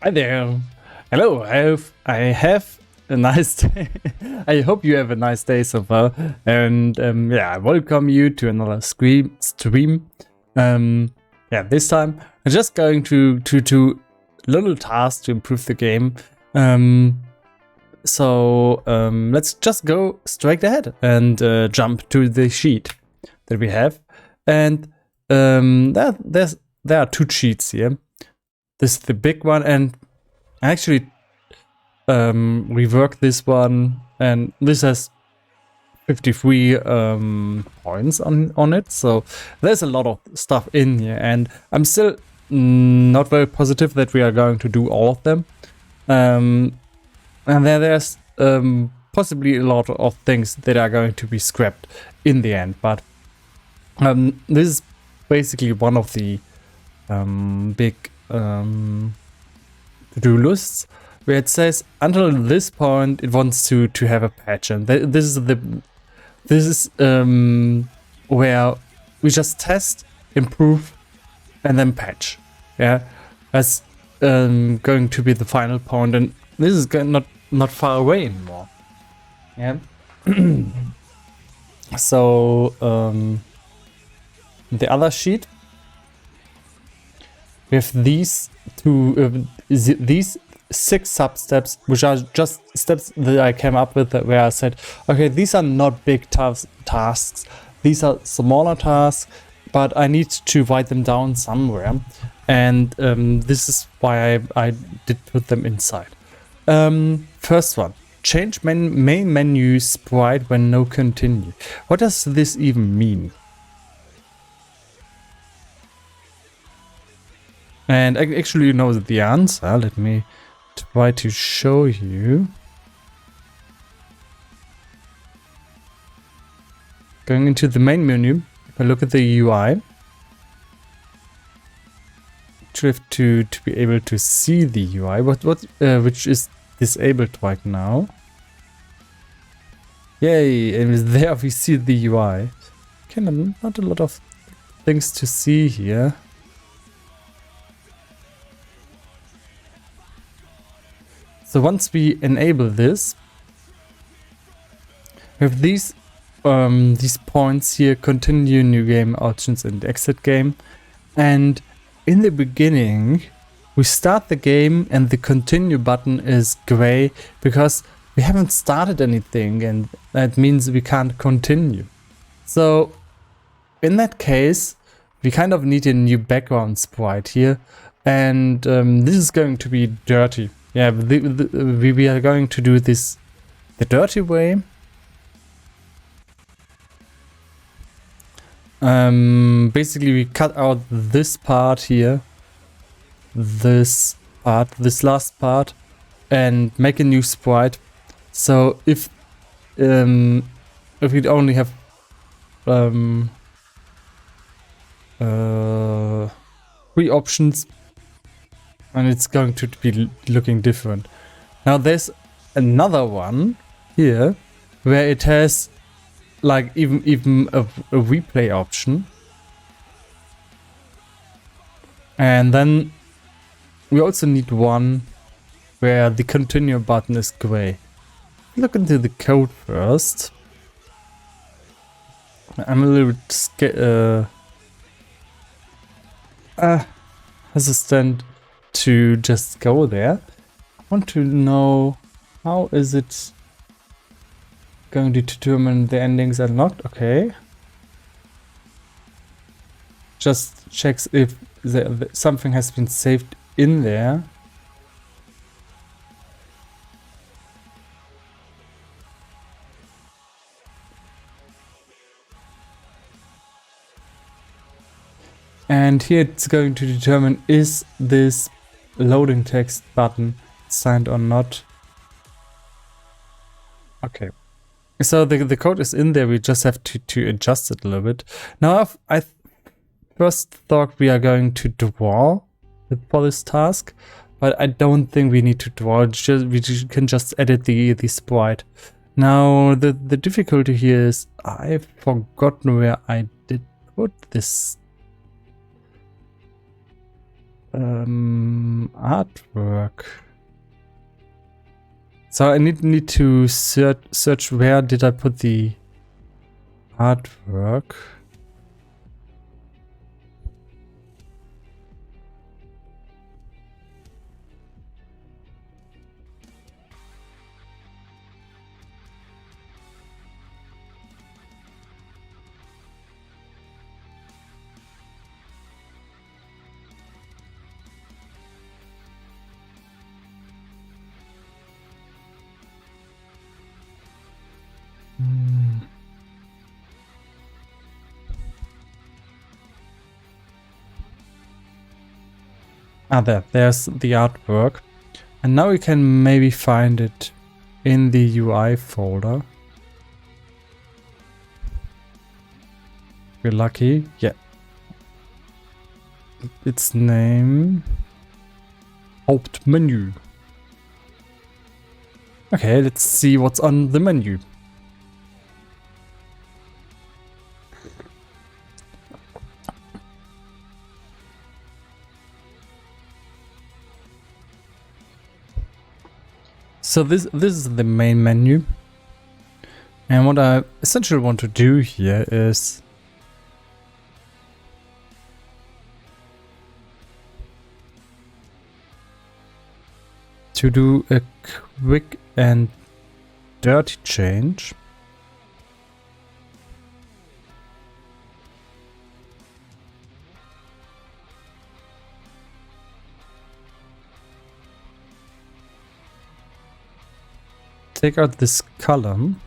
Hi there. Hello. I have a nice day. I hope you have a nice day so far. And yeah, I welcome you to another stream. Yeah, this time I'm just going to little tasks to improve the game. Let's just go straight ahead and jump to the sheet that we have. And there are two sheets here. This is the big one, and I actually reworked this one, and this has 53 points on it, so there's a lot of stuff in here, and I'm still not very positive that we are going to do all of them. And there's possibly a lot of things that are going to be scrapped in the end, but this is basically one of the big to-do lists where it says until this point it wants to have a patch, and this is where we just test, improve, and then patch. Yeah, that's going to be the final point, and this is not far away anymore. Yeah. So the other sheet, we have these these 6 sub-steps, which are just steps that I came up with, where I said, okay, these are not big tasks, these are smaller tasks, but I need to write them down somewhere, and this is why I did put them inside. First one, change main menu sprite when no continue. What does this even mean? And I actually know the answer. Let me try to show you. Going into the main menu, if I look at the UI, you have to be able to see the UI, which is disabled right now. Yay! And there we see the UI. Kind of not a lot of things to see here. So once we enable this, we have these points here: continue, new game, options, and exit game. And in the beginning, we start the game and the continue button is gray because we haven't started anything, and that means we can't continue. So in that case, we kind of need a new background sprite here, and this is going to be dirty. Yeah, we are going to do this the dirty way. Basically, we cut out this part here, this last part, and make a new sprite. So if we'd only have 3 options, and it's going to be looking different. Now there's another one here where it has like even a replay option, and then we also need one where the continue button is gray. Look into the code first. I'm a little bit hesitant to just go there. I want to know, how is it going to determine the endings are locked? Okay. Just checks if something has been saved in there. And here it's going to determine, is this loading text button signed or not. Okay, so the code is in there, we just have to adjust it a little bit. Now I first thought we are going to draw for this task, but I don't think we need to draw. We can just edit the sprite. Now the difficulty here is I've forgotten where I did put this artwork. So I need to search where did I put the artwork. There's the artwork. And now we can maybe find it in the UI folder. If we're lucky. Yeah. Its name. Hauptmenü. Okay, let's see what's on the menu. So this is the main menu, and what I essentially want to do here is to do a quick and dirty change. Take out this column.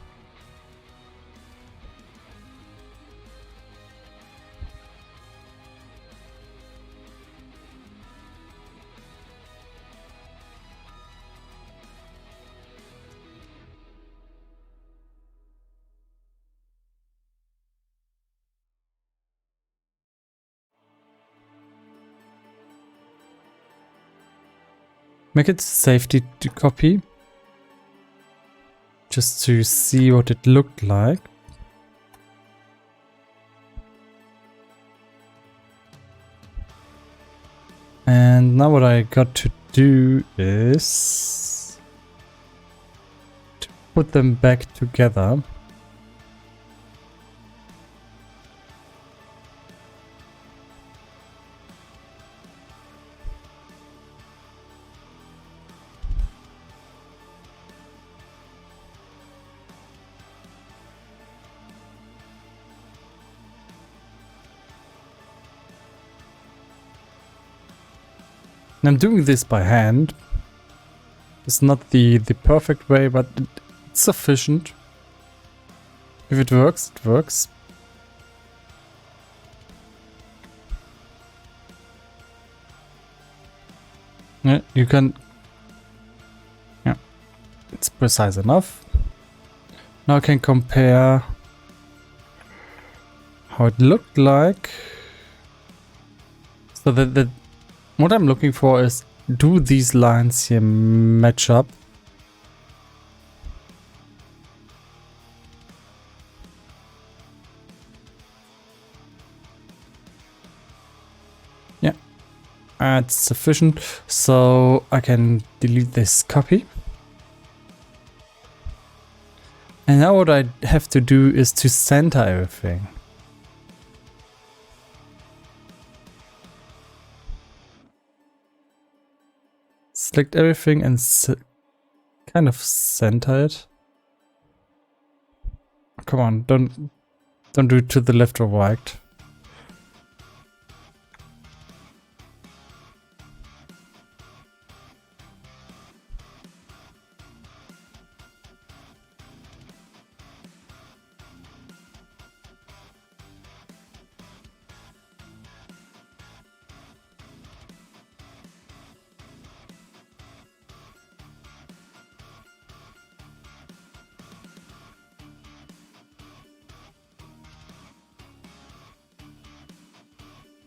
Make it safety to copy. Just to see what it looked like. And now what I got to do is to put them back together. I'm doing this by hand. It's not the perfect way, but it's sufficient. If it works, it works. Yeah, you can... Yeah, it's precise enough. Now I can compare how it looked like. So that what I'm looking for is, do these lines here match up? Yeah, that's sufficient. So I can delete this copy. And now what I have to do is to center everything. Select everything and kind of center it. Come on, don't do it to the left or right.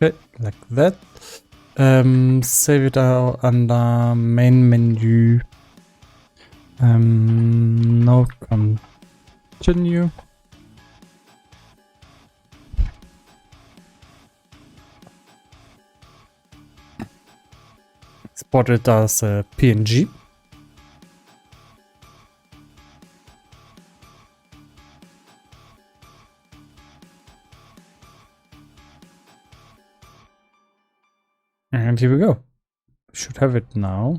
Okay, like that. Save it out under main menu. Now continue. export it as a PNG. And here we go. Should have it now.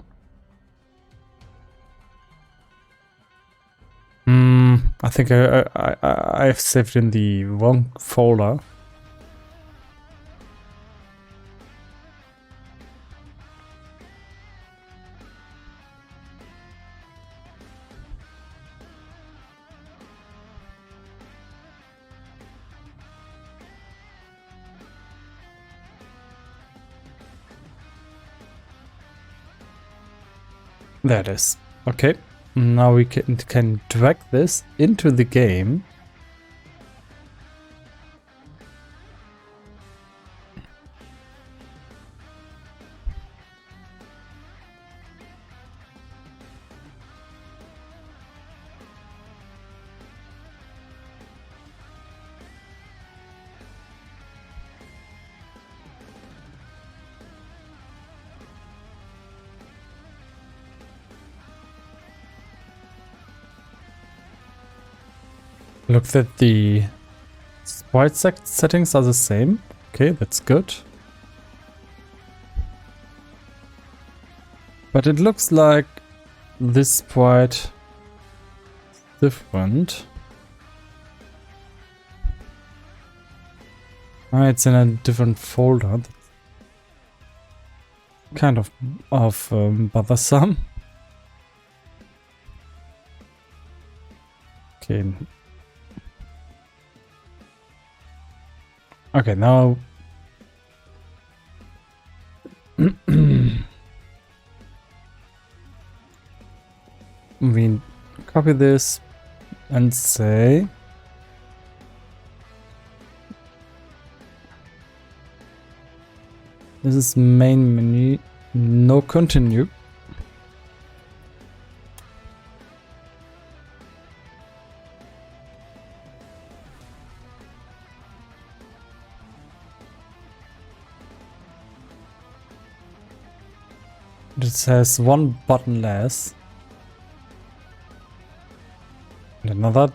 I think I've saved in the wrong folder. There it is. Okay. Now we can drag this into the game. Look that the sprite settings are the same. Okay, that's good. But it looks like this sprite is different. It's in a different folder. Kind of bothersome. Okay. Okay, now we copy this and say this is main menu, no continue. It says one button less. And another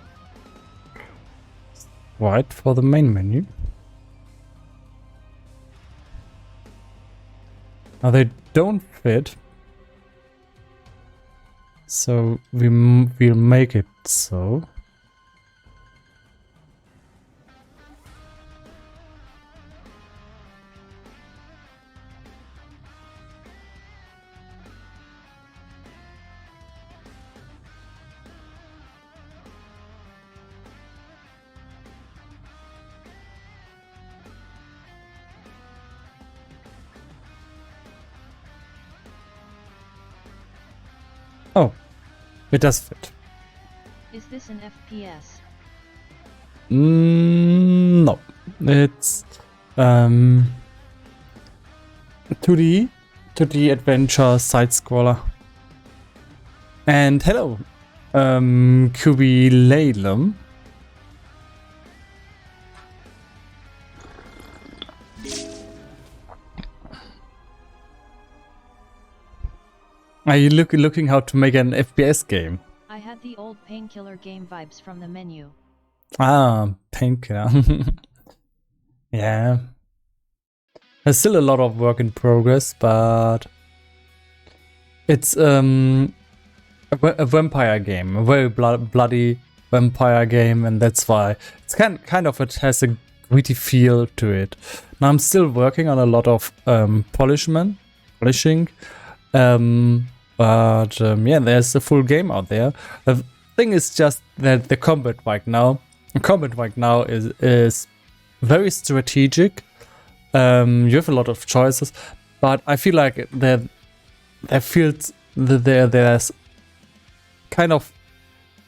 white for the main menu. Now they don't fit. So we'll make it so. Oh, it does fit. Is this an FPS? No, it's 2D adventure side scroller. And hello, Kubilalum. Are you looking how to make an FPS game? I had the old Painkiller game vibes from the menu. Ah, Painkiller. Yeah. There's still a lot of work in progress, but it's a vampire game, a very bloody vampire game, and that's why it's kind of, it has a gritty feel to it. Now I'm still working on a lot of polishing. But yeah, there's a full game out there. The thing is just that the combat right now is very strategic. You have a lot of choices, but I feel like there's kind of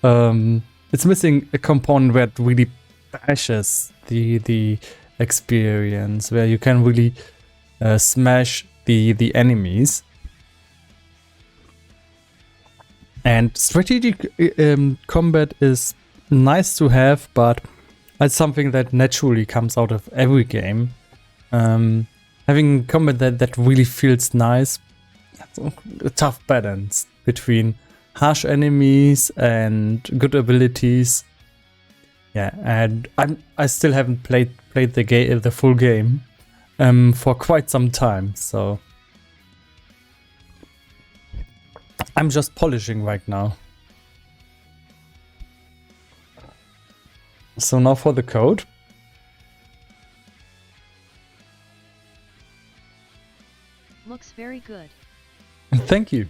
it's missing a component where it really bashes the experience, where you can really smash the enemies. And strategic combat is nice to have, but it's something that naturally comes out of every game. Having combat that really feels nice, a tough balance between harsh enemies and good abilities. Yeah, and I still haven't played the full game for quite some time, so I'm just polishing right now. So now for the code. Looks very good. Thank you.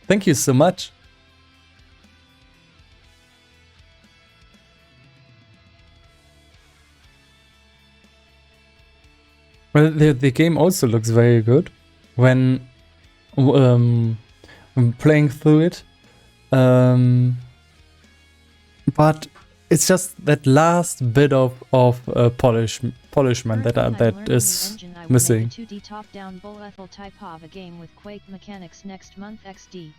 Thank you so much. Well, the game also looks very good when playing through it. But it's just that last bit of polishment that is missing. 2D top-down Bullethel type of a game with Quake mechanics next month XD.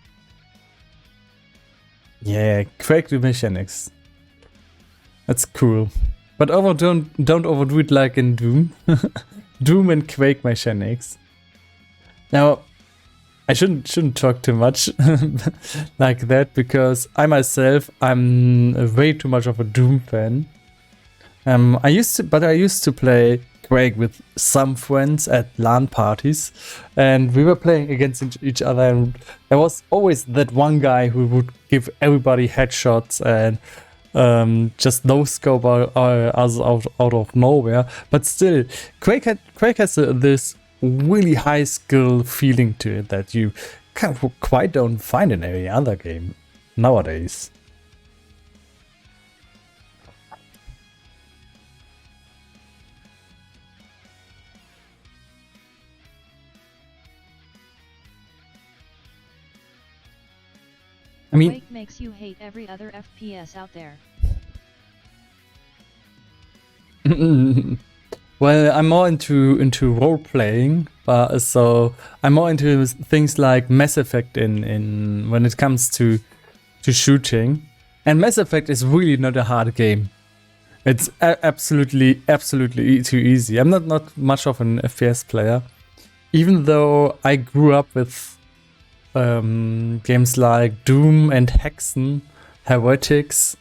Yeah, Quake mechanics. That's cool. But don't overdo it like in Doom. Doom and Quake mechanics. Now, I shouldn't talk too much like that, because I'm way too much of a Doom fan. I used to play Quake with some friends at LAN parties, and we were playing against each other, and there was always that one guy who would give everybody headshots and just no scope us out of nowhere. But still, Quake has this really high skill feeling to it that you quite don't find in any other game nowadays. I mean, Quake makes you hate every other FPS out there. well, I'm more into role playing, so I'm more into things like Mass Effect in when it comes to shooting. And Mass Effect is really not a hard game. It's absolutely too easy. I'm not much of an FPS player, even though I grew up with games like Doom and Hexen, Heretics,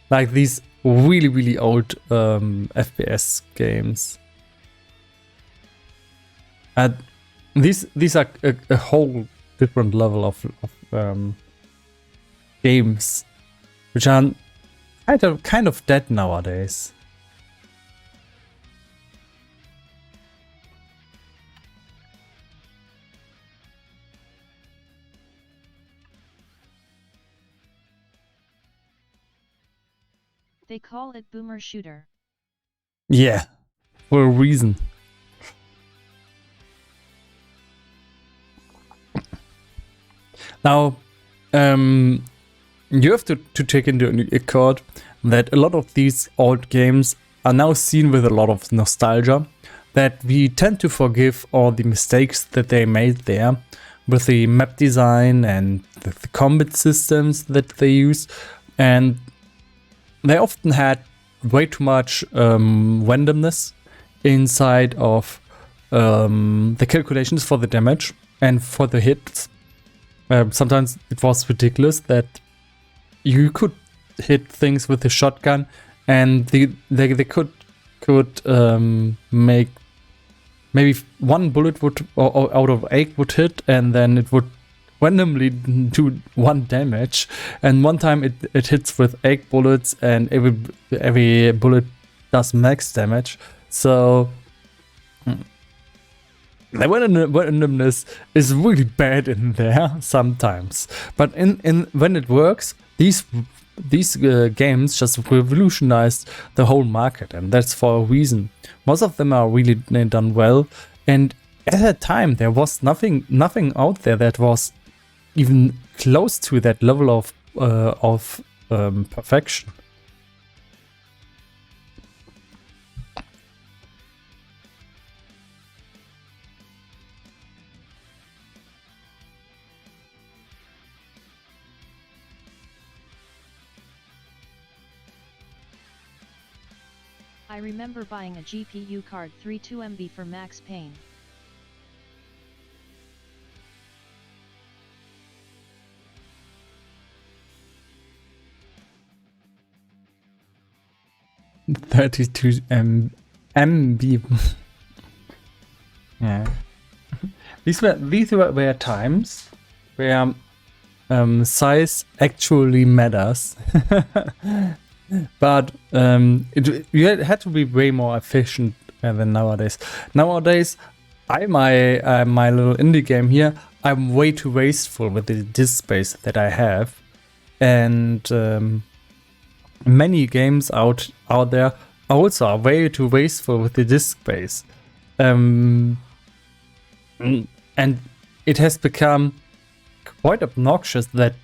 like these really old FPS games. And these are a whole different level of games, which are kind of dead nowadays. They call it boomer shooter. Yeah, for a reason. Now, you have to take into account that a lot of these old games are now seen with a lot of nostalgia, that we tend to forgive all the mistakes that they made there with the map design and the combat systems that they use, and they often had way too much randomness inside of the calculations for the damage and for the hits. Sometimes it was ridiculous that you could hit things with a shotgun and they could make maybe one bullet would or out of 8 would hit, and then it would randomly do 1 damage, and one time it hits with 8 bullets and every bullet does max damage. So the randomness is really bad in there sometimes, but in when it works, these games just revolutionized the whole market, and that's for a reason. Most of them are really done well, and at that time there was nothing out there that was even close to that level of perfection. I remember buying a GPU card 32 MB for Max Payne. 32 MB. Yeah. These were times where size actually matters. But you had to be way more efficient than nowadays. Nowadays, my little indie game here, I'm way too wasteful with the disk space that I have, and many games out there also are way too wasteful with the disk space, and it has become quite obnoxious that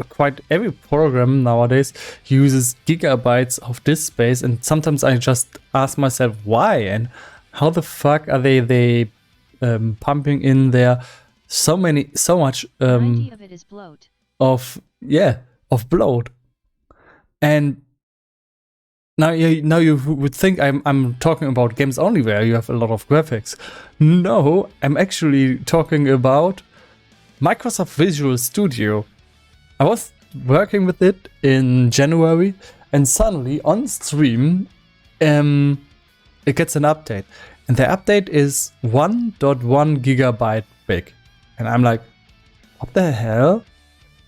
quite every program nowadays uses gigabytes of disk space, and sometimes I just ask myself why and how the fuck are they pumping in there so much 90 of it is bloat. of bloat. And now you would think I'm talking about games only where you have a lot of graphics. No, I'm actually talking about Microsoft Visual Studio. I was working with it in January, and suddenly on stream it gets an update, and the update is 1.1 gigabyte big, and I'm like, what the hell?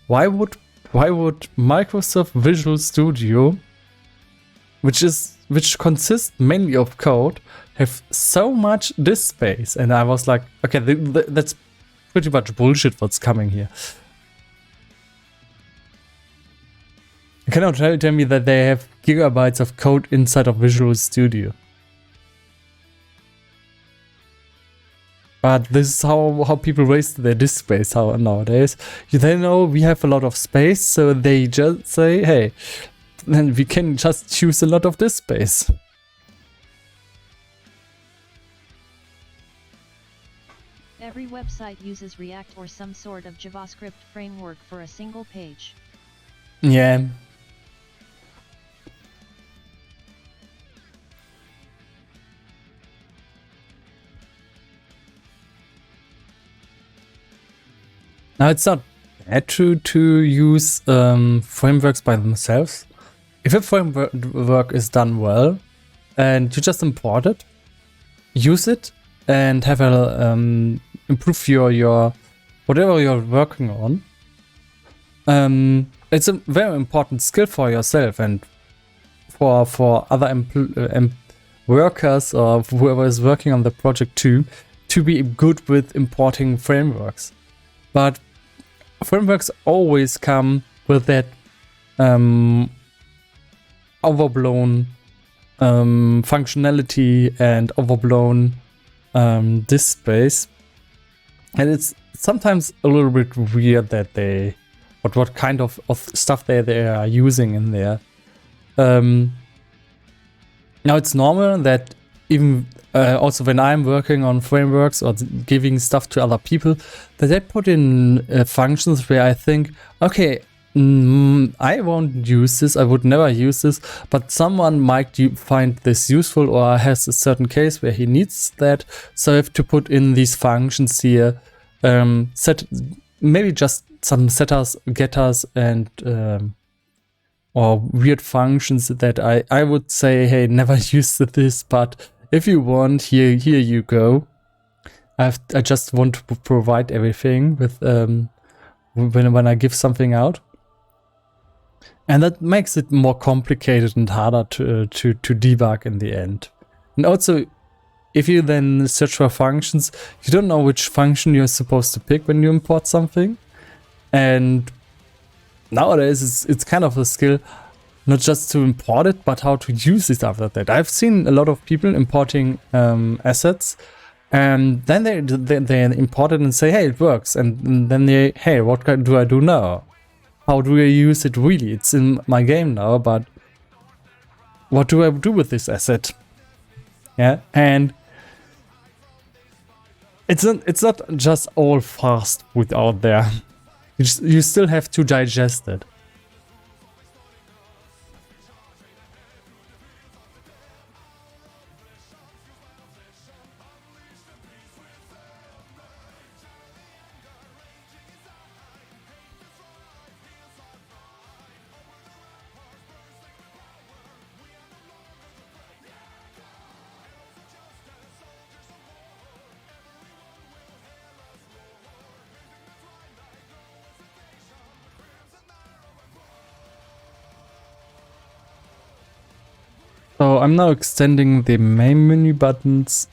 Why would Microsoft Visual Studio, which consists mainly of code, have so much disk space? And I was like, okay, that's pretty much bullshit what's coming here. You cannot tell me that they have gigabytes of code inside of Visual Studio. But this is how people waste their disk space nowadays. They know we have a lot of space, so they just say, hey, then we can just choose a lot of disk space. Every website uses React or some sort of JavaScript framework for a single page. Yeah. Now, it's not bad to use frameworks by themselves. If a framework is done well and you just import it, use it, and have a improve your whatever you're working on, it's a very important skill for yourself and for other workers or whoever is working on the project too, to be good with importing frameworks. But frameworks always come with that overblown functionality and overblown disk space, and it's sometimes a little bit weird that they what kind of stuff they are using in there. Now it's normal that even also when I'm working on frameworks or giving stuff to other people, that they put in functions where I think, okay, I won't use this, I would never use this, but someone might find this useful or has a certain case where he needs that, so I have to put in these functions here, set maybe just some setters, getters, and or weird functions that I would say, hey, never use this, but if you want, here you go. I just want to provide everything with when I give something out, and that makes it more complicated and harder to debug in the end. And also, if you then search for functions, you don't know which function you're supposed to pick when you import something. And nowadays it's kind of a skill, not just to import it, but how to use it after that. I've seen a lot of people importing assets, and then they import it and say, hey, it works. And then they, hey, what do I do now? How do I use it really? It's in my game now, but what do I do with this asset? Yeah, and it's not just all fast food out there. You still have to digest it. So I'm now extending the main menu buttons.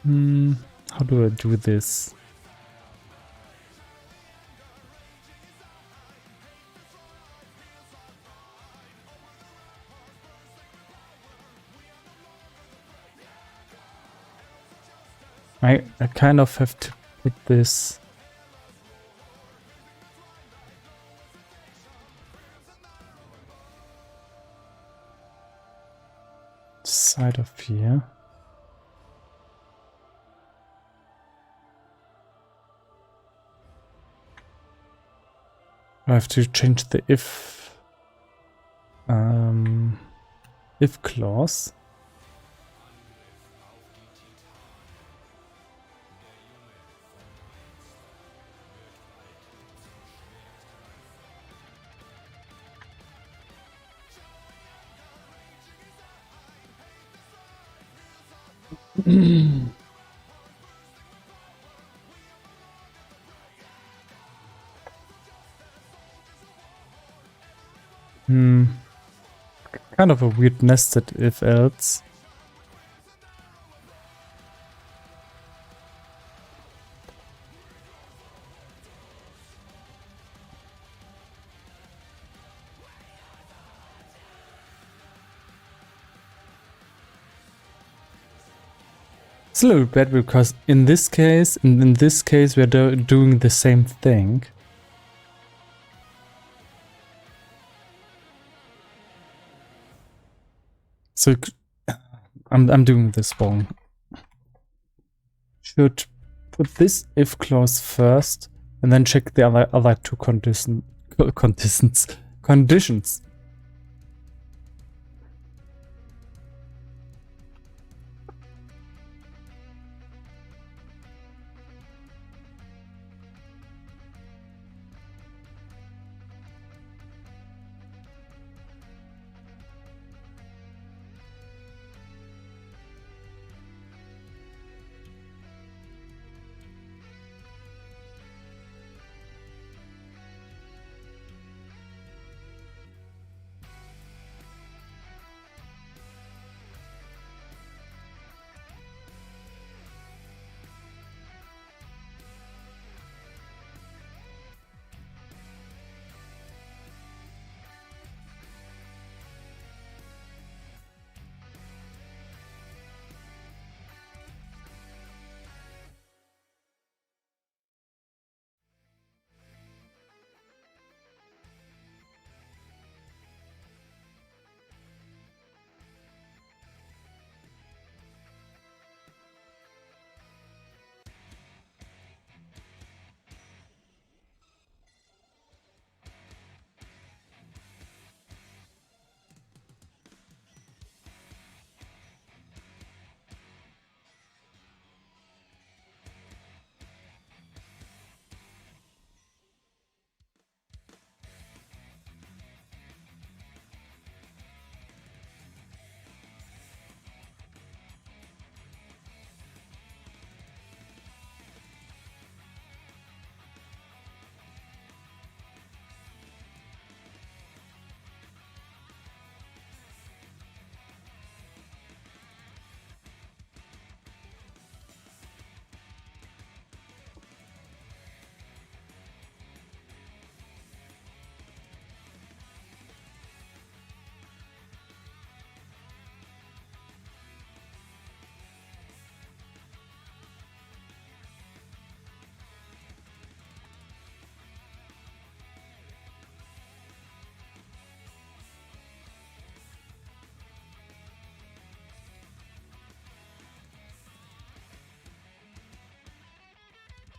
How do I do this? I kind of have to put this side of here. I have to change the if clause. Kind of a weird nested if else. It's a little bad because in this case we're doing the same thing. So I'm doing this wrong. Should put this if clause first and then check the other two conditions.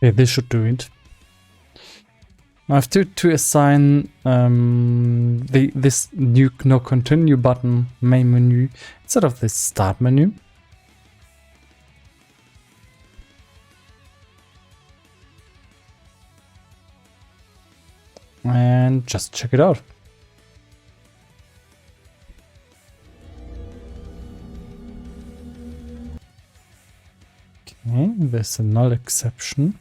Okay, this should do it. I have to assign this new no continue button main menu instead of this start menu. And just check it out. Okay, there's a null exception.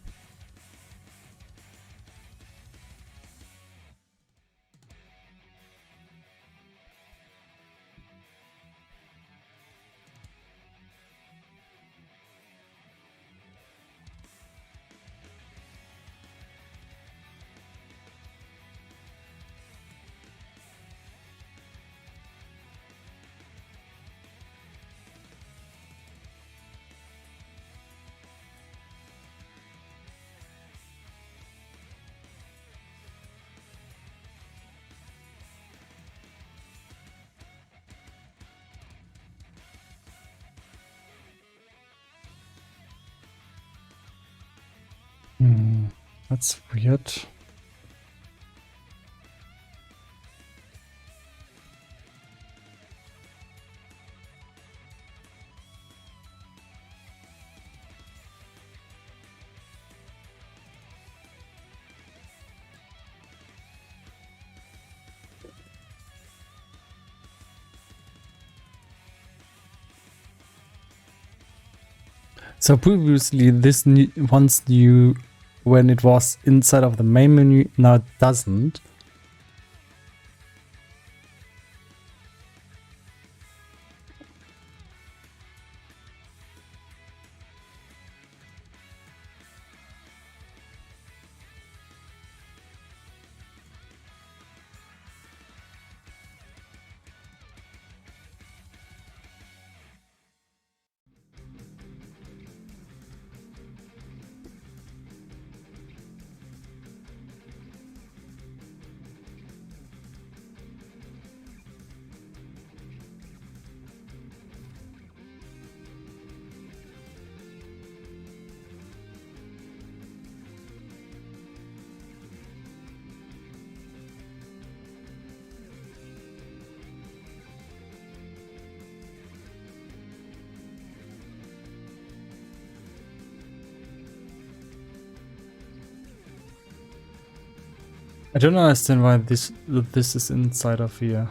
That's weird. So previously this once knew when it was inside of the main menu, now it doesn't. I don't understand why this is inside of here.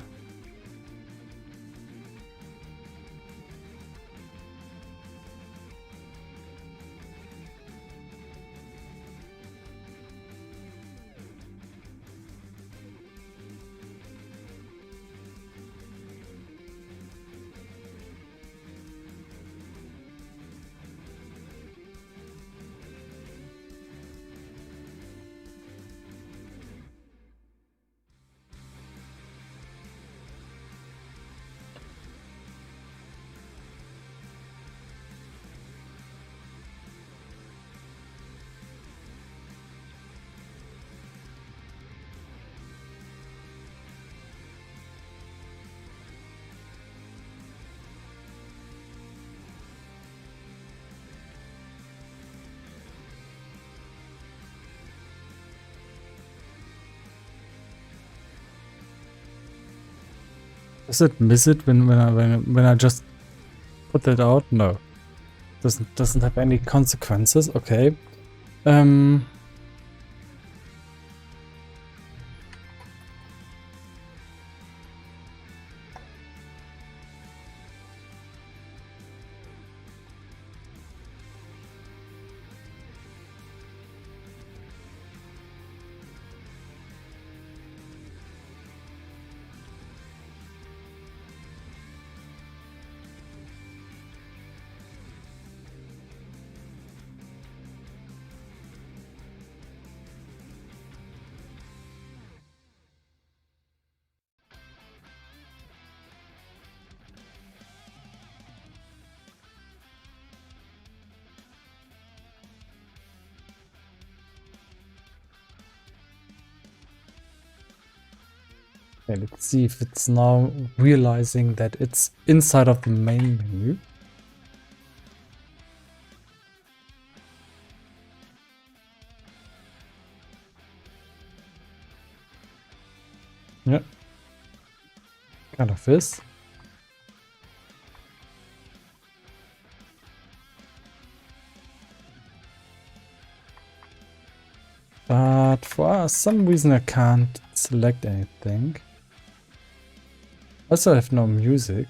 Does it miss it when I just put that out? No. Doesn't have any consequences. Okay. Okay, let's see if it's now realizing that it's inside of the main menu. Yeah. Kind of is. But for some reason I can't select anything. Also I have no music.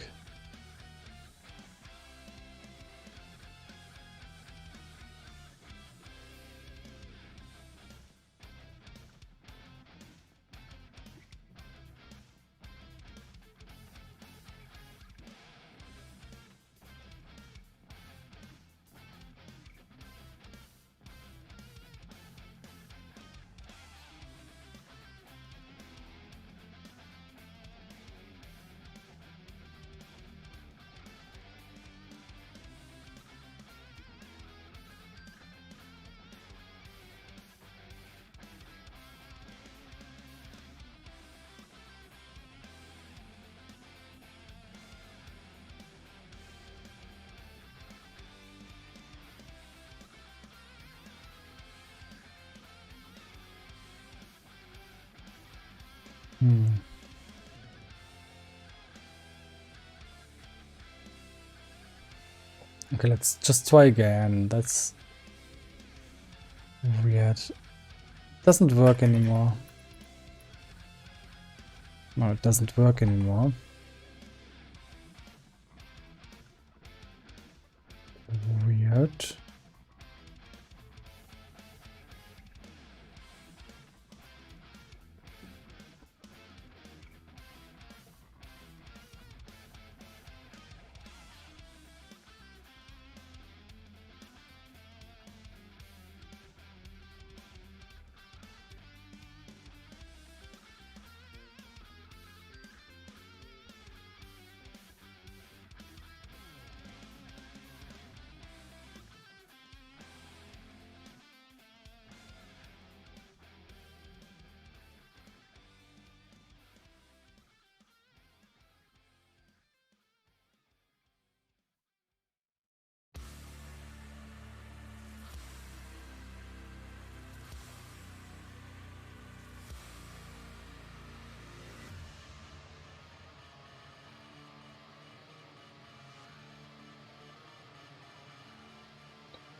Okay, let's just try again. That's weird. Doesn't work anymore. No, it doesn't work anymore. Weird.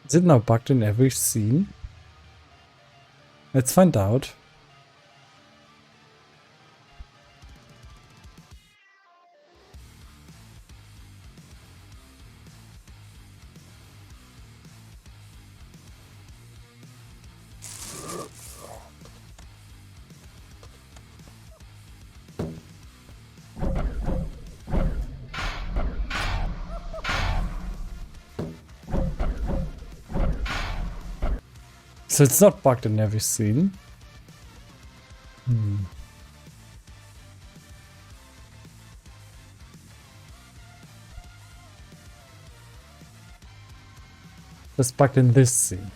Is it now bugged in every scene? Let's find out. So it's not bugged in every scene. It's bugged in this scene.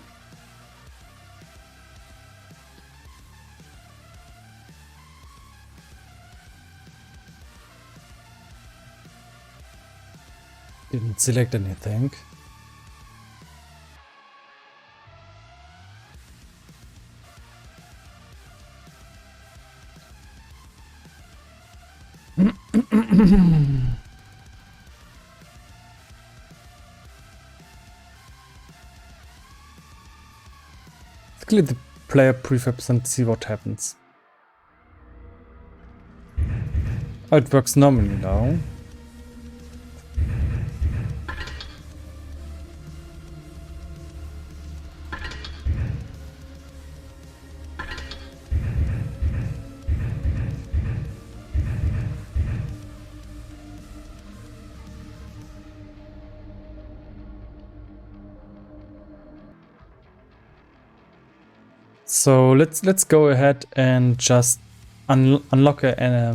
Didn't select anything. Clear the player prefabs and see what happens. Oh, it works normally now. So let's go ahead and just unlock a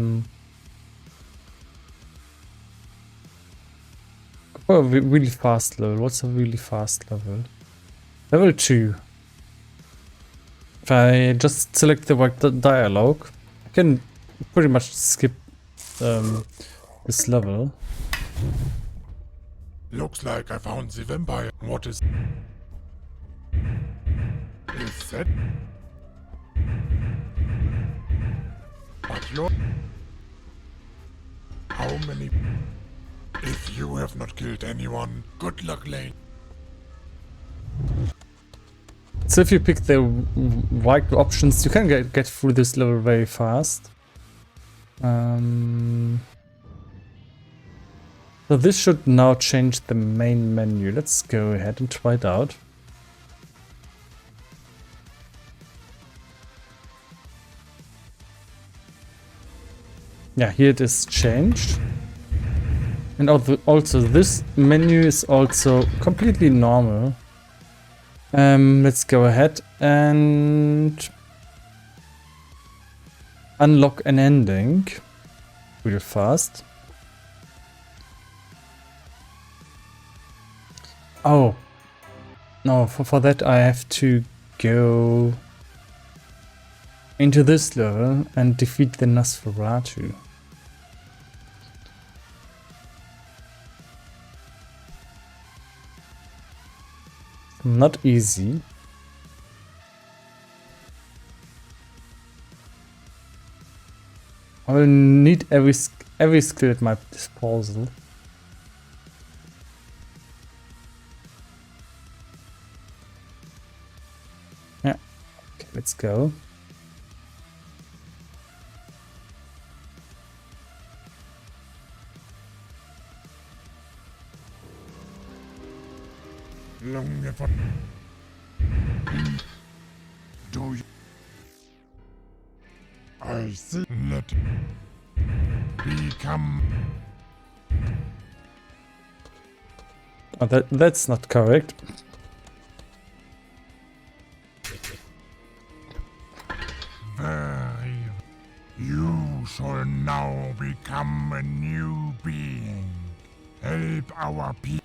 really fast level. What's a really fast level? Level 2. If I just select the right dialogue, I can pretty much skip this level. Looks like I found the vampire. What is that? But you're so many. If you have not killed anyone, good luck, Lane. So if you pick the right options, you can get through this level very fast. So this should now change the main menu. Let's go ahead and try it out. Yeah, here it is changed. And also this menu is also completely normal. Let's go ahead and unlock an ending real fast. Oh, no, for that I have to go into this level and defeat the Nosferatu. Not easy. I will need every skill at my disposal. Yeah, okay, let's go. Long never. Do you? I see. Let become. Oh, that's not correct. Very. You shall now become a new being. Help our people.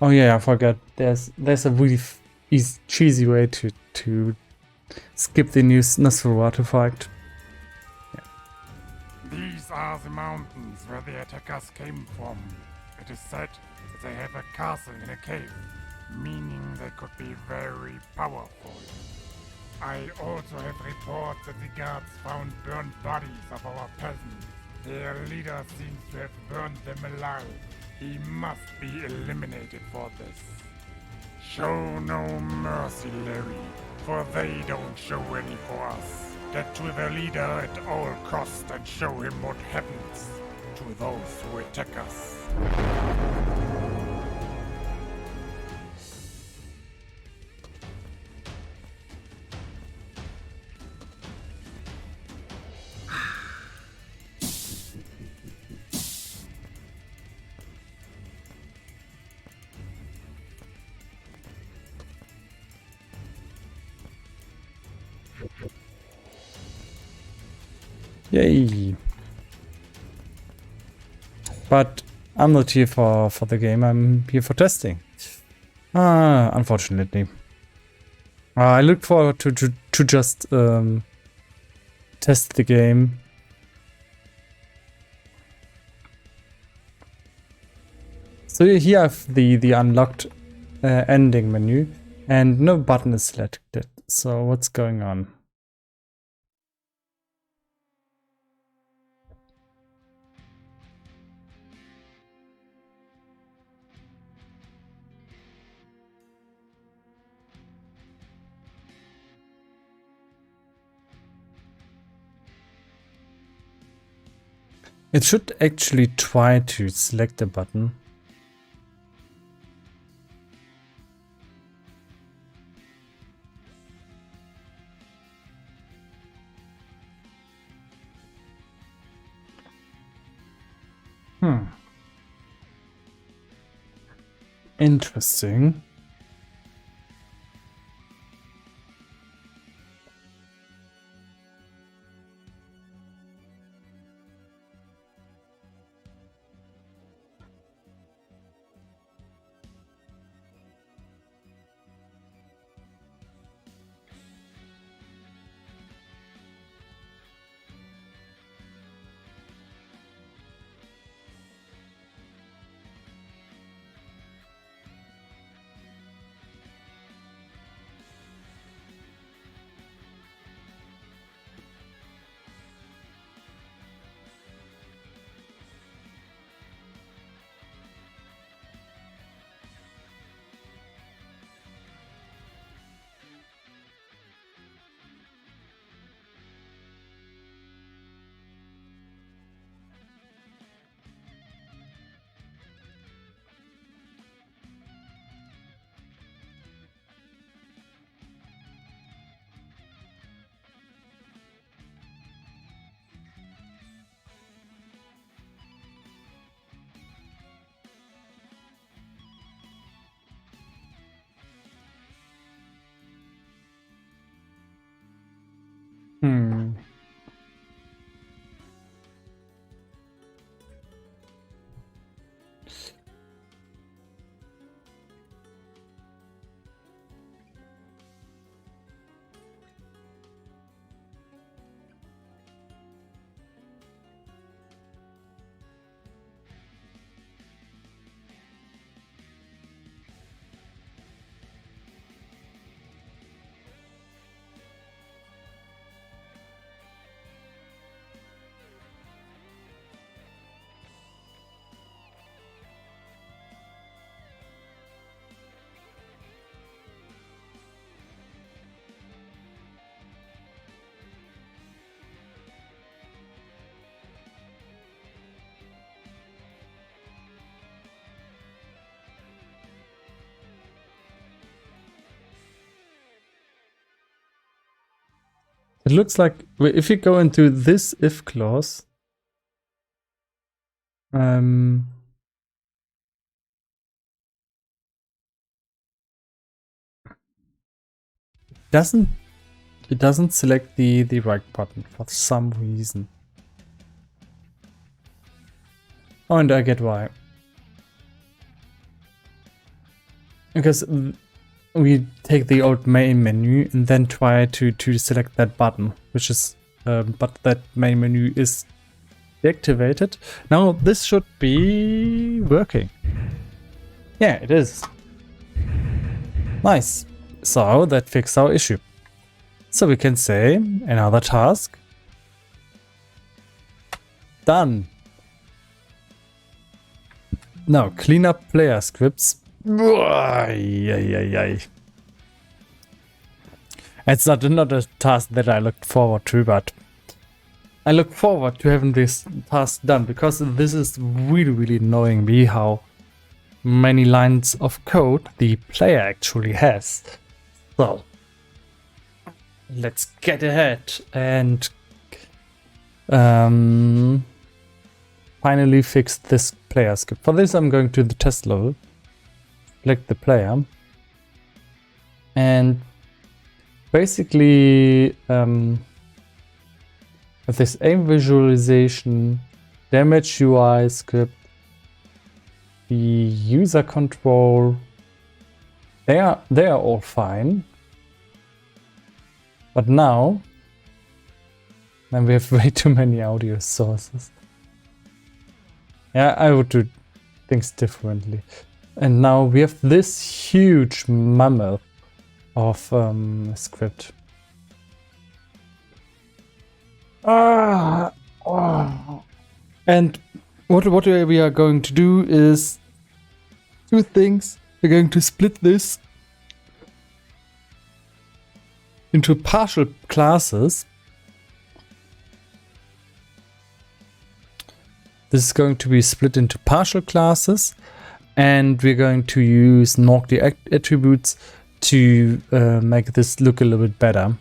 Oh yeah, I forgot. There's a really easy, cheesy way to skip the new Nosferatu fight. These are the mountains where the attackers came from. It is said that they have a castle in a cave, meaning they could be very powerful. I also have reports that the guards found burned bodies of our peasants. Their leader seems to have burned them alive. He must be eliminated for this. Show no mercy, Larry, for they don't show any for us. Get to the leader at all costs and show him what happens to those who attack us. Yay! But I'm not here for the game. I'm here for testing. Unfortunately. I look forward to just test the game. So here I have the unlocked ending menu, and no button is selected. So what's going on? It should actually try to select a button. Interesting. It looks like if you go into this if clause, doesn't it doesn't select the right button for some reason. Oh, and I get why. Because we take the old main menu and then try to select that button, which is but that main menu is deactivated. Now this should be working. Yeah, it is. Nice. So that fixed our issue. So we can say another task. Done. Now clean up player scripts. It's not a task that I looked forward to, but I look forward to having this task done because this is really annoying me how many lines of code the player actually has. So let's get ahead and finally fix this player script. For this I'm going to the test level, select the player, and basically with this aim visualization, damage UI script, the user control, they are all fine. But now we have way too many audio sources. Yeah, I would do things differently. And now we have this huge mammoth of script. And what we are going to do is two things. We're going to split this into partial classes. This is going to be split into partial classes, and we're going to use Norcd attributes to make this look a little bit better.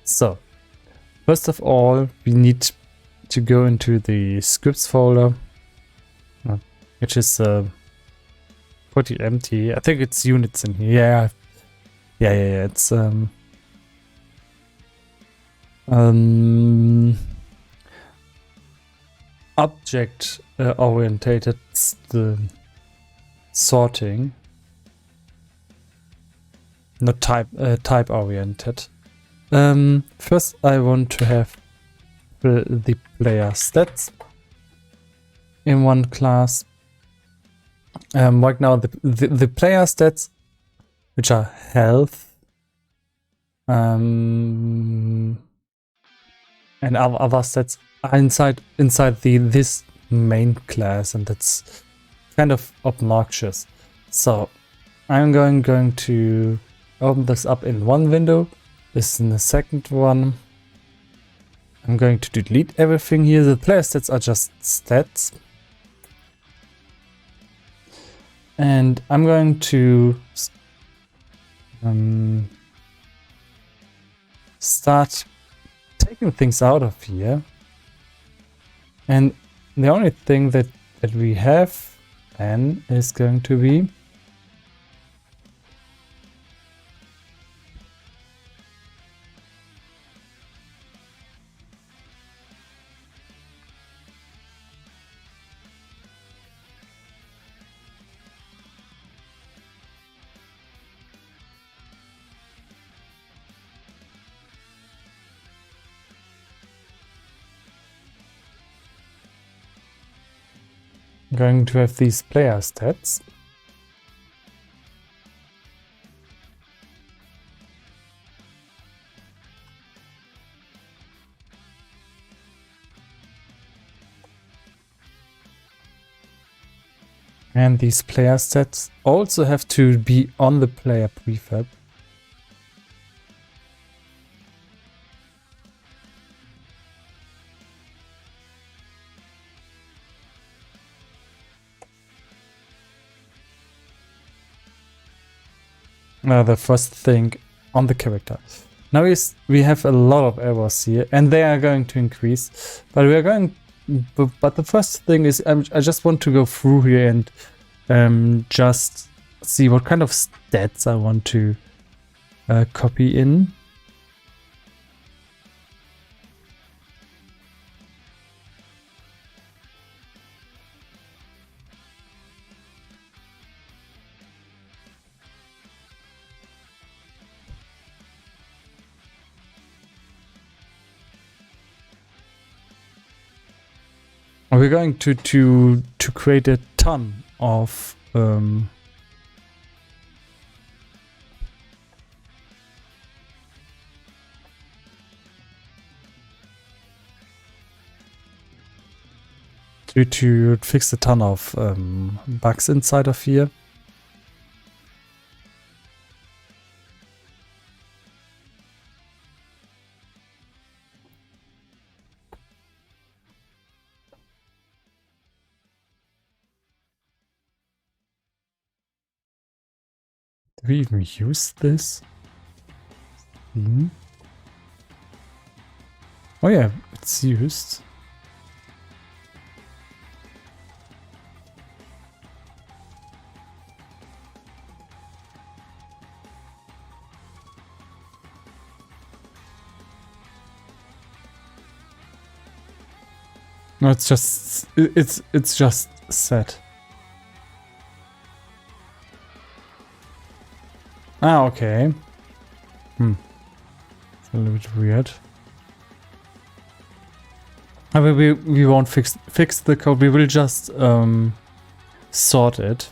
So first of all, we need to go into the scripts folder, which is pretty empty. I think it's units in here. Yeah. It's object orientated, the sorting, not type oriented. First I want to have the player stats in one class. Right now the player stats, which are health and other stats, are inside this main class, and that's kind of obnoxious. So I'm going to open this up in one window, this in the second one. I'm going to delete everything here. The player stats are just stats. And I'm going to start taking things out of here. And the only thing that we have then is going to be going to have these player stats. And these player stats also have to be on the player prefab. The first thing on the character. Now we have a lot of errors here, and they are going to increase. But we are going. But the first thing is, I just want to go through here and just see what kind of stats I want to copy in. We're going to create a ton of to fix a ton of bugs inside of here. Do we even use this? Oh yeah, it's used. No, it's just set. Ah, okay. It's a little bit weird. I mean, we won't fix the code. We will just sort it.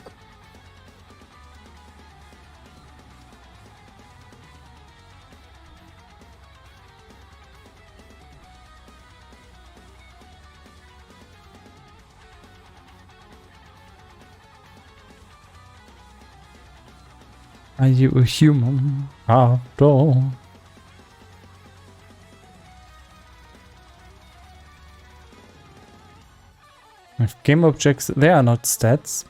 Are you a human after all? If game objects, they are not stats.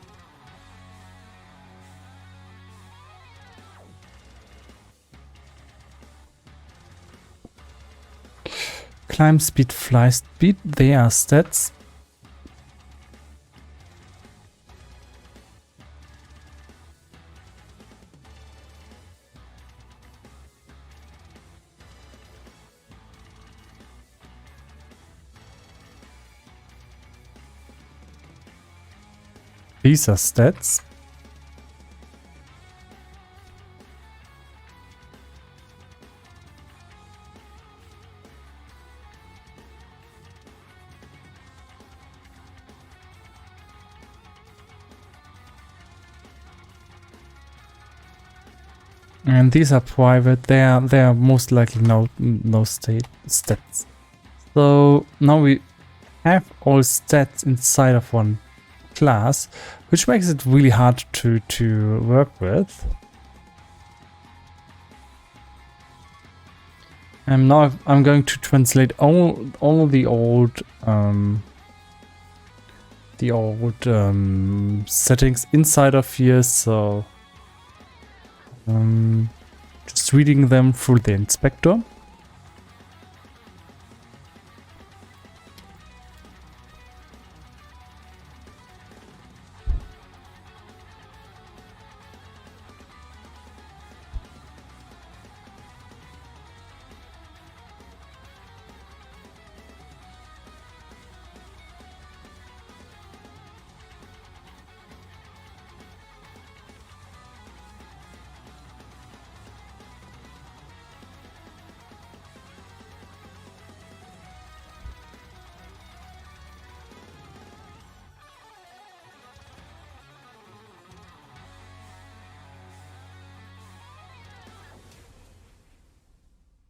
Climb speed, fly speed, they are stats. These are stats. And these are private. They are most likely no stats. So now we have all stats inside of one class, which makes it really hard to work with. And now I'm going to translate all the old settings inside of here. So just reading them through the inspector.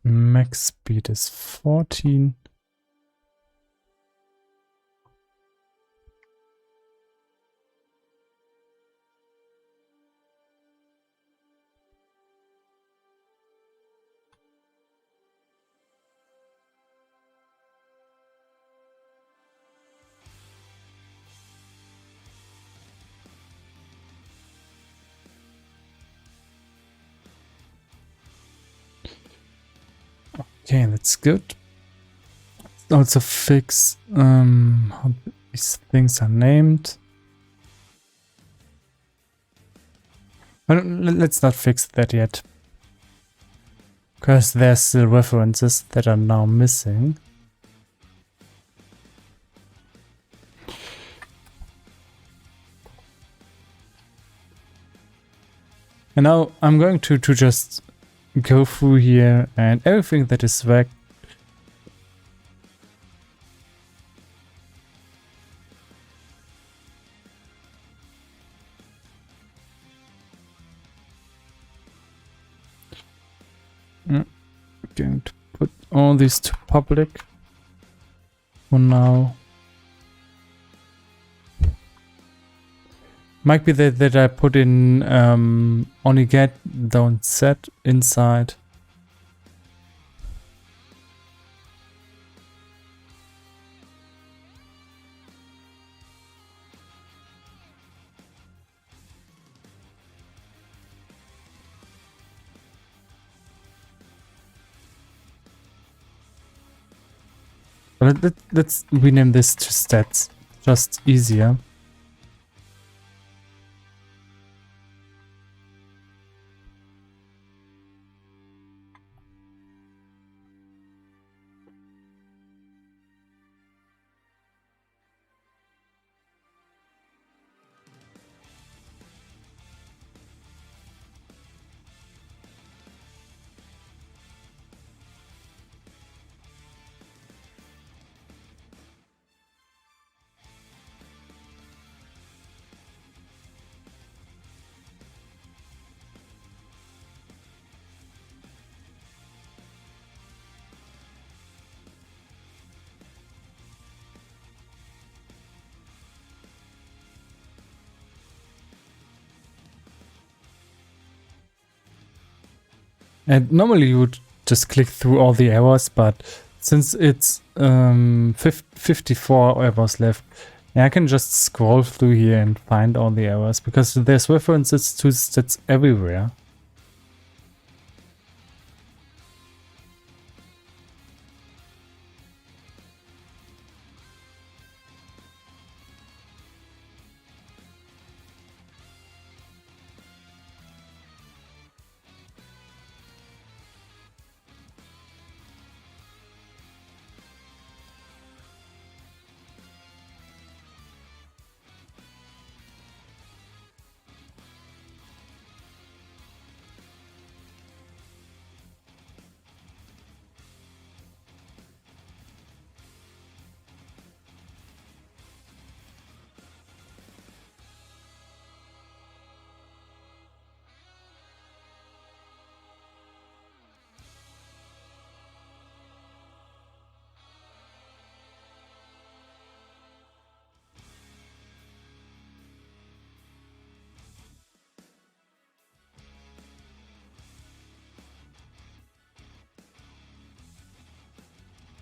Max speed is 14. Okay, that's good. Also fix how these things are named. Well, let's not fix that yet. Because there's still references that are now missing. And now I'm going to just go through here and everything that is back. Going to put all these to public for now. Might be that I put in only get, don't set inside. But let's rename this to stats, just easier. And normally you would just click through all the errors, but since it's 54 errors left, yeah, I can just scroll through here and find all the errors because there's references to stats everywhere.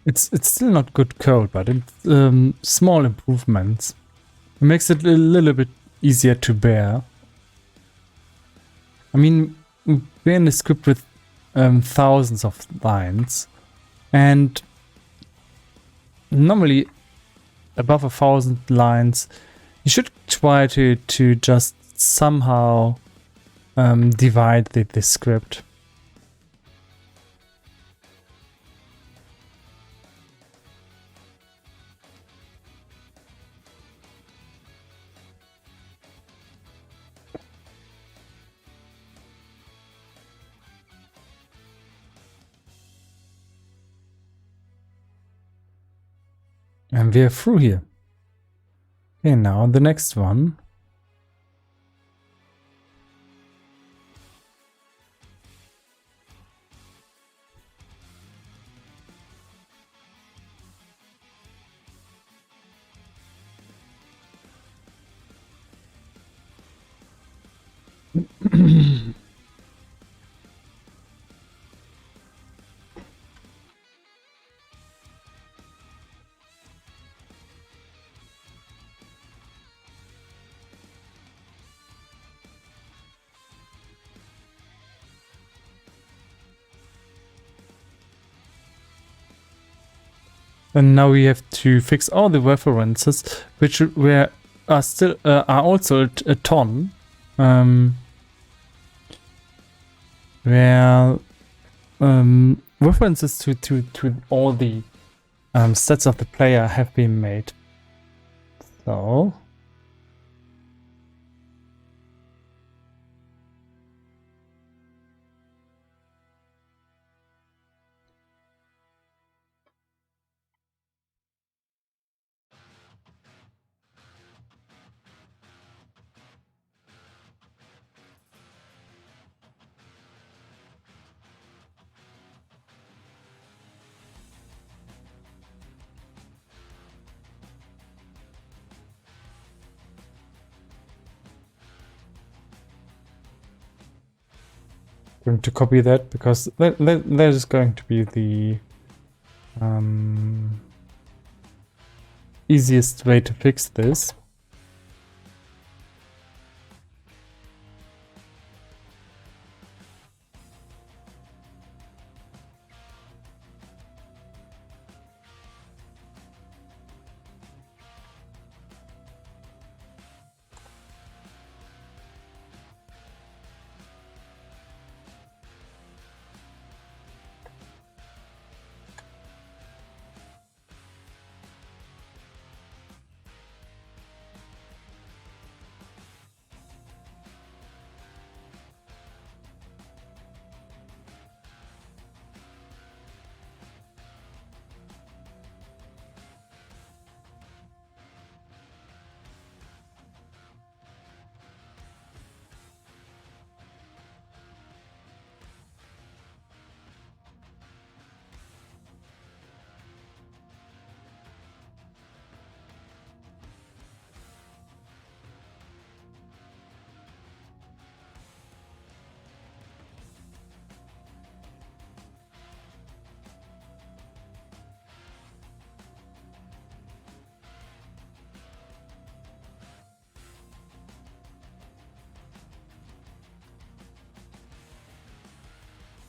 It's still not good code, but it's small improvements. It makes it a little bit easier to bear. I mean, we're in a script with thousands of lines, and normally above 1,000 lines, you should try to just somehow divide the script. And we're through here. Okay, now the next one. And now we have to fix all the references, which are also a ton. Where references to all the stats of the player have been made. So going to copy that because that is going to be the easiest way to fix this.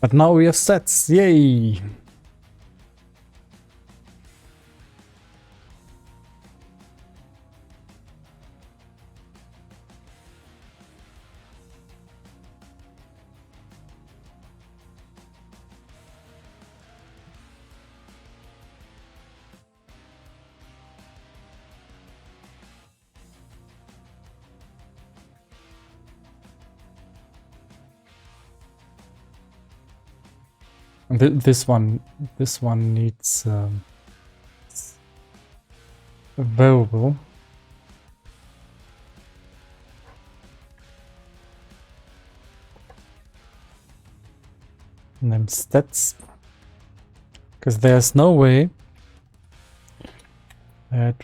But now we have stats, yay! This one needs a variable. Named stats, because there's no way that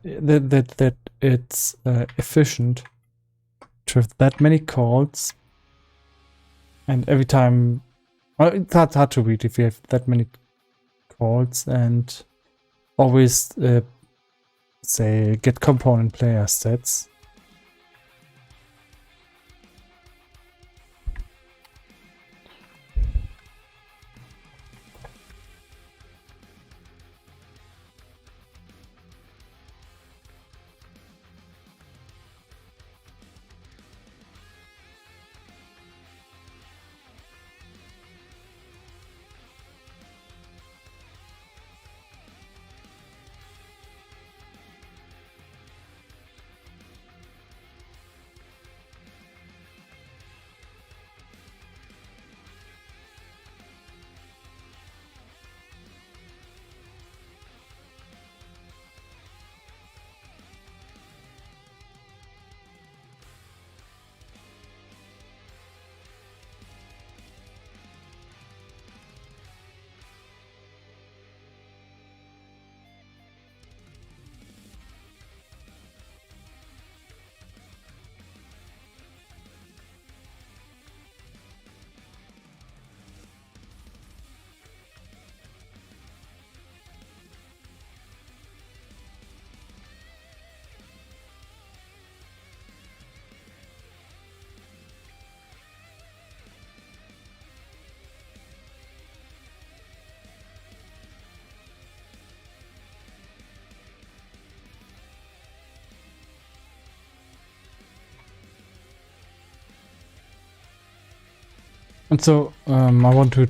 that it's efficient to have that many calls, and every time. Well, it's hard to read if you have that many calls and always say get component player stats. And so I want to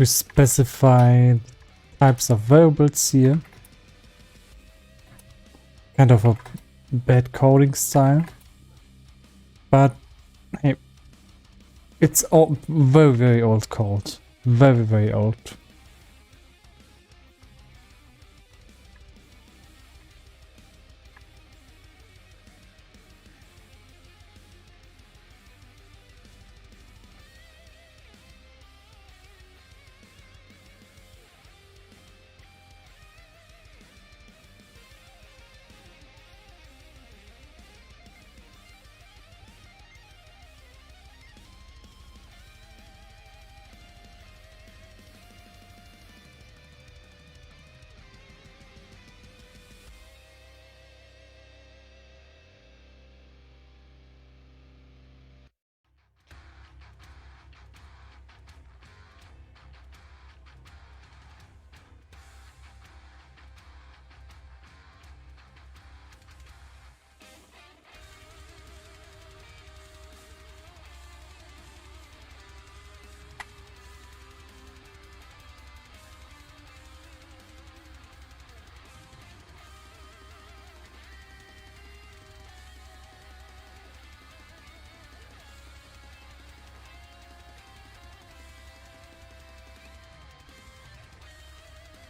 specify types of variables here. Kind of a bad coding style. But hey, it's all very, very old code. Very, very old.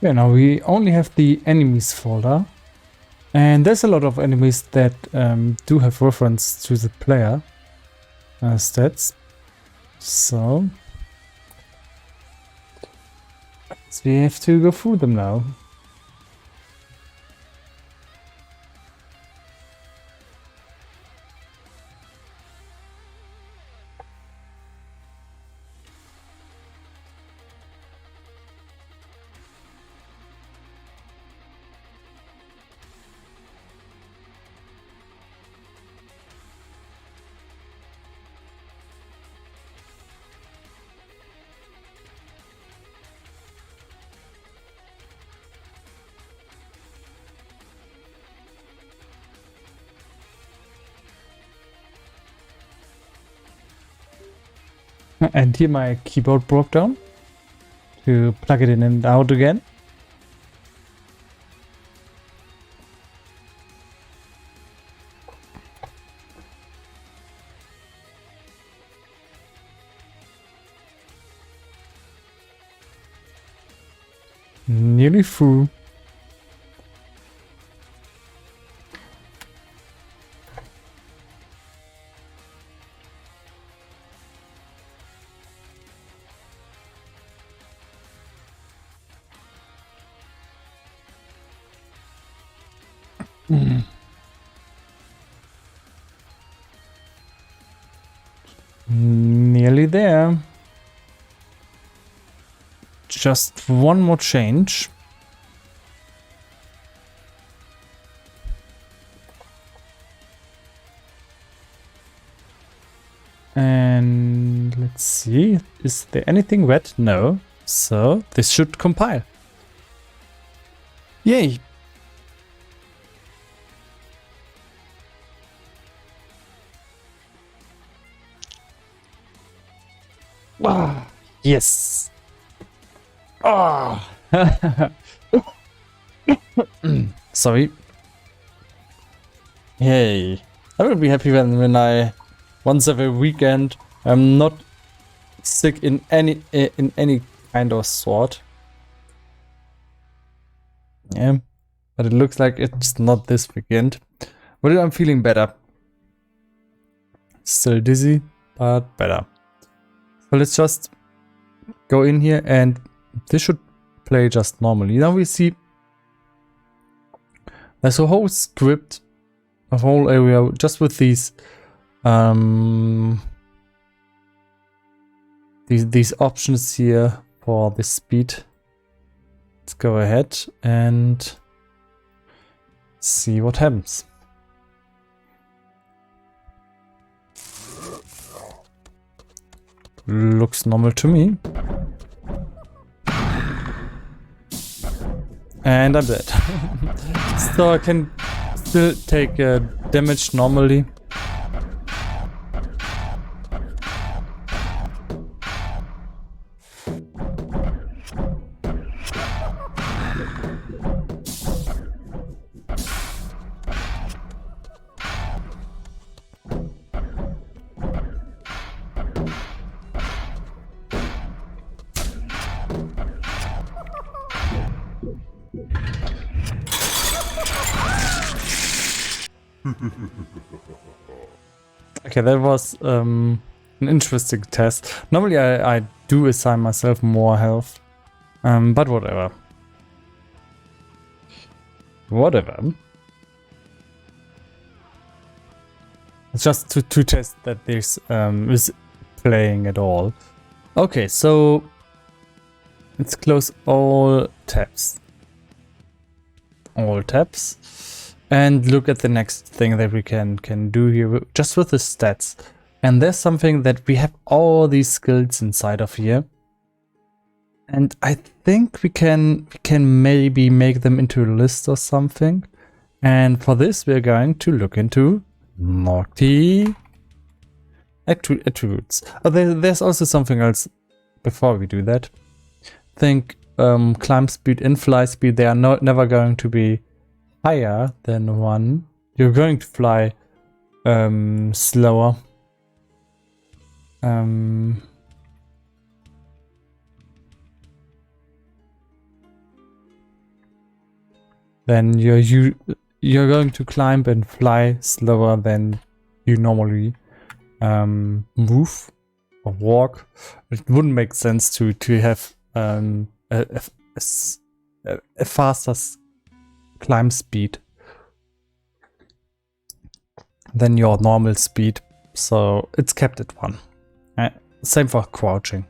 Yeah, now we only have the enemies folder. And there's a lot of enemies that do have reference to the player stats. So we have to go through them now. And here my keyboard broke down. To plug it in and out again. Nearly through. Nearly there. Just one more change. And let's see, is there anything wet? No. So this should compile. Yay! Ah, yes. Ah. Sorry. Yay. I will be happy when I once every weekend I'm not sick in any kind of sort. Yeah. But it looks like it's not this weekend. But I'm feeling better. Still dizzy, but better. So let's just go in here and this should play just normally. Now we see there's a whole script, a whole area just with these options here for the speed. Let's go ahead and see what happens. Looks normal to me. And I'm dead. So I can still take damage normally. Okay, that was an interesting test. Normally I do assign myself more health, but whatever. Whatever. It's just to test that this is playing at all. Okay, so let's close all tabs. All tabs. And look at the next thing that we can do here, just with the stats. And there's something that we have all these skills inside of here. And I think we can maybe make them into a list or something. And for this, we're going to look into Naughty attributes. Oh, there's also something else before we do that. I think climb speed and fly speed, they are never going to be higher than 1. You're going to fly slower. Then you're going to climb and fly slower than you normally move or walk. It wouldn't make sense to have a faster climb speed than your normal speed, so it's kept at 1. Same for crouching.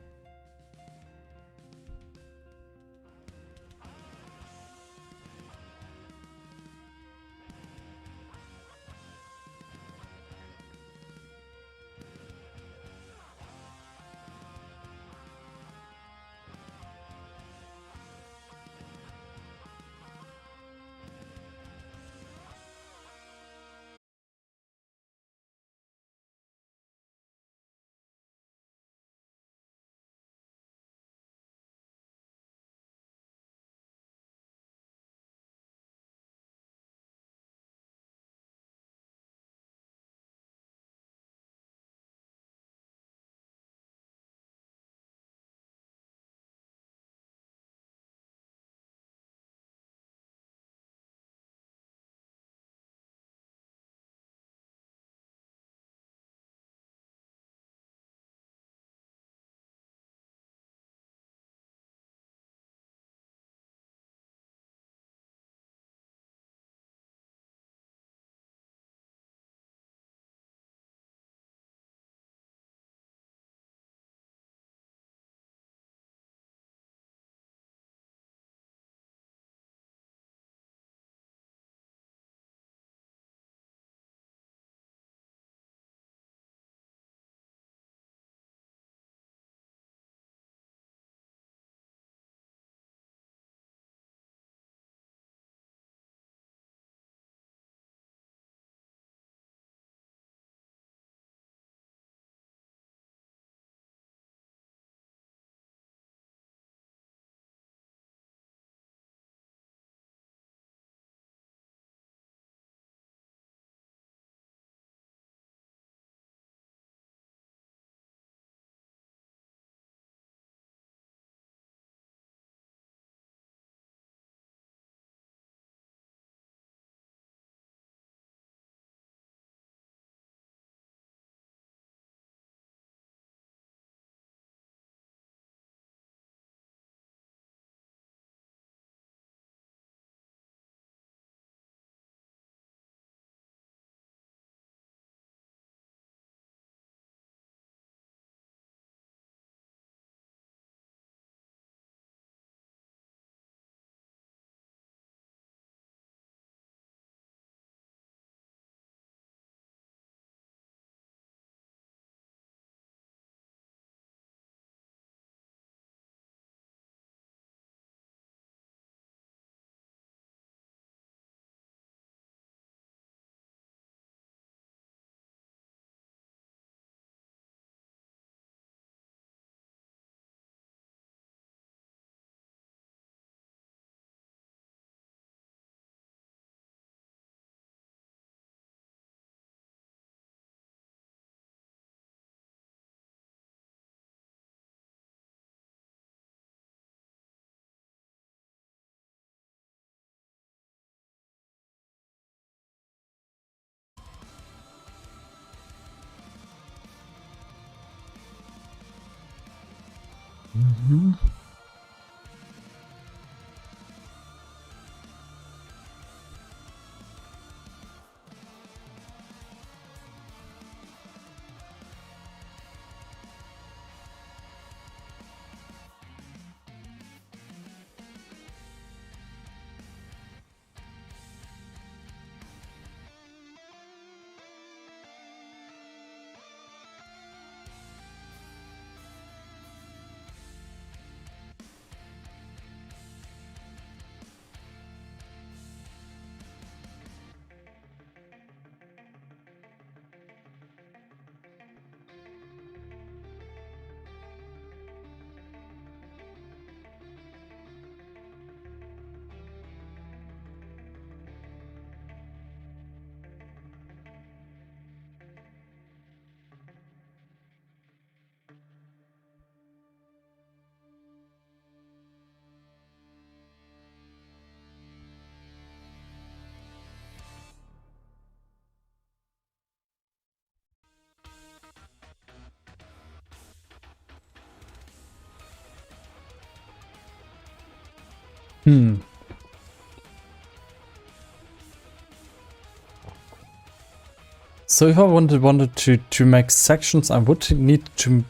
So if I wanted to make sections, I would need to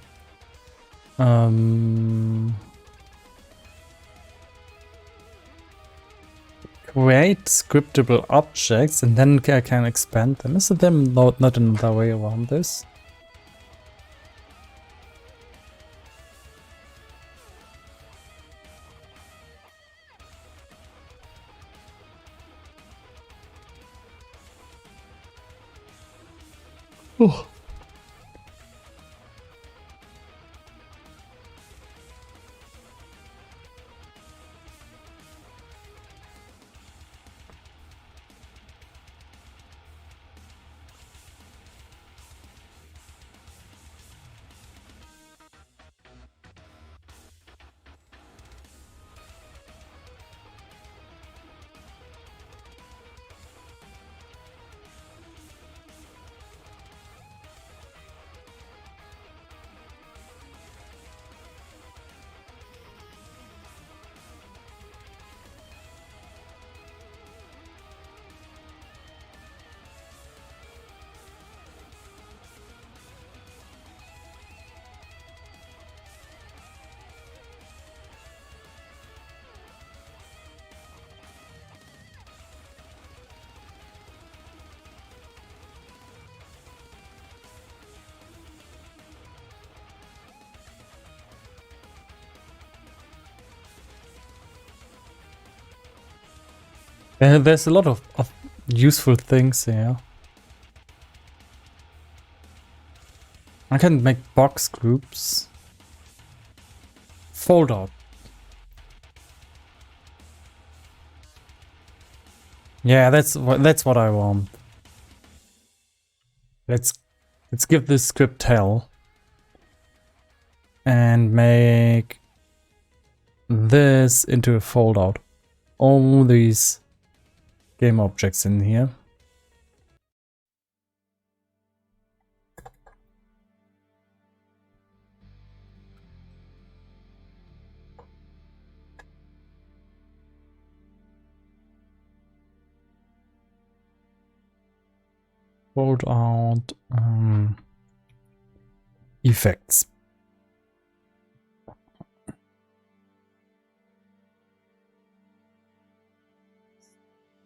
create scriptable objects, and then I can expand them. Is there not another way around this? Oh. There's a lot of useful things here. I can make box groups. Fold out. Yeah, that's what I want. Let's give this script hell and make this into a fold out. All these game objects in here. Fold out effects.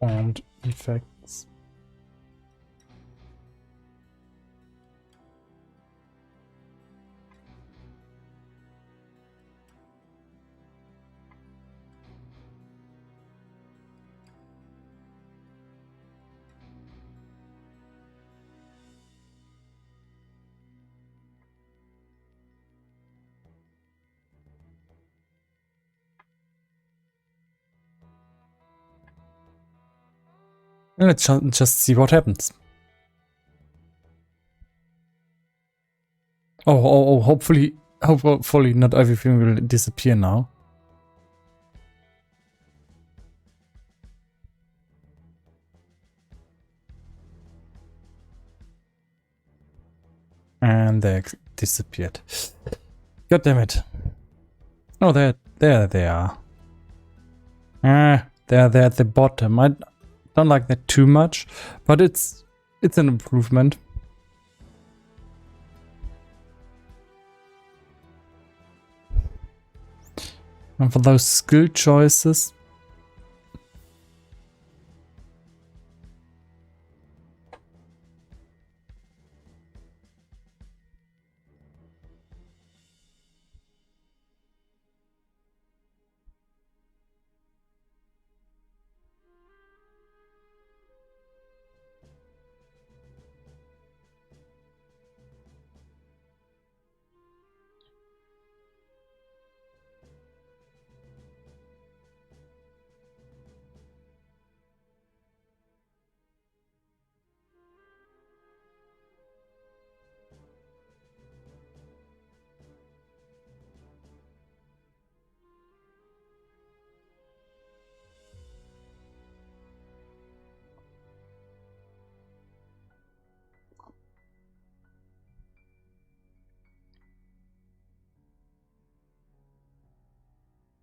And effects. Let's just see what happens. Oh, hopefully not everything will disappear now. And they disappeared. God damn it. Oh, there they are. They're at the bottom. I don't like that too much, but it's an improvement. And for those skill choices,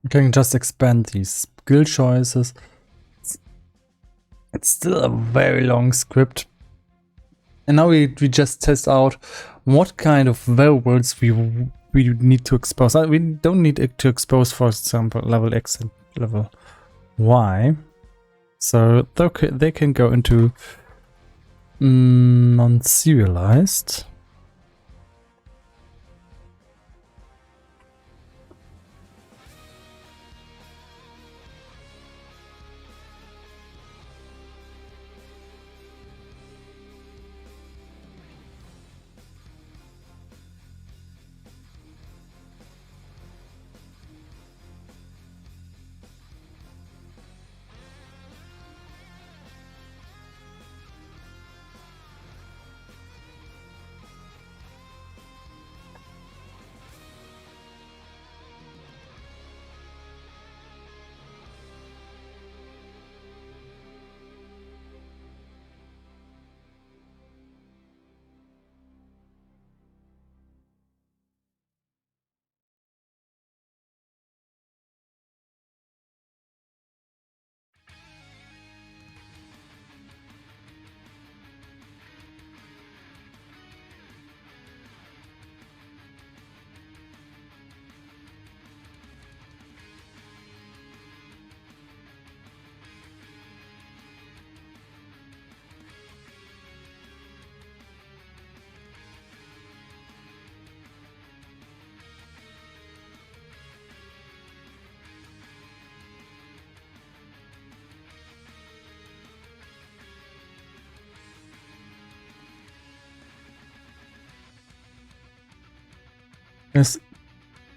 you can just expand these skill choices. It's still a very long script. And now we just test out what kind of variables we need to expose. We don't need it to expose, for example, level X and level Y. So they can go into non-serialized.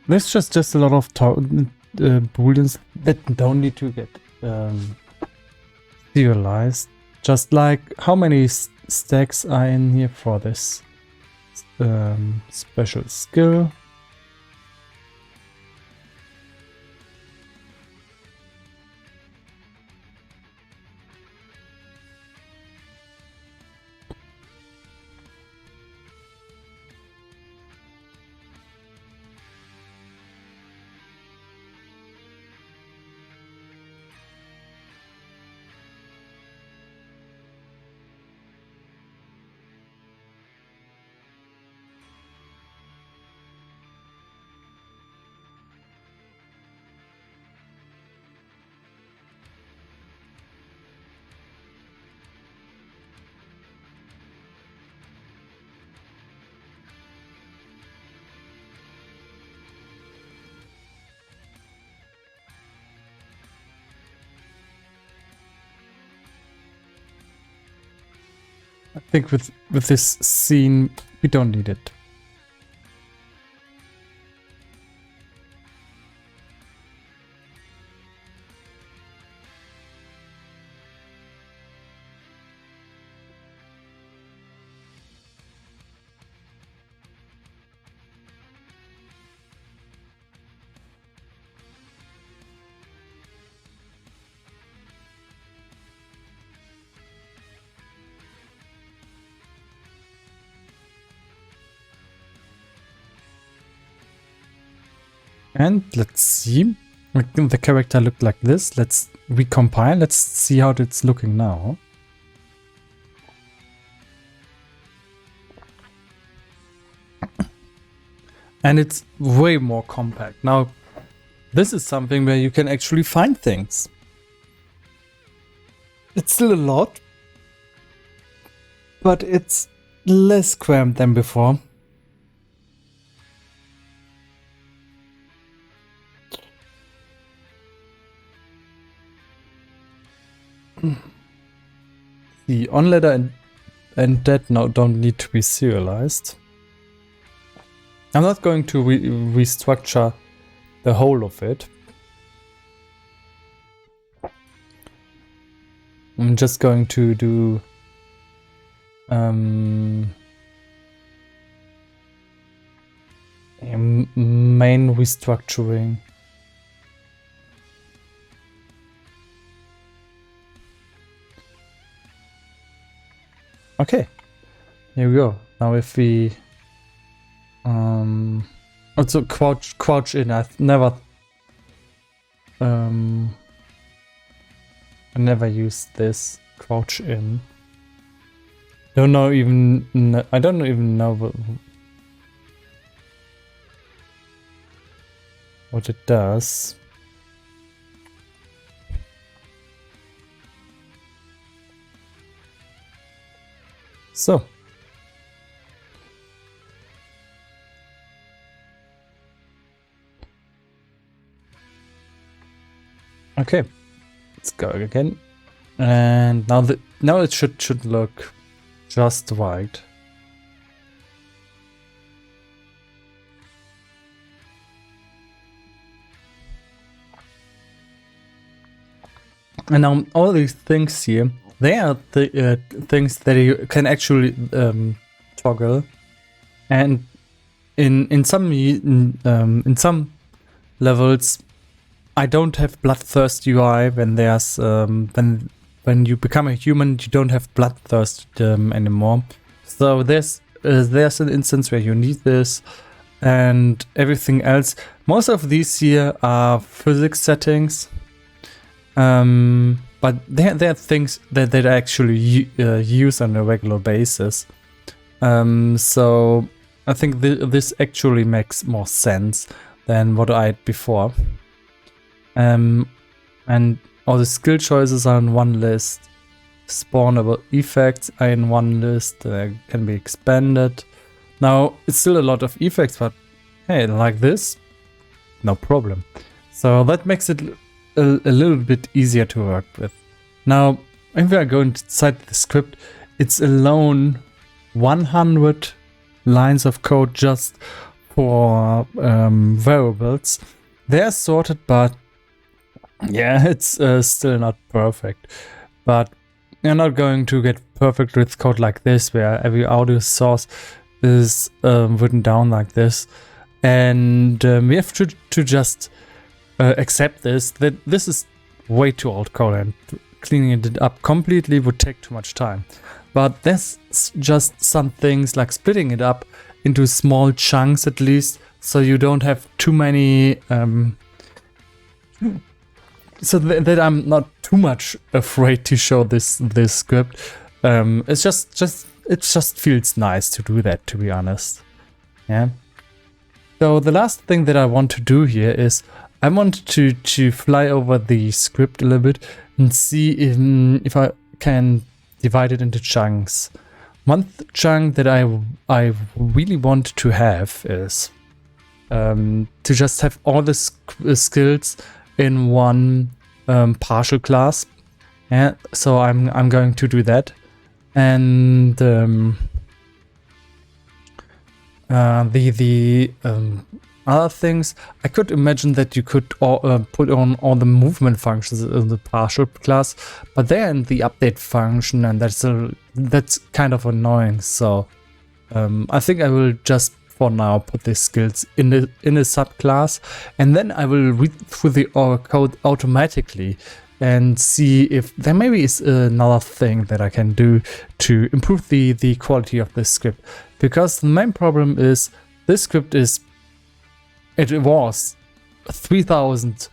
There's just a lot of booleans that don't need to get serialized. Just like how many stacks are in here for this special skill. I think with this scene, we don't need it. And let's see. The character looked like this. Let's recompile. Let's see how it's looking now. And it's way more compact. Now, this is something where you can actually find things. It's still a lot, but it's less cramped than before. The on letter and that now don't need to be serialized. I'm not going to restructure the whole of it. I'm just going to do a main restructuring. Okay, here we go. Now if we also crouch in. I never used this crouch in. I don't even know what it does. So. Okay, let's go again, and now it should look just right. And now all these things here, they are the things that you can actually toggle, and in some levels. I don't have bloodthirst UI when there's when you become a human, you don't have bloodthirst anymore. So there's an instance where you need this, and everything else. Most of these here are physics settings, but they're things that I actually use on a regular basis. So I think this actually makes more sense than what I had before. And all the skill choices are in one list. Spawnable effects are in one list. Can be expanded. Now, it's still a lot of effects, but hey, like this, no problem. So that makes it a little bit easier to work with. Now, if we are going inside the script, it's alone 100 lines of code just for variables. They're sorted, but yeah, it's still not perfect. But you're not going to get perfect with code like this, where every audio source is written down like this. And we have to just accept this, that this is way too old code, and cleaning it up completely would take too much time. But there's just some things like splitting it up into small chunks at least, so you don't have too many so that I'm not too much afraid to show this script. It just feels nice to do that, to be honest. Yeah. So the last thing that I want to do here is I want to fly over the script a little bit and see if I can divide it into chunks. One chunk that I really want to have is to just have all the skills in one partial class. Yeah, so I'm going to do that, and the other things, I could imagine that you could put on all the movement functions in the partial class, but they're in the update function, and that's kind of annoying. So I think I will just for now put the skills in a subclass, and then I will read through the code automatically and see if there maybe is another thing that I can do to improve the quality of this script. Because the main problem is this script was 3,000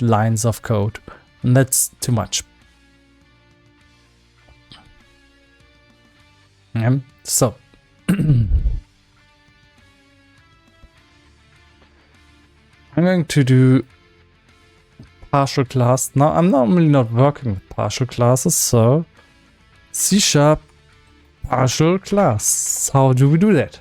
lines of code, and that's too much. So I'm going to do partial class. Now I'm normally not working with partial classes, so C# partial class. How do we do that?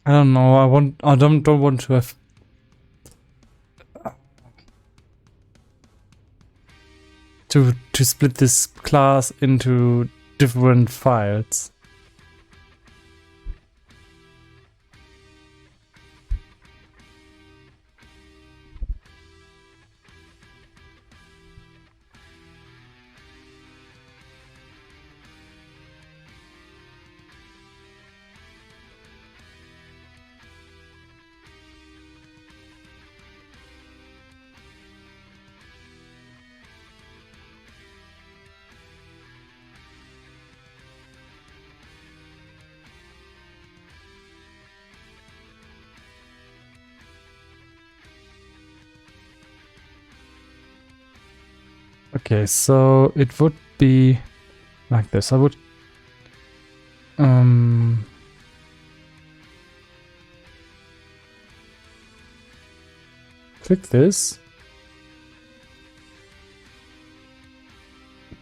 I don't know. I don't want to have to split this class into different files. Okay, so it would be like this. I would click this,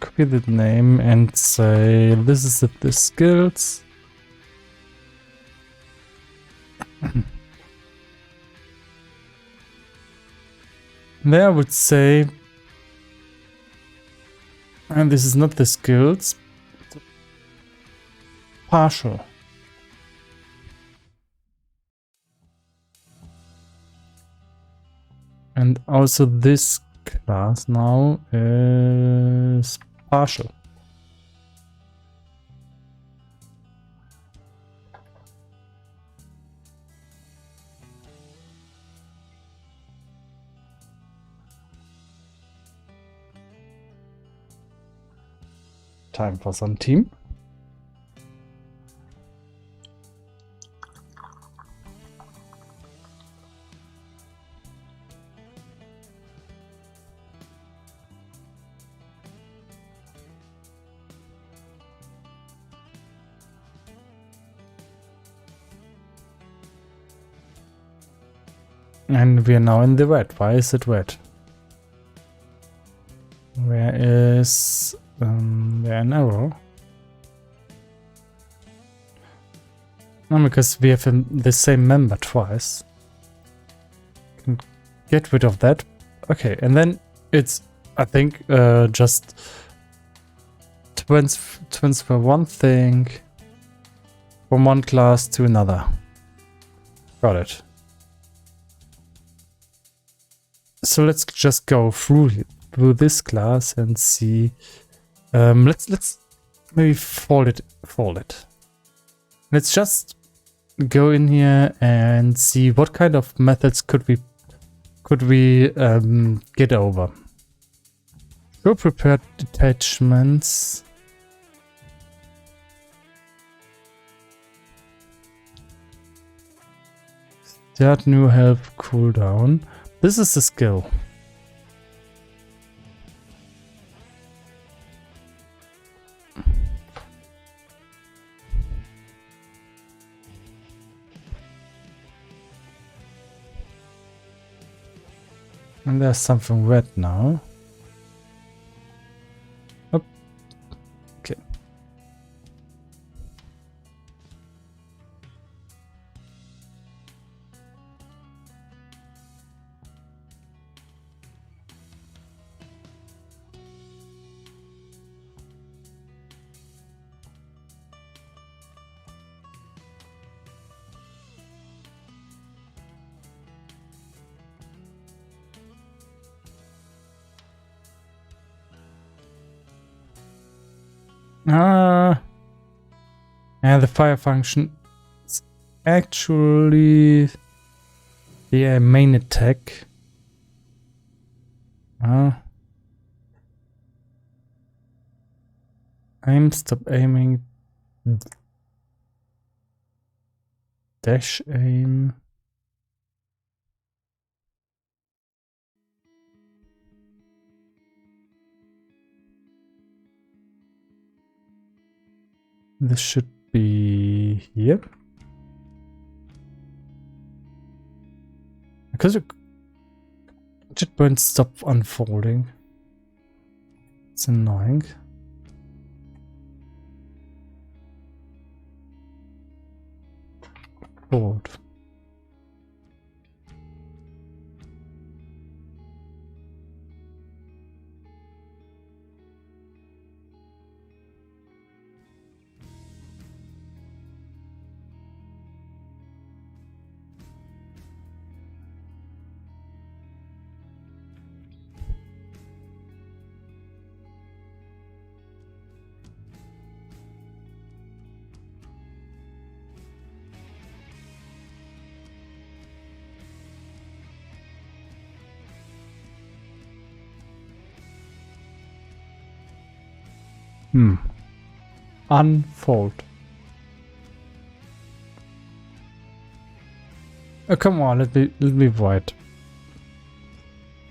copy the name and say this is the skills. There I would say, and this is not the skills, partial. And also this class now is partial. Time for some team. And we are now in the red. Why is it red? Where is there an arrow? No, because we have the same member twice. Can get rid of that. Okay, and then it's, I think, just transfer one thing from one class to another. Got it. So let's just go through this class and see. Let's maybe fold it. Let's just go in here and see what kind of methods could we get over. Show prepared detachments. Start new health cooldown. This is the skill. And there's something red now. Oh, okay. Yeah, the fire function is actually the main attack. Aim, stop aiming, dash aim. This should be here. Because it won't stop unfolding. It's annoying. Fold. Unfold. Oh, come on, let me void.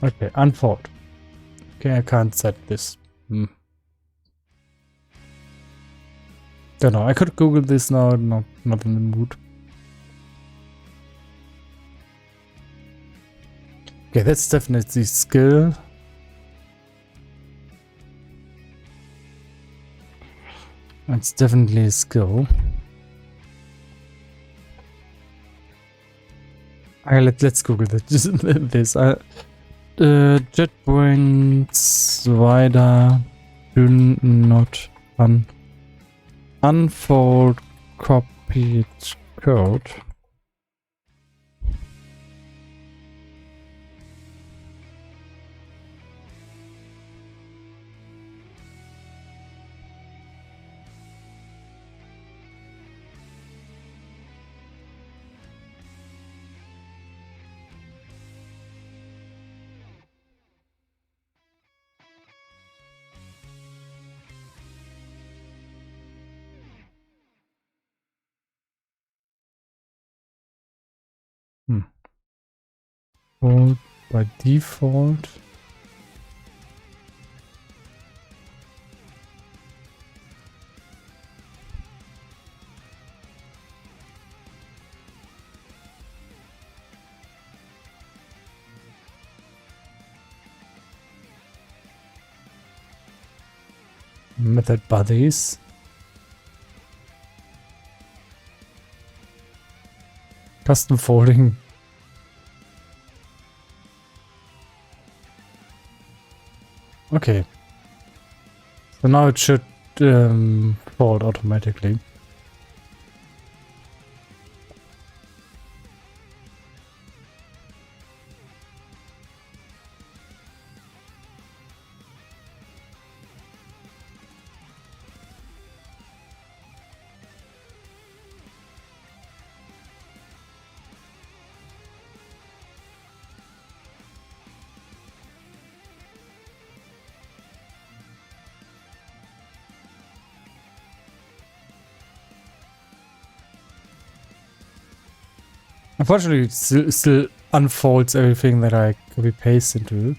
Okay, unfold. Okay, I can't set this. Don't know, I could Google this now, not in the mood. Okay, that's definitely skill. That's definitely a skill. Alright, let's Google this. JetBrains Wider do not unfold copied code. Fold by default. Method buddies. Custom folding. Okay. So now it should fold automatically. Unfortunately, it still unfolds everything that I copy paste into it.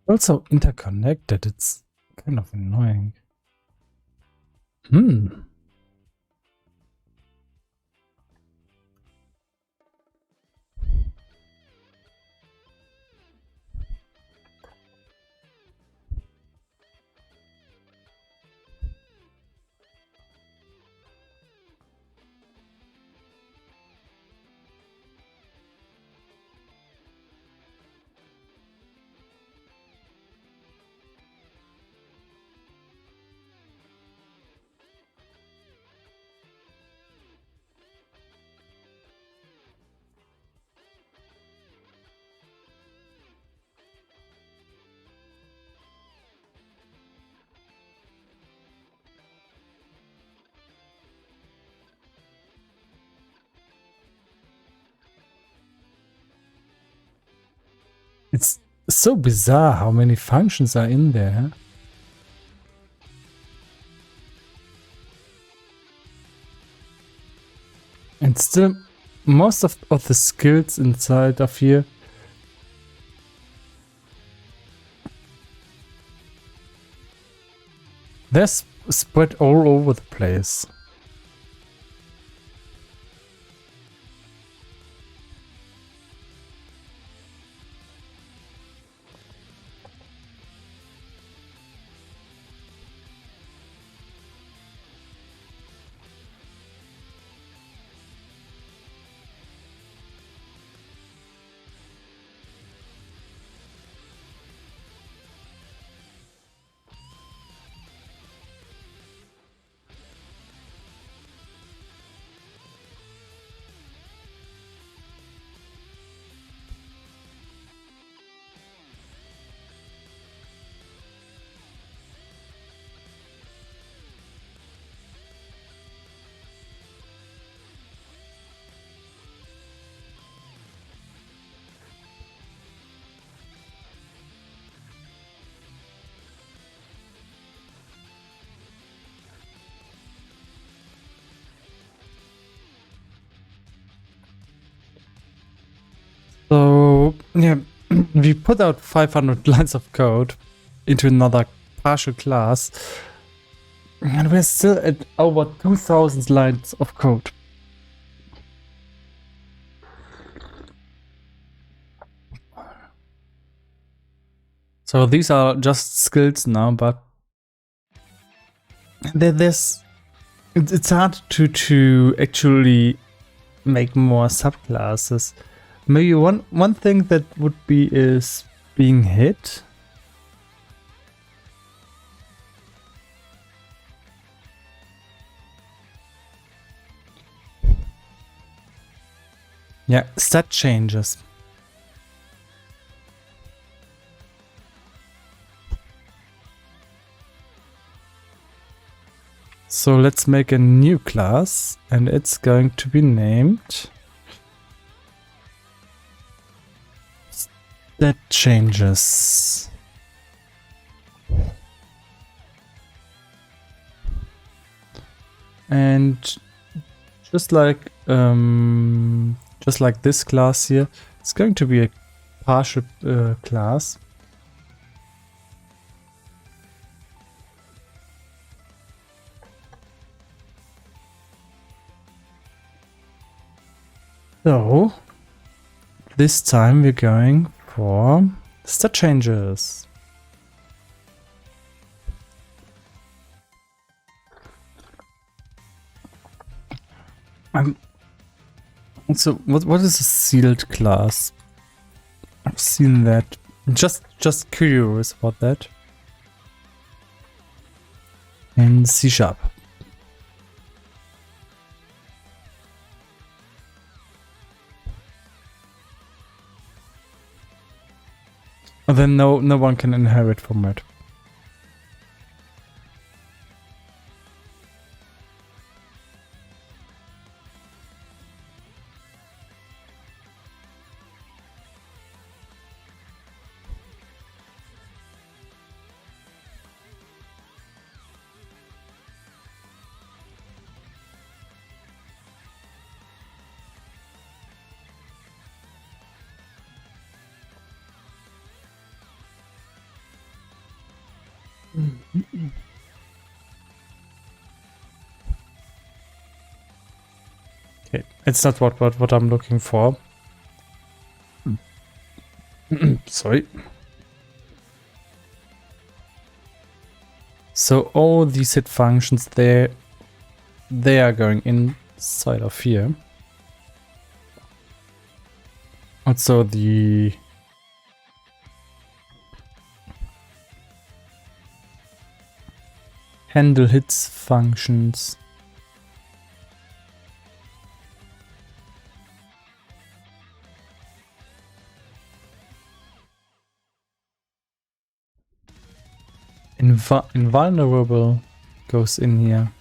Also interconnected. It's kind of annoying. Hmm. It's so bizarre how many functions are in there. And still, most of the skills inside of here they're spread all over the place. So, yeah, we put out 500 lines of code into another partial class, and we're still at over 2000 lines of code. So these are just skills now, but it's hard to actually make more subclasses. Maybe one thing that would be is being hit. Yeah, stat changes. So let's make a new class, and it's going to be named Stat Changes. And just like this class here, it's going to be a partial class. So this time we're going for stat changes. So what is a sealed class? I've seen that. Just curious about that. In C#. And then no one can inherit from it. Okay, it's not what I'm looking for. Sorry. So all these hit functions there, they are going inside of here. Also the handle hits functions. Invulnerable goes in here.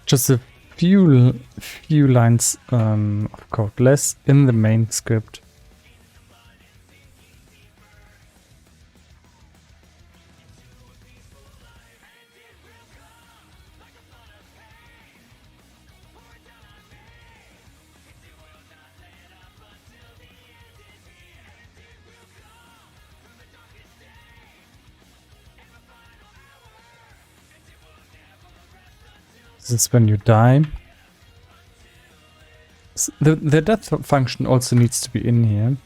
Just a few lines of code less in the main script. This is when you die. The death function also needs to be in here.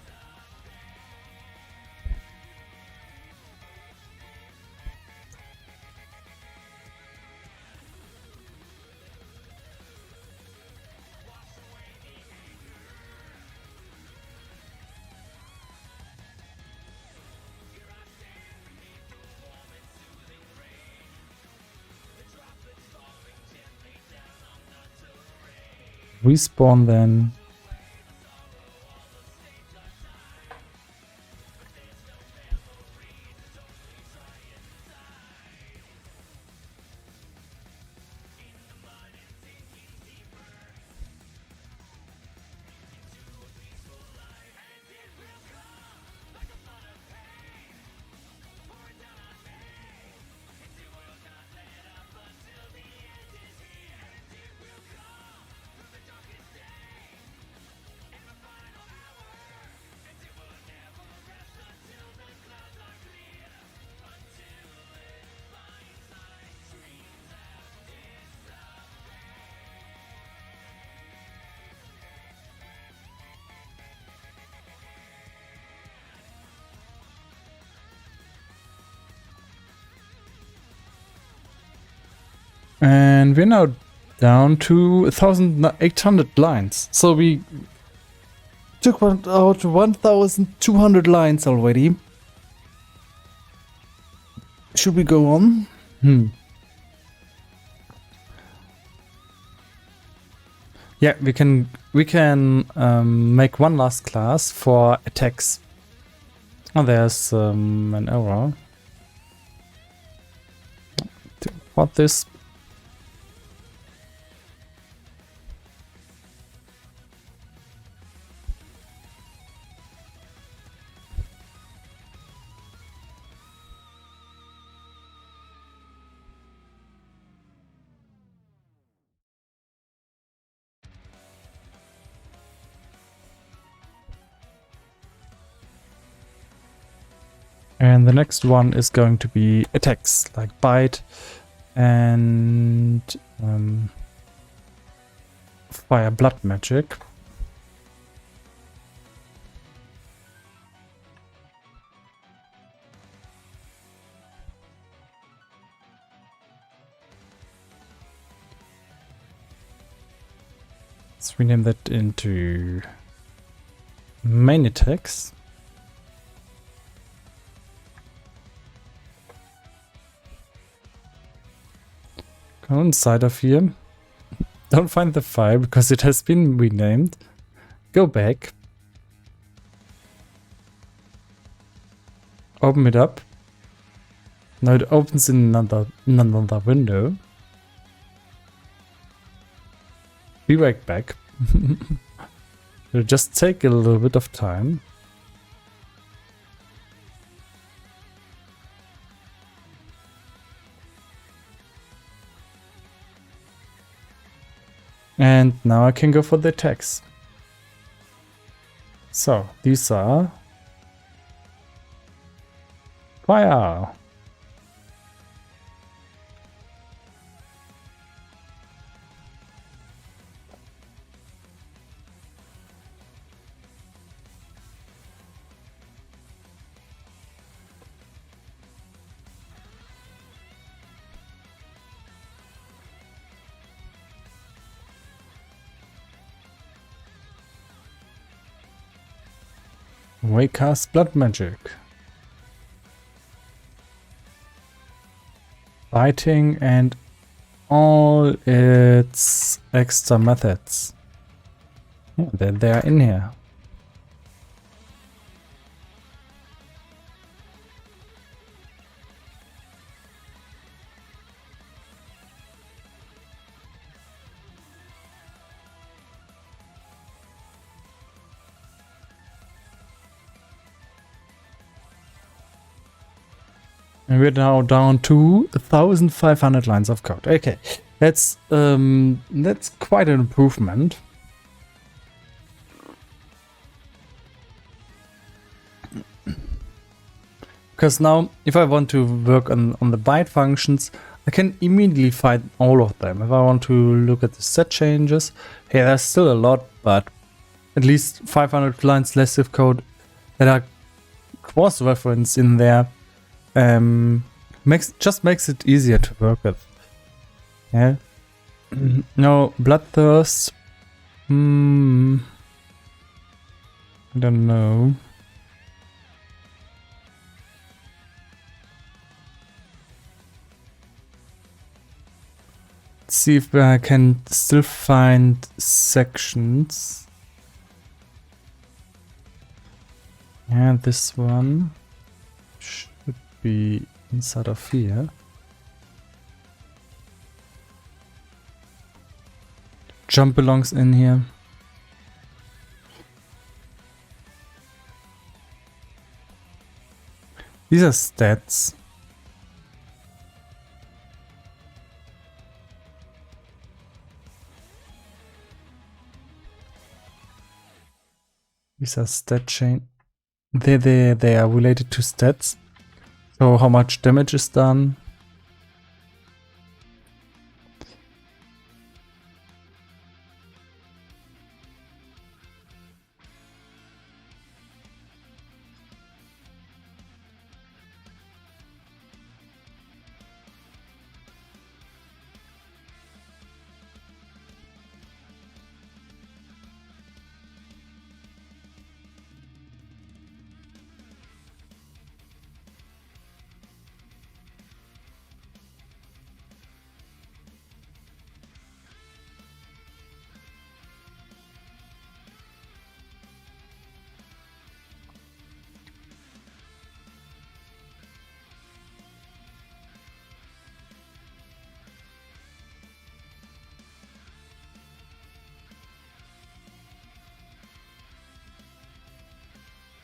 Respawn then. And we're now down to 1,800 lines. So we took out 1,200 lines already. Should we go on? Yeah, we can make one last class for attacks. Oh, there's an error. What this? And the next one is going to be attacks, like bite and fire blood magic. Let's rename that into main attacks. Go inside of here. Don't find the file because it has been renamed. Go back. open it up. Now it opens in another window. Be right back. It'll just take a little bit of time. And now I can go for the attacks. So, these are fire. We cast blood magic. Fighting and all its extra methods. Yeah, they are in here. And we're now down to 1,500 lines of code. Okay, that's quite an improvement. Because now, if I want to work on the byte functions, I can immediately find all of them. If I want to look at the set changes, hey, there's still a lot, but at least 500 lines less of code that are cross-referenced in there. Makes it easier to work with. Yeah. No, bloodthirst. I don't know. Let's see if I can still find sections. Yeah, this one should be inside of here. Jump belongs in here. These are stats. These are stat chain. They are related to stats. So how much damage is done.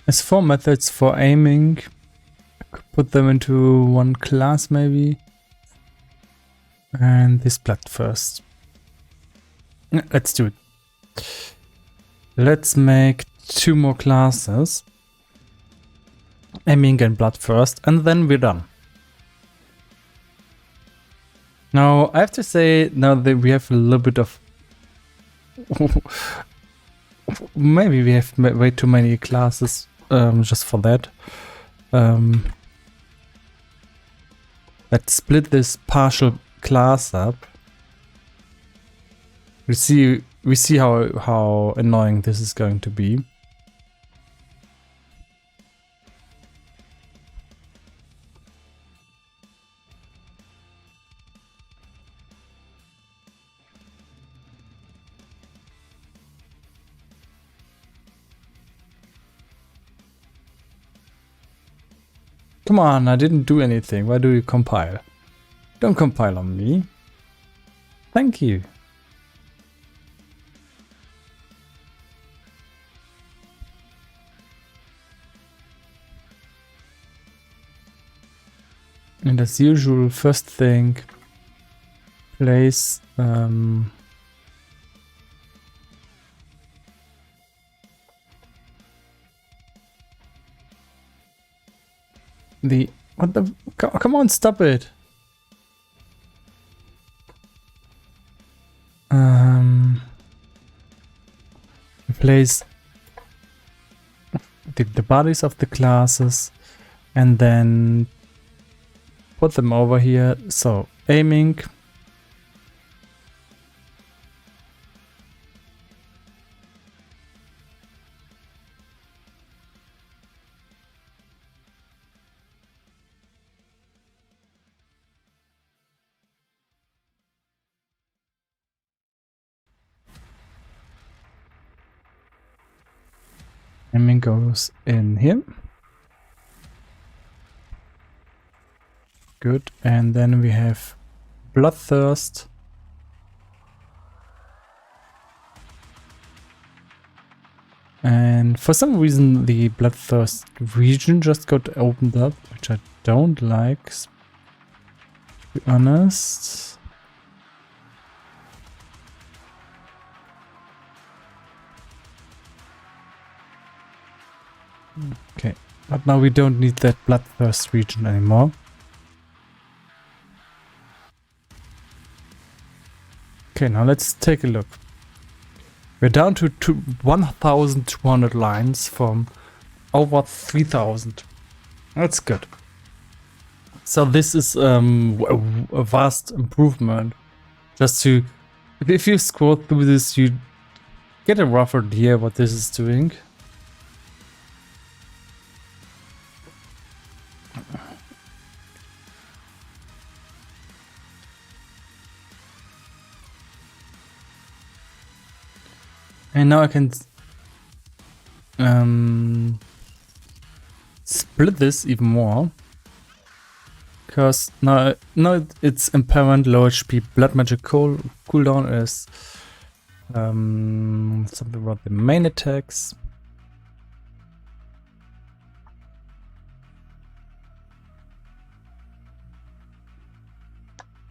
There's 4 methods for aiming. I could put them into one class maybe. And this blood first. Let's do it. Let's make 2 more classes. Aiming and blood first, and then we're done. Now, I have to say, now that we have a little bit of... maybe we have way too many classes just for that. Let's split this partial class up. We see how annoying this is going to be. Come on, I didn't do anything. Why do you compile? Don't compile on me. Thank you. And as usual, first thing, place the what the come on, stop it. Place the bodies of the classes and then put them over here. So aiming, aiming goes in here. Good, and then we have bloodthirst. And for some reason the bloodthirst region just got opened up, which I don't like, to be honest. Okay, but now we don't need that bloodthirst region anymore. Okay, now let's take a look. We're down to 1,200 lines from over 3,000. That's good. So this is a vast improvement. Just to, if you scroll through this, you get a rough idea what this is doing. And now I can split this even more, because now it's impairment, low HP, blood magic cooldown is something about the main attacks.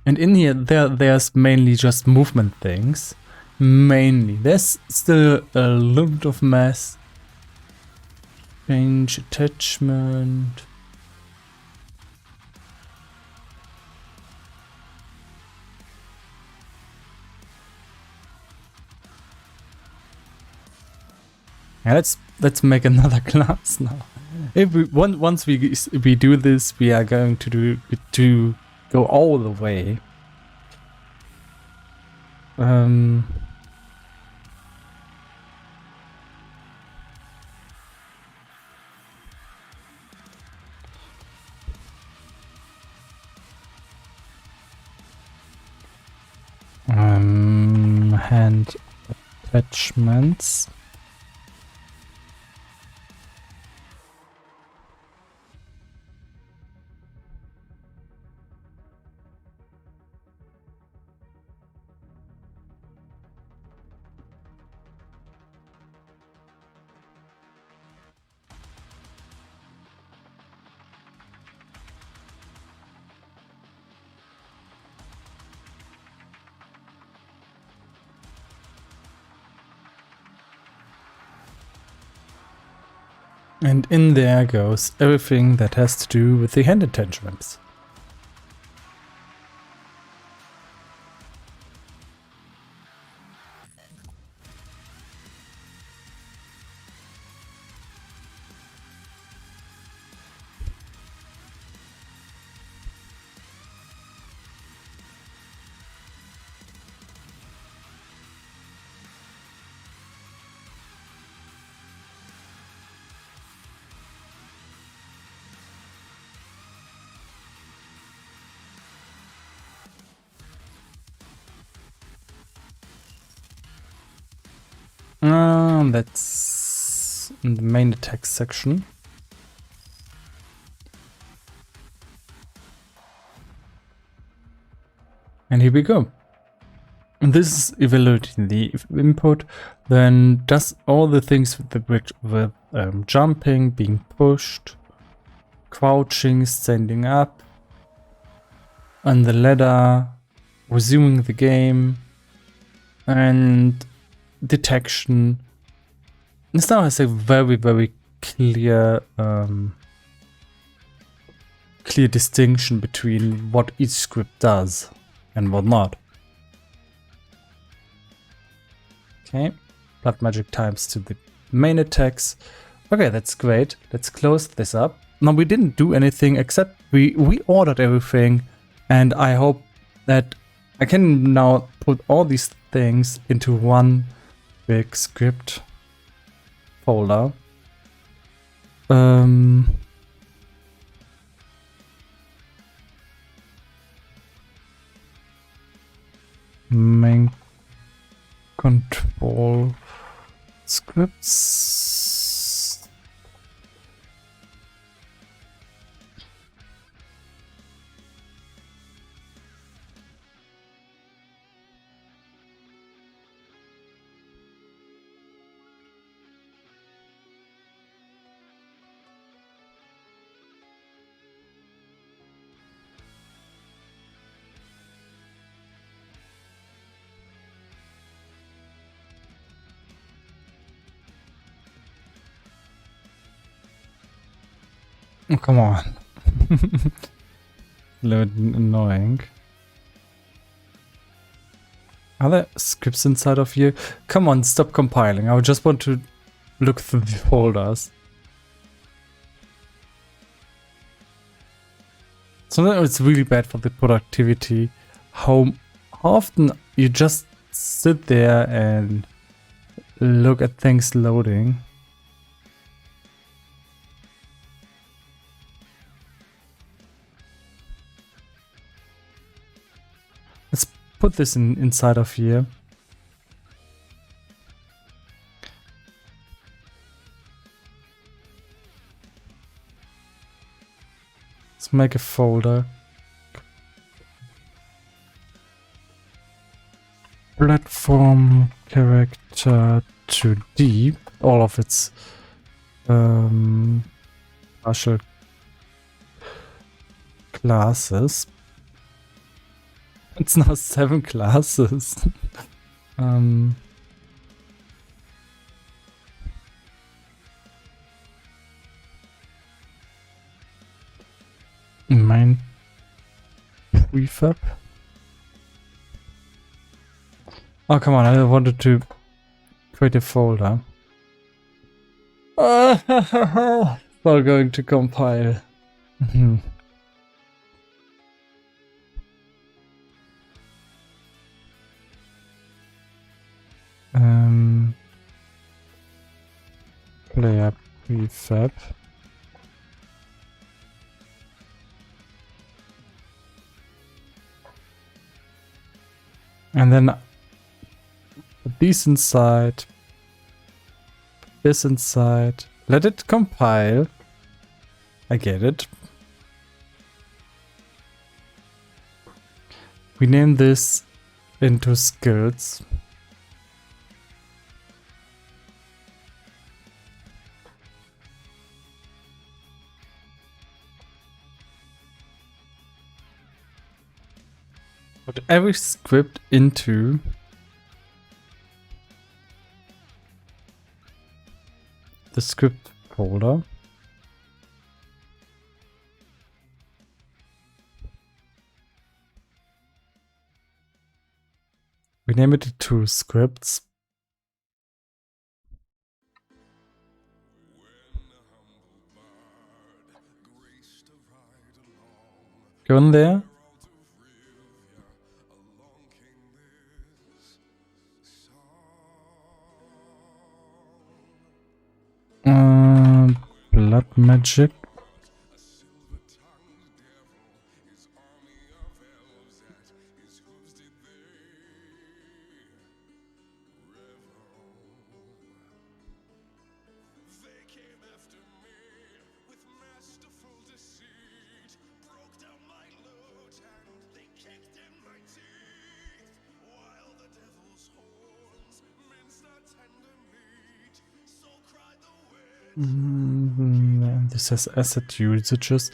And in here there's mainly just movement things. Mainly. There's still a little bit of mass. Change attachment. Yeah, let's make another class now. If we once we do this, we are going to go all the way. Hand attachments. And in there goes everything that has to do with the hand attachments. That's in the main attack section. And here we go. And this is evaluating the input, then does all the things with the bridge with jumping, being pushed, crouching, standing up, on the ladder, resuming the game, and detection. This now has a very, very clear clear distinction between what each script does and what not. Okay, blood magic times to the main attacks. Okay, that's great. Let's close this up. Now we didn't do anything except we ordered everything, and I hope that I can now put all these things into one big script folder. Main control scripts. Oh, come on. A little bit annoying. Are there scripts inside of here? Come on, stop compiling. I just want to look through the folders. Sometimes it's really bad for the productivity. How often you just sit there and look at things loading. Let's put this inside of here. Let's make a folder. Platform character 2D. All of its partial classes. It's now 7 classes. Main prefab. Oh, come on, I wanted to create a folder. Not going to compile. Player prefab. And then put these inside, this inside, let it compile. I get it. We name this into skills. Put every script into the script folder. We name it to scripts. Go in there. Blood magic. This has asset usages.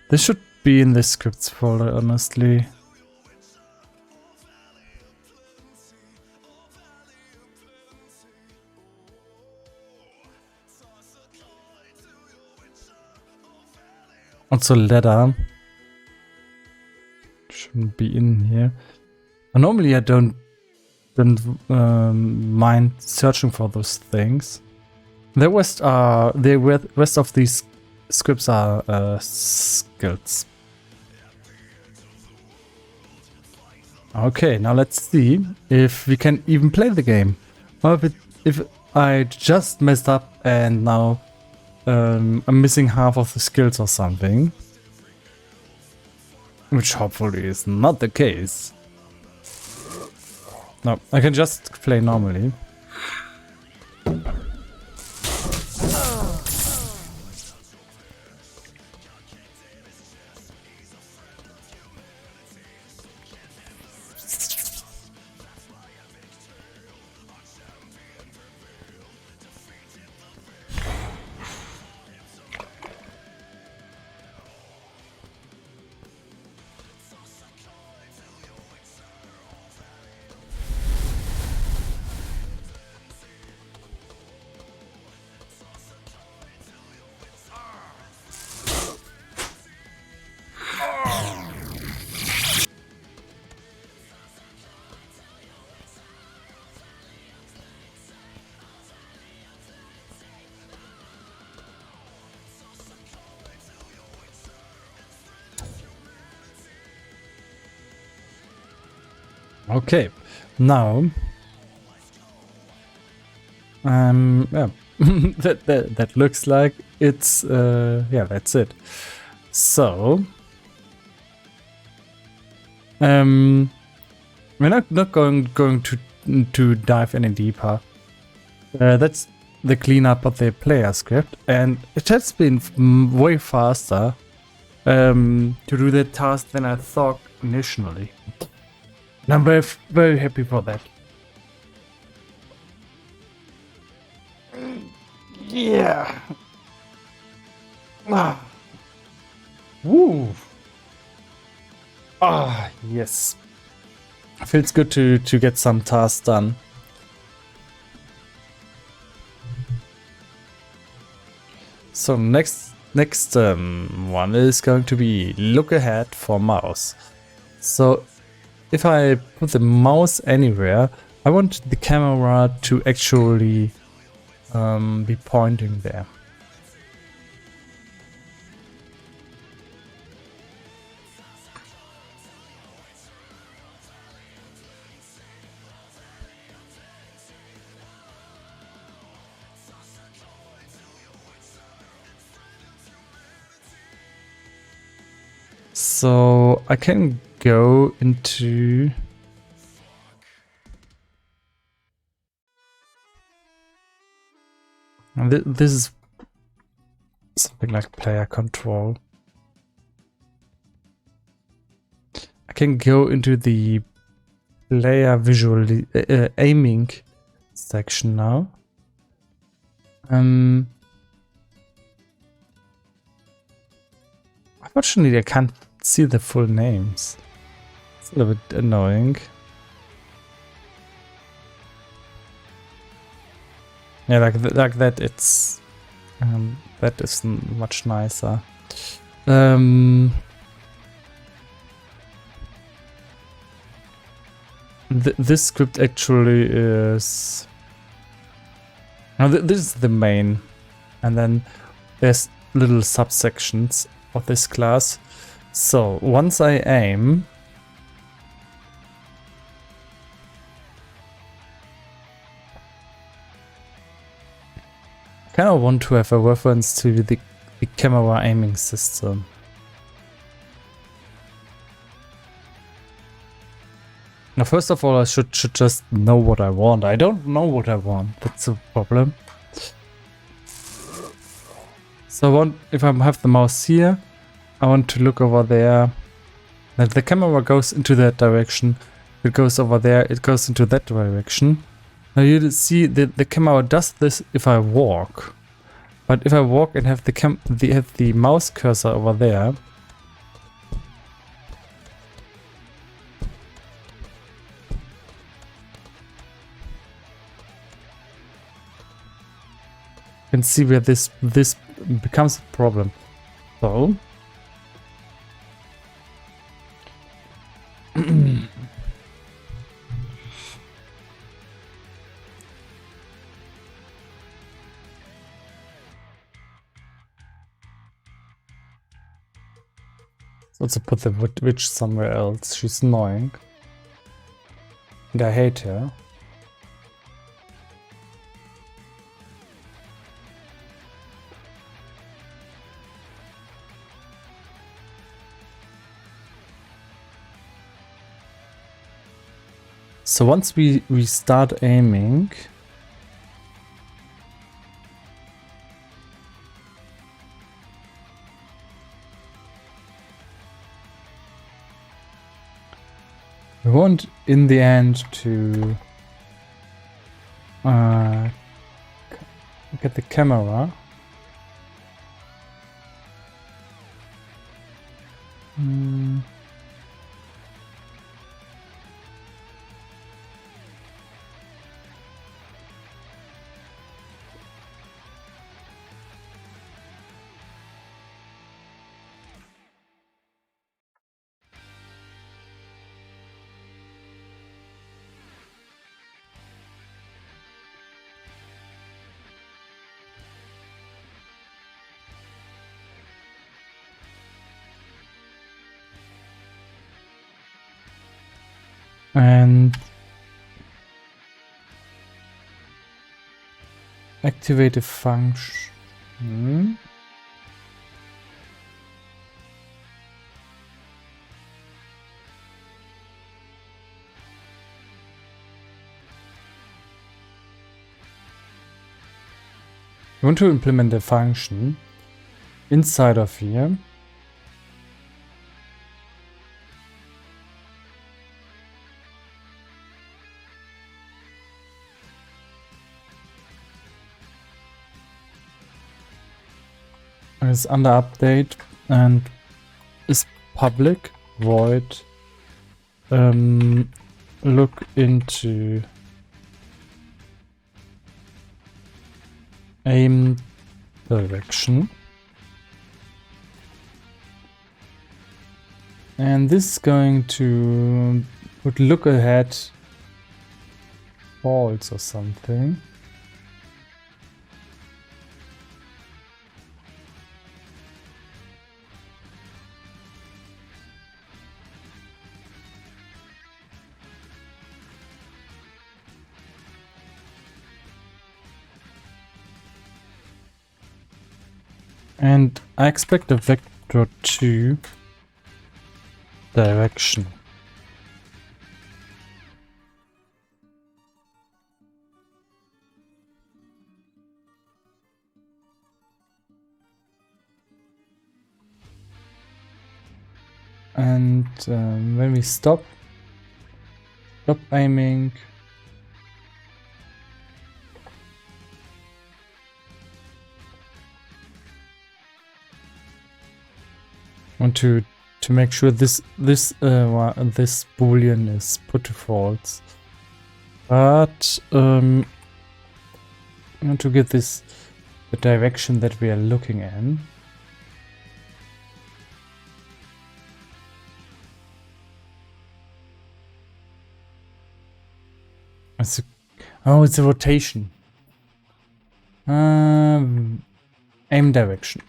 This should be in the scripts folder, honestly. Also ladder shouldn't be in here. Normally I don't mind searching for those things. The rest of these scripts are skills. Okay, now let's see if we can even play the game, or if I just messed up and now I'm missing half of the skills or something, which hopefully is not the case. No, I can just play normally. Okay, now yeah, that looks like it's yeah, that's it. So we're not going to dive any deeper. That's the cleanup of the player script, and it has been way faster to do that task than I thought initially. And I'm very, very happy for that. Yeah. Ah. Woo. Ah, yes. Feels good to get some tasks done. So next one is going to be look ahead for mouse. So if I put the mouse anywhere, I want the camera to actually be pointing there. So I can go into this is something like player control. I can go into the player visually aiming section now. Unfortunately, I can't see the full names. It's a little bit annoying. Yeah, like that. It's that is much nicer. This script actually is. Now this is the main, and then there's little subsections of this class. So once I aim, I kind of want to have a reference to the camera aiming system. Now, first of all, I should just know what I want. I don't know what I want. That's a problem. So I want, if I have the mouse here, I want to look over there. That the camera goes into that direction. It goes over there. It goes into that direction. Now you see that the camera does this if I walk. But if I walk and have the mouse cursor over there, you can see where this becomes a problem. So let's also put the witch somewhere else. She's annoying. And I hate her. So once we start aiming, we want in the end to get the camera. And activate a function. We want to implement a function inside of here. It's under update and is public void look into aim direction, and this is going to put look ahead false or something. And I expect a vector 2 direction. And when we stop aiming, want to make sure this boolean is put to false, but I want to give this the direction that we are looking in. It's a rotation. Aim direction.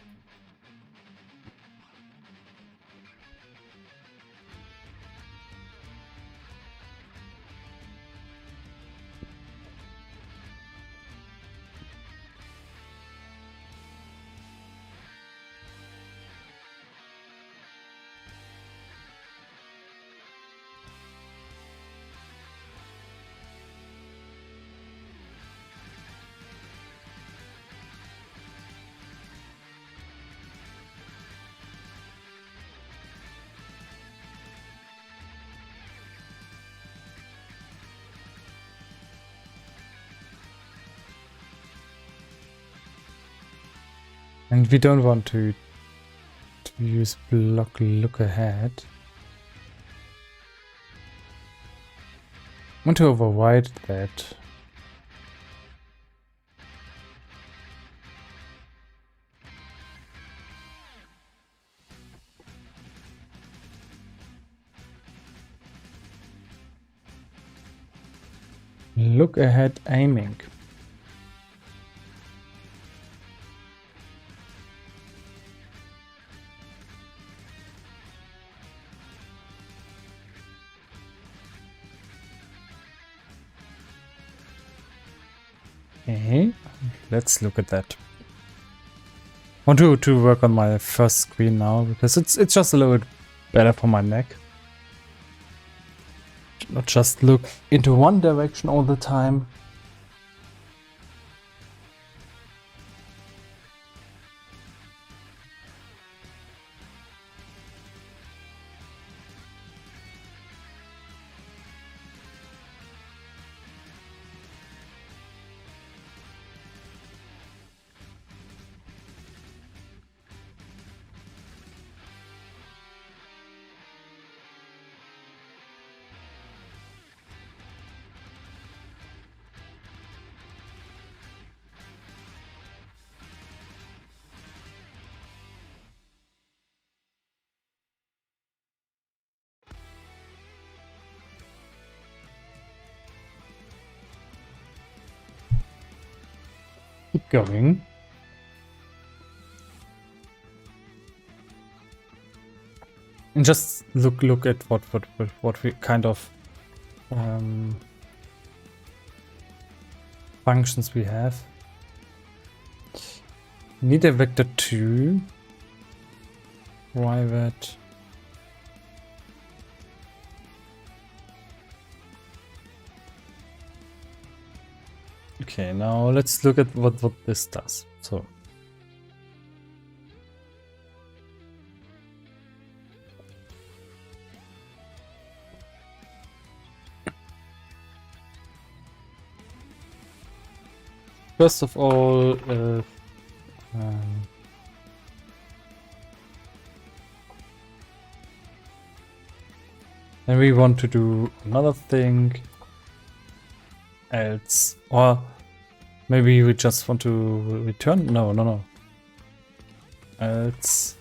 And we don't want to use block look ahead. I want to override that. Look ahead aiming. Okay, let's look at that. I want to work on my first screen now because it's just a little bit better for my neck. Not just look into one direction all the time. Keep going. And just look at what we kind of functions we have. Need a vector 2. Private. Okay, now let's look at what this does. So first of all, then we want to do another thing else, or maybe we just want to return. No. Else.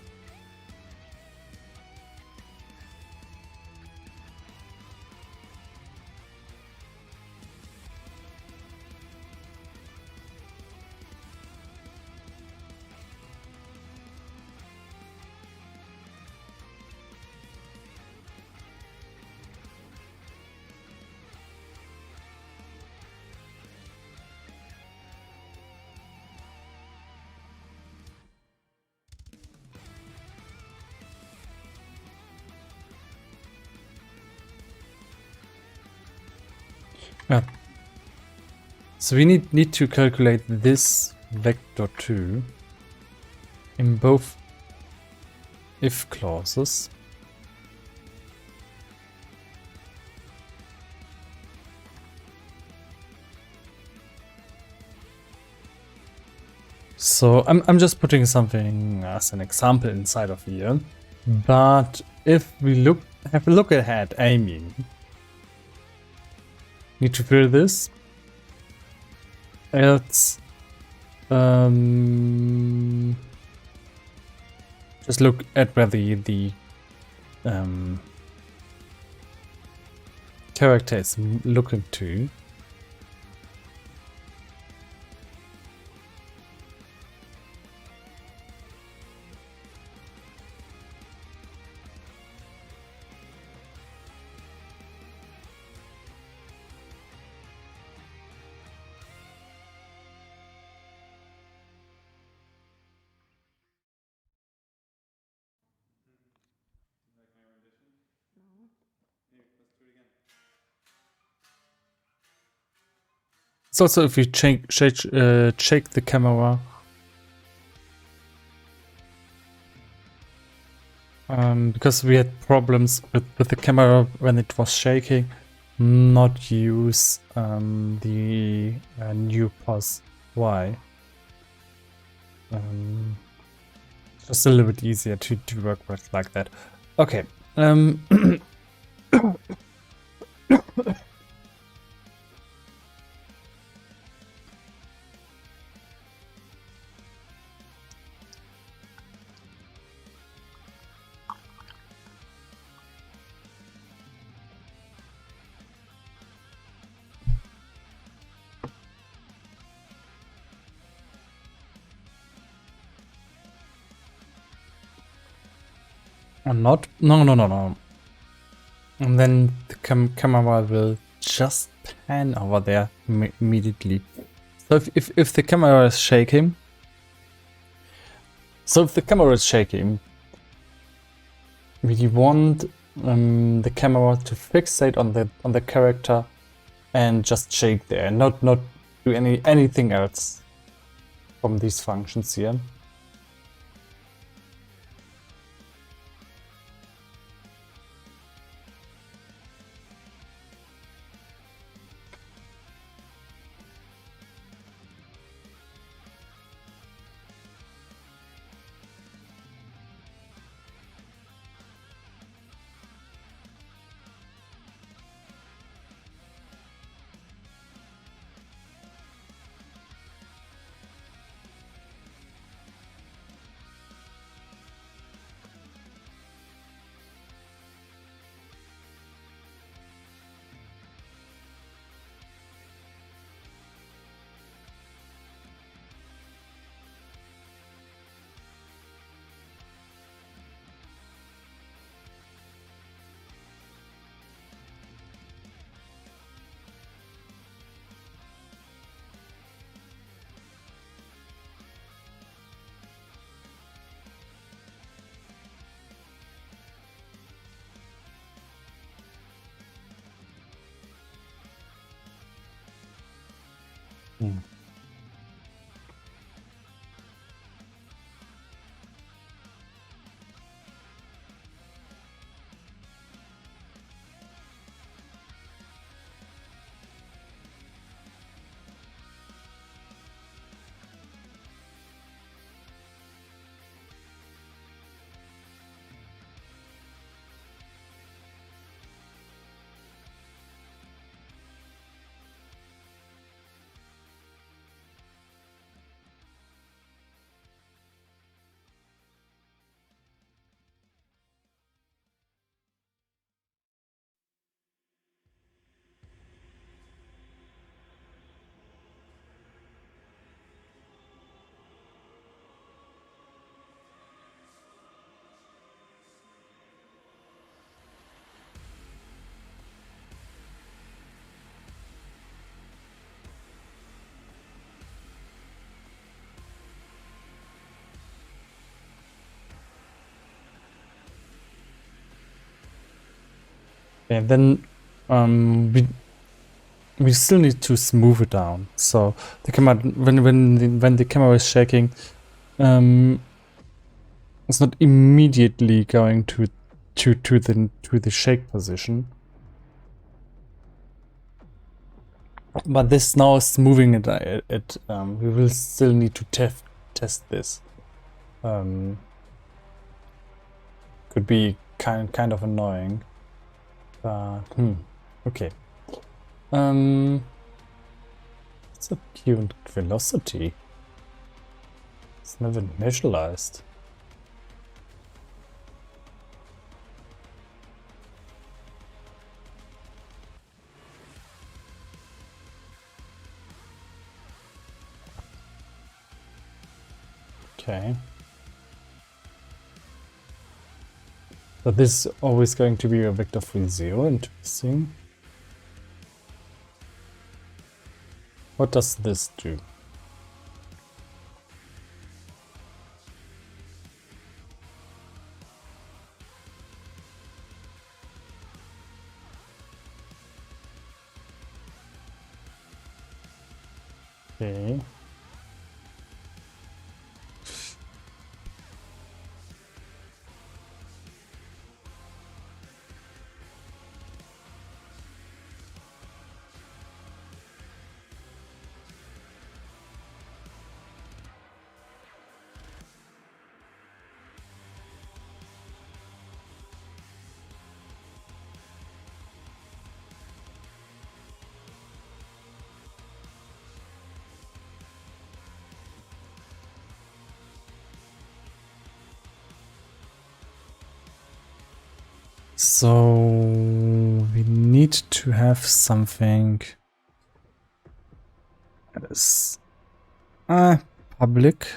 Yeah. So we need to calculate this vector 2 in both if clauses. So I'm just putting something as an example inside of here. But if we have a look ahead aiming, need to fill this. Else, just look at where the character is looking to. It's also if you shake the camera, because we had problems with the camera when it was shaking, not use the new pause. Why? just a little bit easier to work with like that. Okay. Or not? No. And then the camera will just pan over there immediately. So if the camera is shaking, we want the camera to fixate on the character and just shake there, not do anything else from these functions here. And then we still need to smooth it down. So the camera, when the camera is shaking, it's not immediately going to the shake position. But this now is smoothing it. We will still need to test this. Could be kind of annoying. Okay. What's a current velocity? It's never initialized. Okay. But this is always going to be a vector free 0. Interesting. What does this do? Okay. So we need to have something that is public.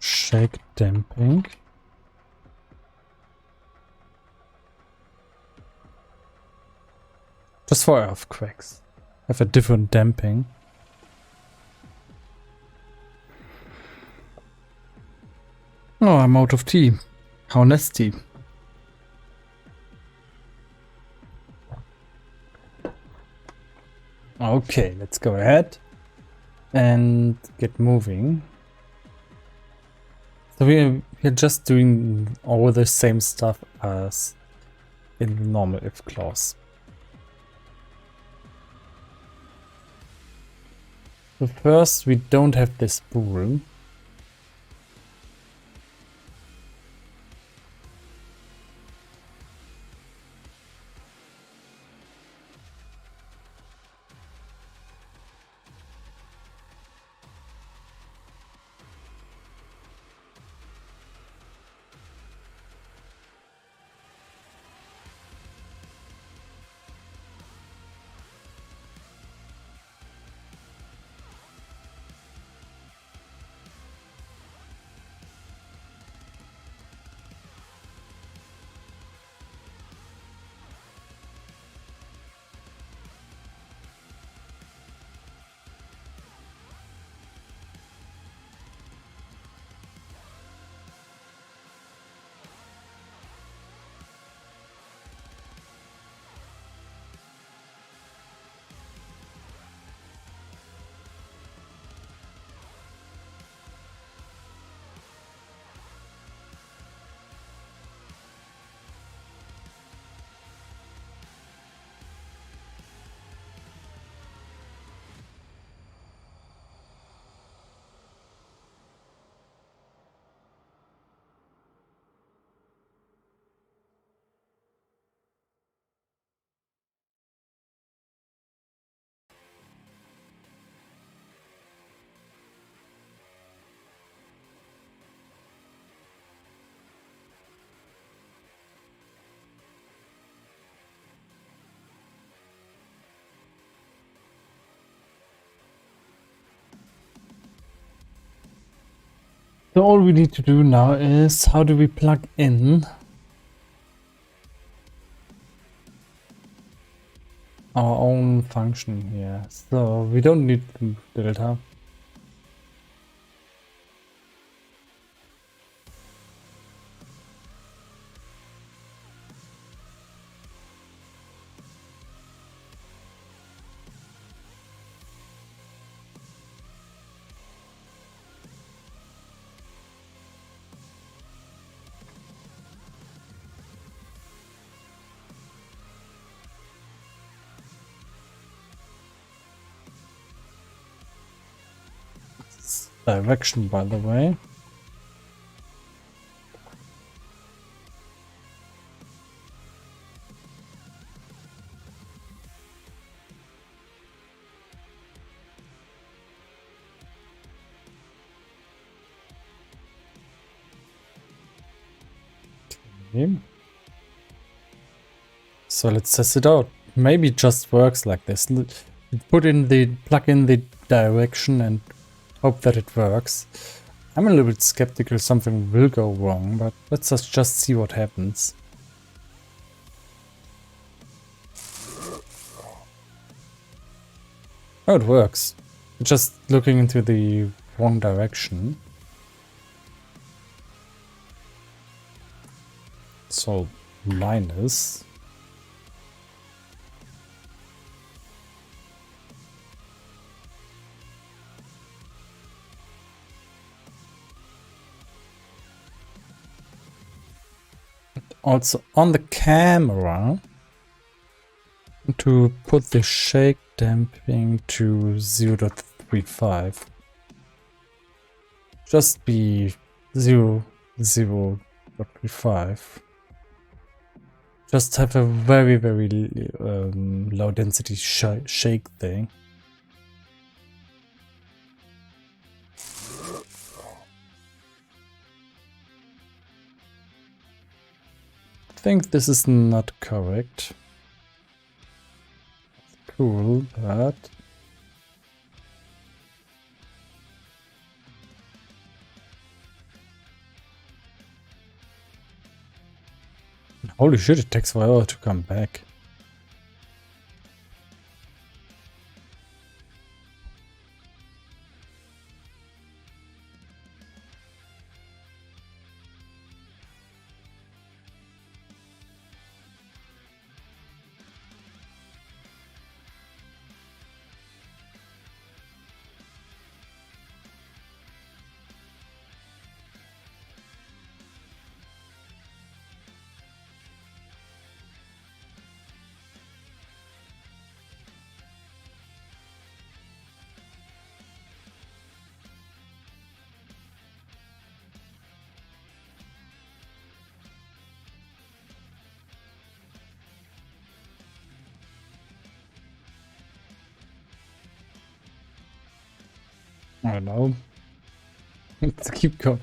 Shake damping. Just for earthquakes. Have a different damping. Oh, I'm out of tea. How nasty. Okay, let's go ahead and get moving. So we're just doing all the same stuff as in the normal if clause. So first, we don't have this spool. So all we need to do now is how do we plug in our own function here. So we don't need the delta. Direction, by the way. Okay. So let's test it out. Maybe it just works like this. Plug in the direction and hope that it works. I'm a little bit skeptical something will go wrong, but let's just see what happens. Oh, it works. Just looking into the wrong direction. So minus. Also on the camera to put the shake damping to 0.35. Just be 0.35. Just have a very low density shake thing. think this is not correct. Cool, but... Holy shit, it takes forever to come back. I don't know. Let's keep going.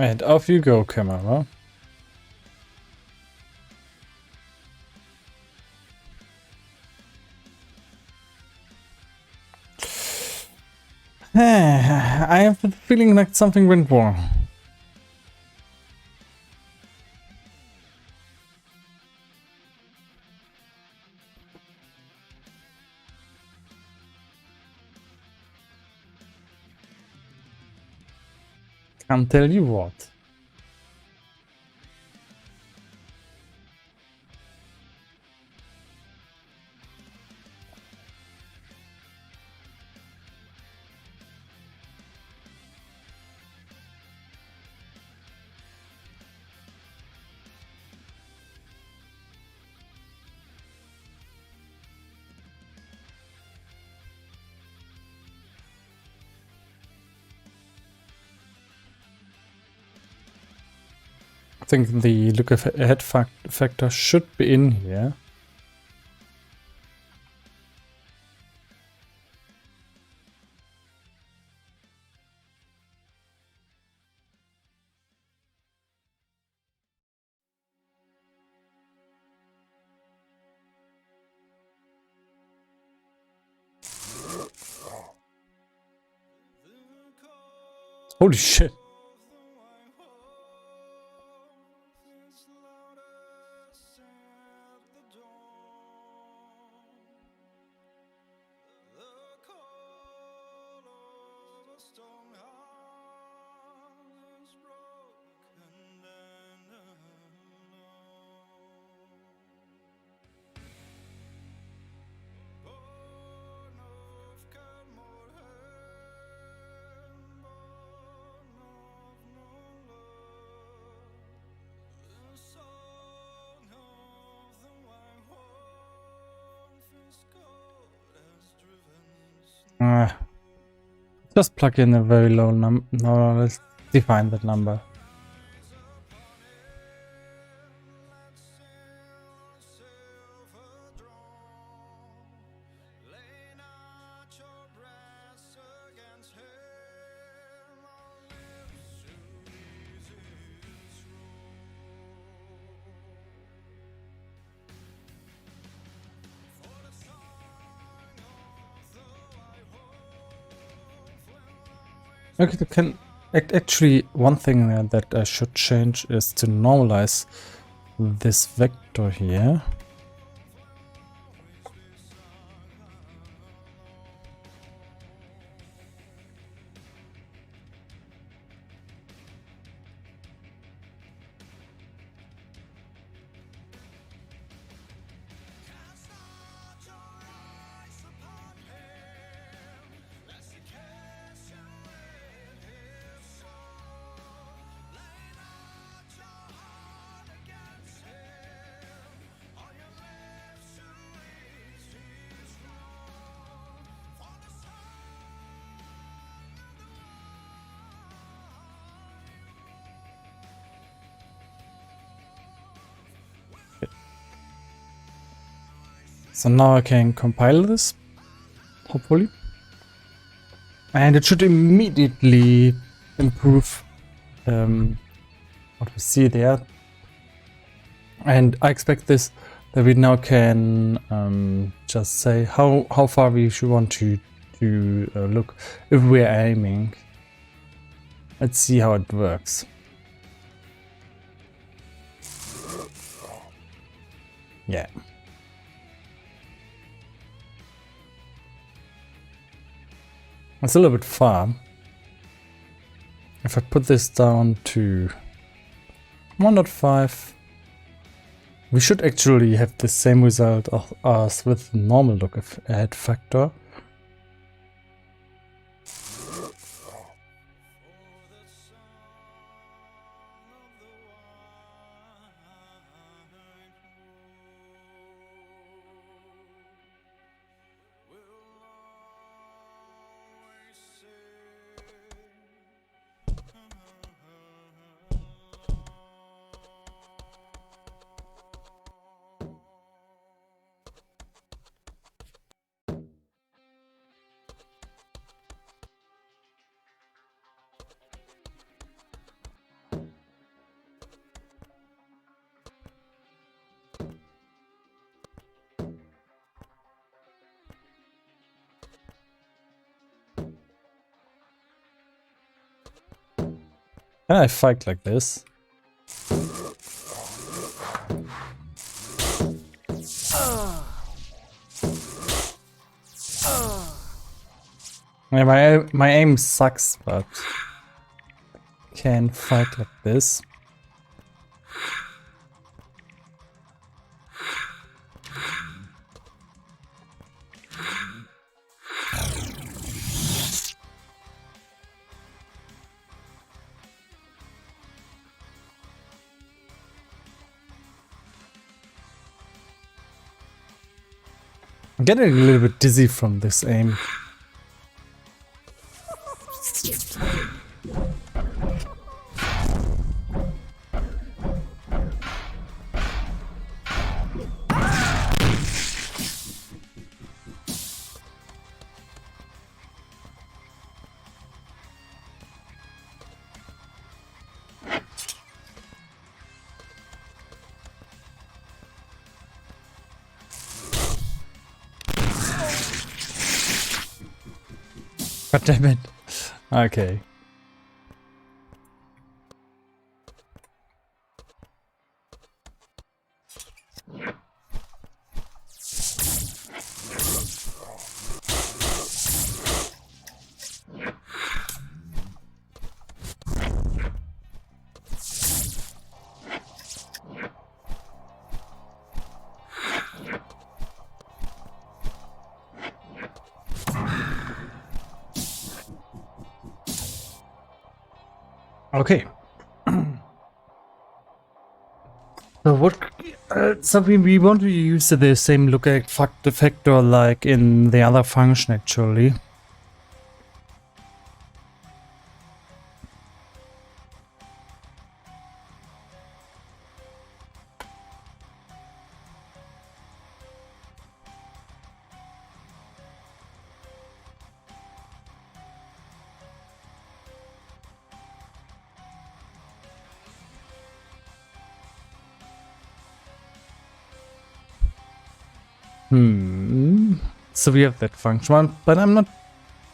And off you go, camera. I have the feeling like something went wrong. Can't tell you what. I think the look ahead factor should be in here. Holy shit. Just plug in a very low number. No, let's define that number. Okay, actually, one thing that I should change is to normalize this vector here. So now I can compile this, hopefully. And it should immediately improve what we see there. And I expect this, that we now can just say how far we should want to look if we're aiming. Let's see how it works. Yeah. It's a little bit far. If I put this down to 1.5, we should actually have the same result as with normal look ahead factor. Can I fight like this? Yeah, my aim sucks, but can fight like this. I'm getting a little bit dizzy from this aim. God damn it. Okay. Okay. So what? So we want to use the same lookalike factor like in the other function actually. So we have that function, but I'm not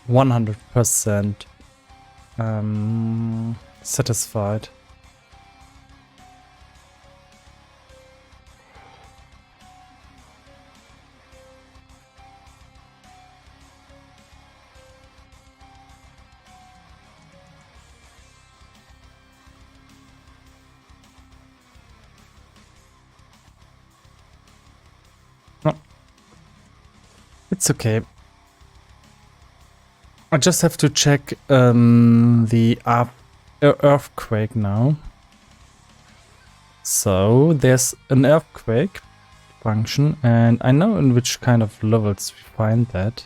100% satisfied. No. It's okay. I just have to check the earthquake now. So there's an earthquake function, and I know in which kind of levels we find that.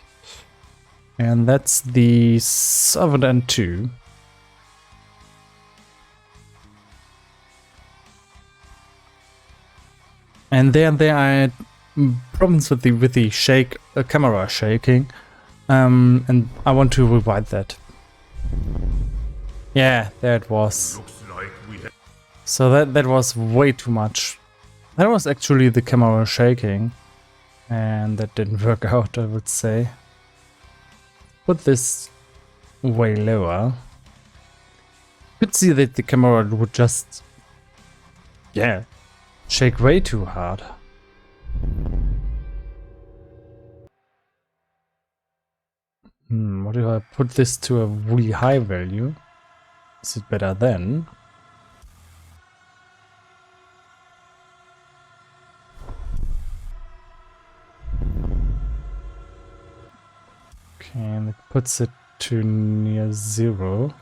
And that's the 7 and 2. And there I problems with the camera shaking, and I want to rewind that. Yeah, there it was. So that was way too much. That was actually the camera shaking, and that didn't work out, I would say. Put this way lower. Could see that the camera would just, yeah, shake way too hard. What if I put this to a really high value? Is it better then? Okay, and it puts it to near 0.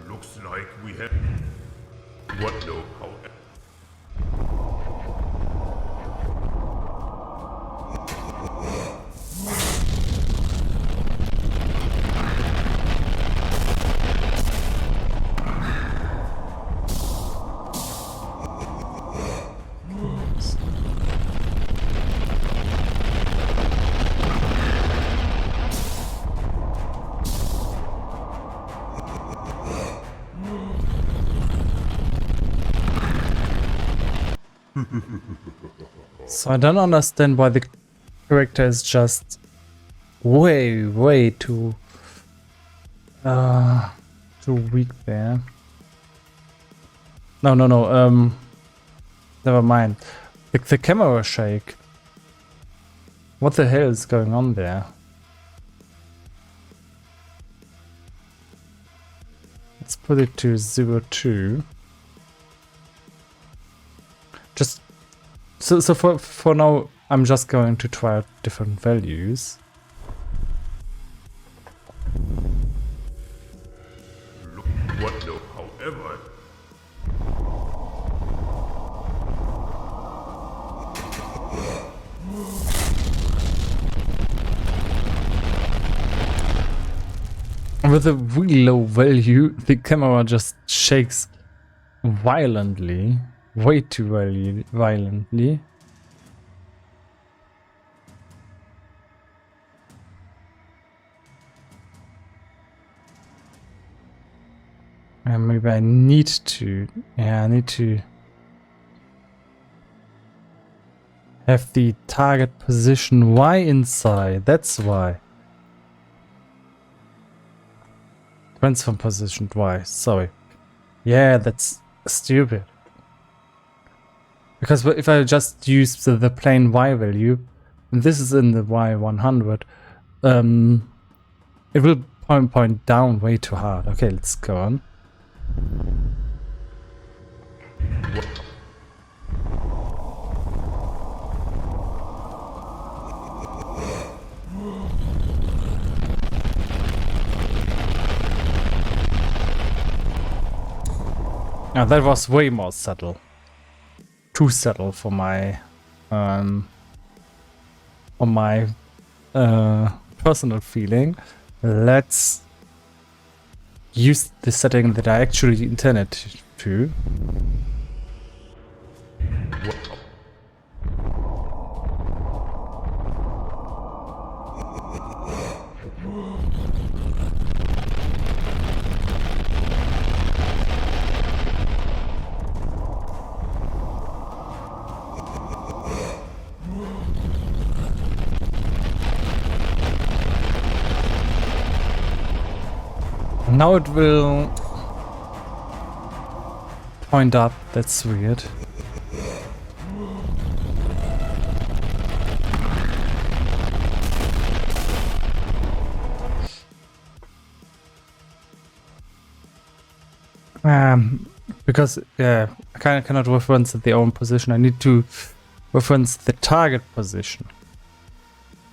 Looks like we have what no how So I don't understand why the character is just way too weak there. No, never mind. The camera shake. What the hell is going on there? Let's put it to 0.2. Just so for now, I'm just going to try out different values. look what no however With a really low value, the camera just shakes violently. Way too violently. And maybe I need to... Yeah, I need to have the target position Y inside. That's why. Transform position Y. Sorry. Yeah, that's stupid. Because if I just use the plain Y value, and this is in the Y100, it will point down way too hard. Okay, let's go on. Now that was way more subtle. Too subtle for my personal feeling. Let's use the setting that I actually intended to. Now it will point up. That's weird. Because I cannot reference the own position. I need to reference the target position.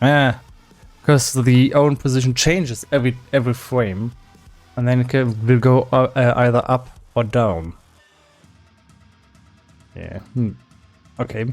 Because the own position changes every frame. And then it will go either up or down. Yeah. Okay.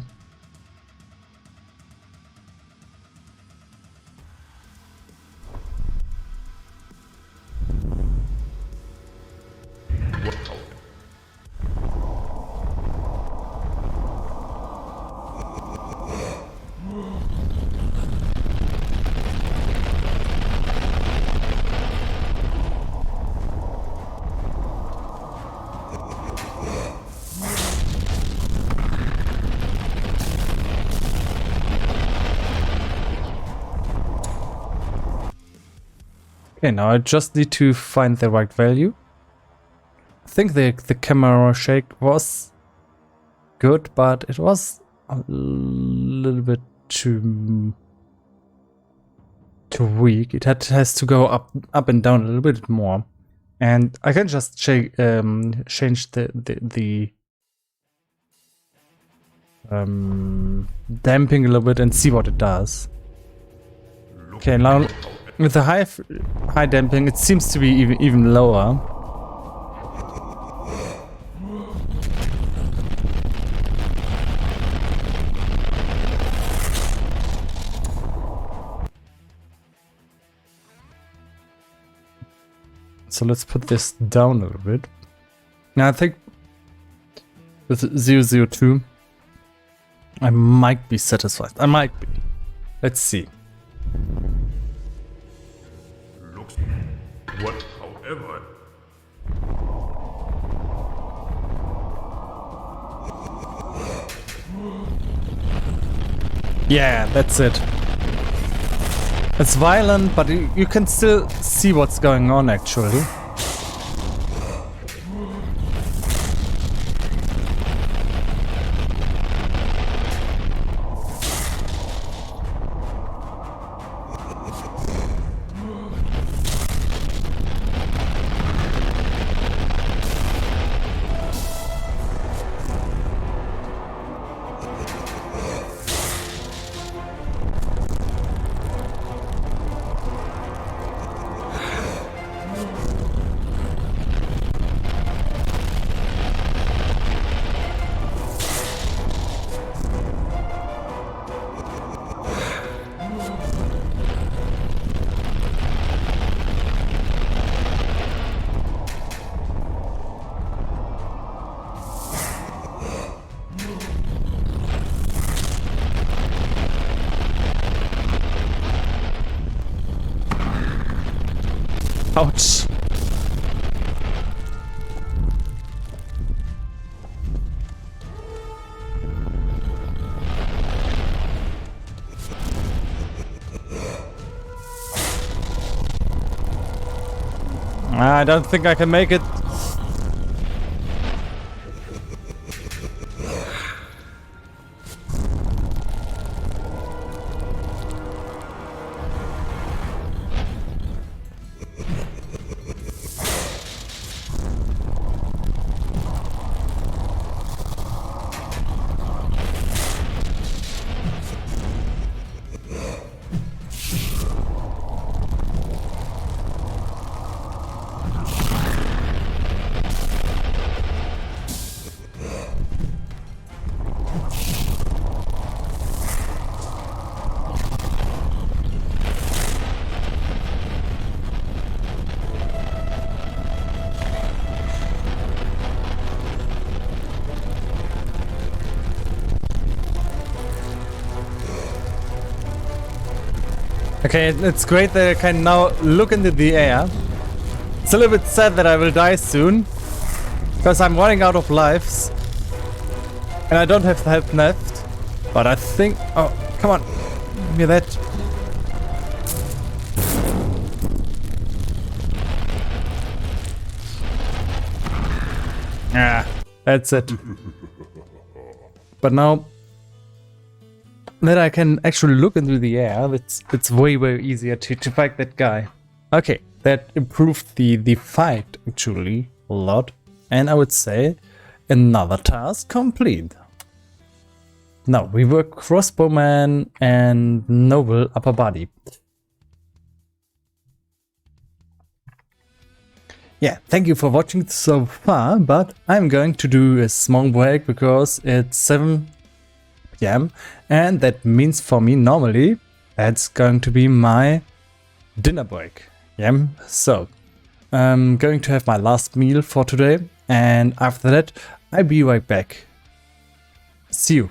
Okay, now I just need to find the right value. I think the camera shake was good, but it was a little bit too weak. It has to go up and down a little bit more. And I can just change the damping a little bit and see what it does. Okay, now with the high damping, it seems to be even lower. So let's put this down a little bit. Now I think with 002, I might be satisfied. I might be. Let's see. Looks what, however. Yeah, that's it. It's violent, but you can still see what's going on actually. Ouch. I don't think I can make it. Okay, it's great that I can now look into the air. It's a little bit sad that I will die soon, because I'm running out of lives. And I don't have the health left. But I think... Oh, come on. Give me that. Ah, that's it. But now that I can actually look into the air, it's way easier to fight that guy. Okay, that improved the fight actually a lot. And I would say another task complete. Now we work crossbowman and noble upper body. Yeah, thank you for watching so far, but I'm going to do a small break because it's 7 p.m. and that means for me normally that's going to be my dinner break. Yeah, so I'm going to have my last meal for today, and after that I'll be right back. See you.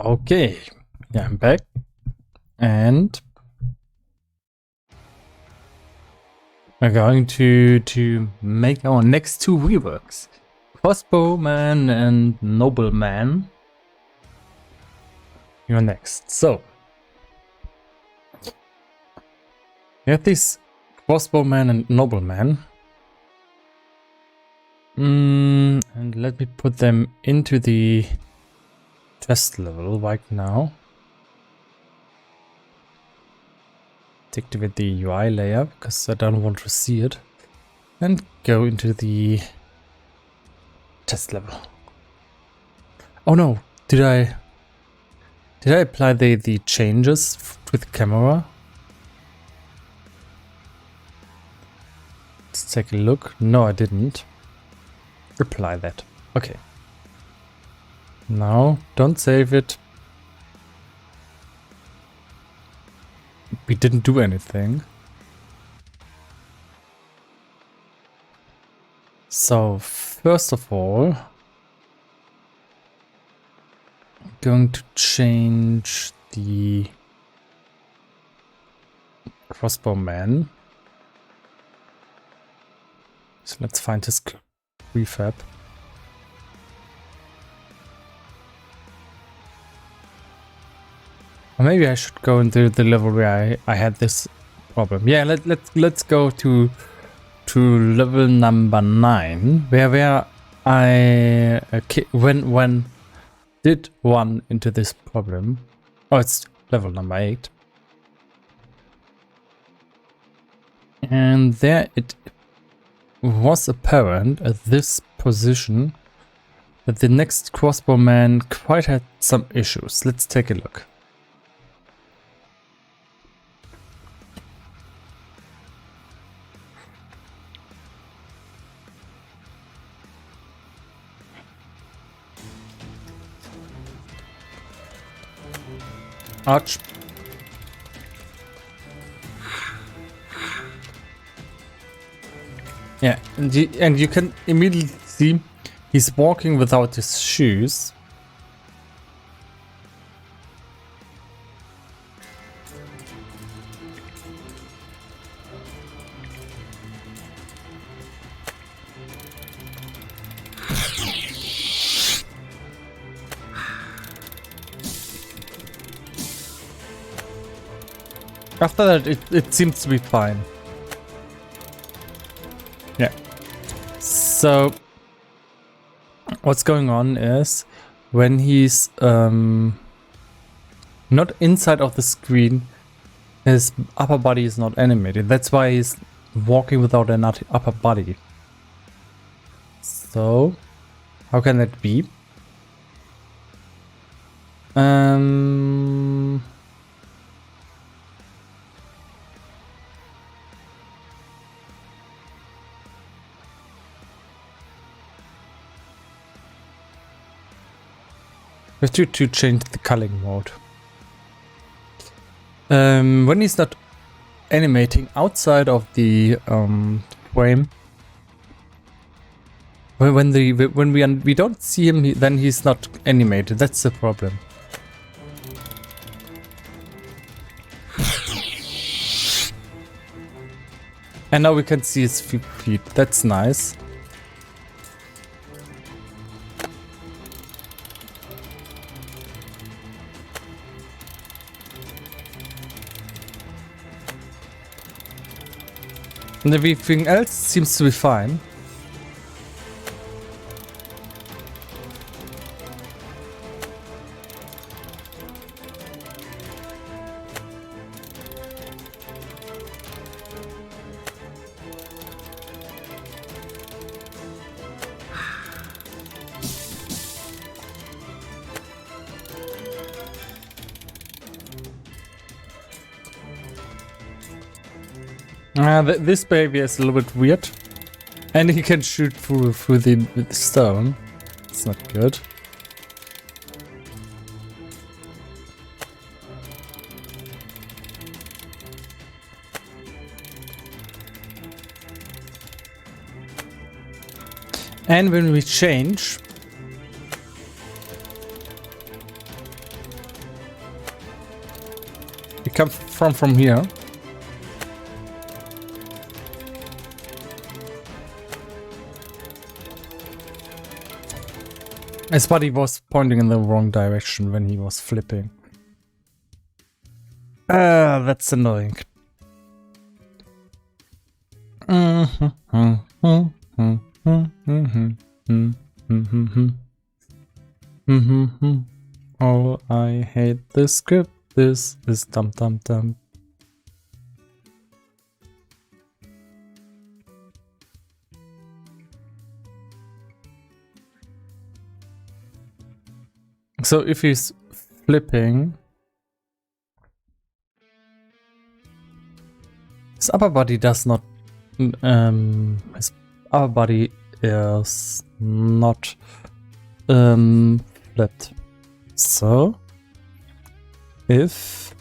Okay, yeah, I'm back. And we're going to make our next two reworks. Crossbowman and Nobleman. You're next. So we have this Crossbowman and Nobleman. And let me put them into the test level right now. Activate the UI layer because I don't want to see it. And go into the test level. Oh no, did I apply the changes with camera? Let's take a look. No, I didn't. Apply that. Okay. Now, don't save it. We didn't do anything. So, first of all, I'm going to change the crossbowman. So let's find his prefab. Or maybe I should go into the level where I had this problem. Yeah, let's go to level number 9, where I when did run into this problem. Oh, it's level number 8, and there it was apparent at this position that the next crossbowman quite had some issues. Let's take a look. Arch. Yeah, and you can immediately see he's walking without his shoes. After that, it seems to be fine. Yeah. So, what's going on is when he's not inside of the screen, his upper body is not animated. That's why he's walking without an upper body. So, how can that be? We have to change the culling mode. When he's not animating outside of the frame, when we don't see him, then he's not animated. That's the problem. And now we can see his feet. That's nice. And everything else seems to be fine. This baby is a little bit weird. And he can shoot through the stone. It's not good. And when we change, He comes from here. His body was pointing in the wrong direction when he was flipping. That's annoying. Oh, I hate this script. This is dum dum dum. So if he's flipping, his upper body does not. His upper body is not flipped. So if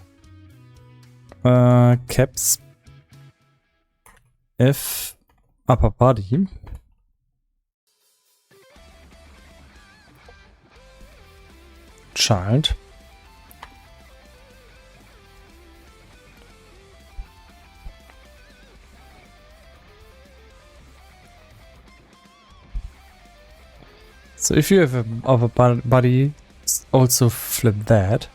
caps if upper body child so if you have an upper body, also flip that.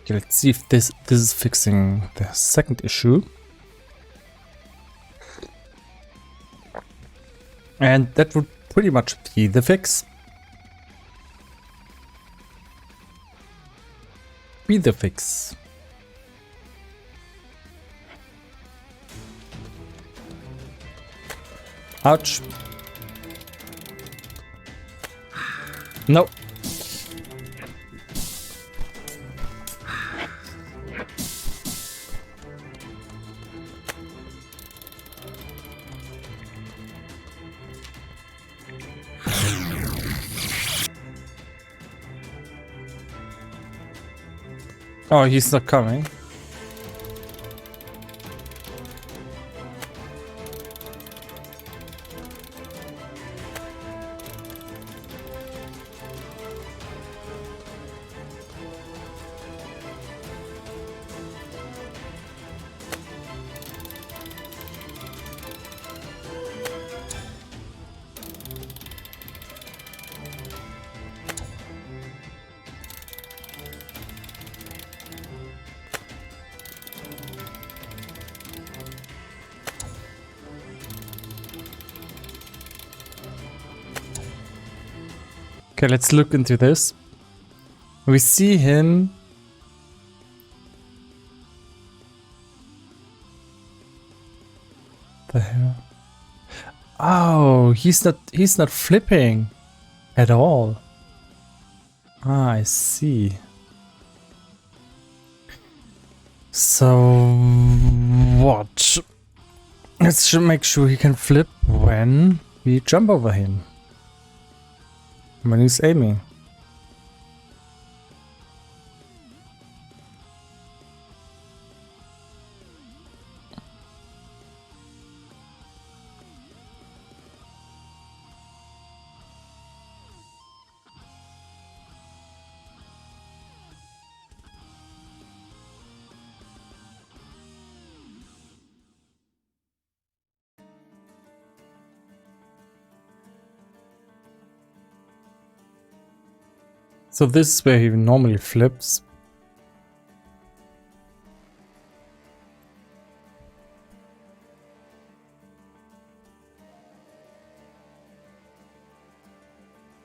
Okay, let's see if this is fixing the second issue. And that would pretty much be the fix. Be the fix. Ouch. No. Oh, he's not coming. Okay, let's look into this. We see him. The hell? Oh, he's not flipping at all. Ah, I see. So what? Let's make sure he can flip when we jump over him. When he's aiming. So this is where he normally flips.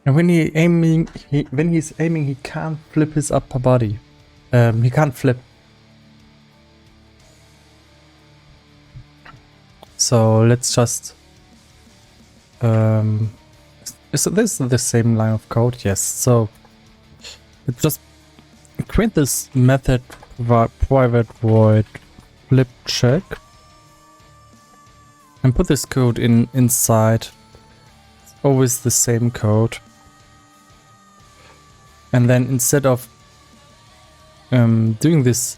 And when he's aiming, he can't flip his upper body. He can't flip. So let's just. Is this the same line of code? Yes. So. Let's just create this method private void flip check and put this code inside always the same code. And then instead of doing this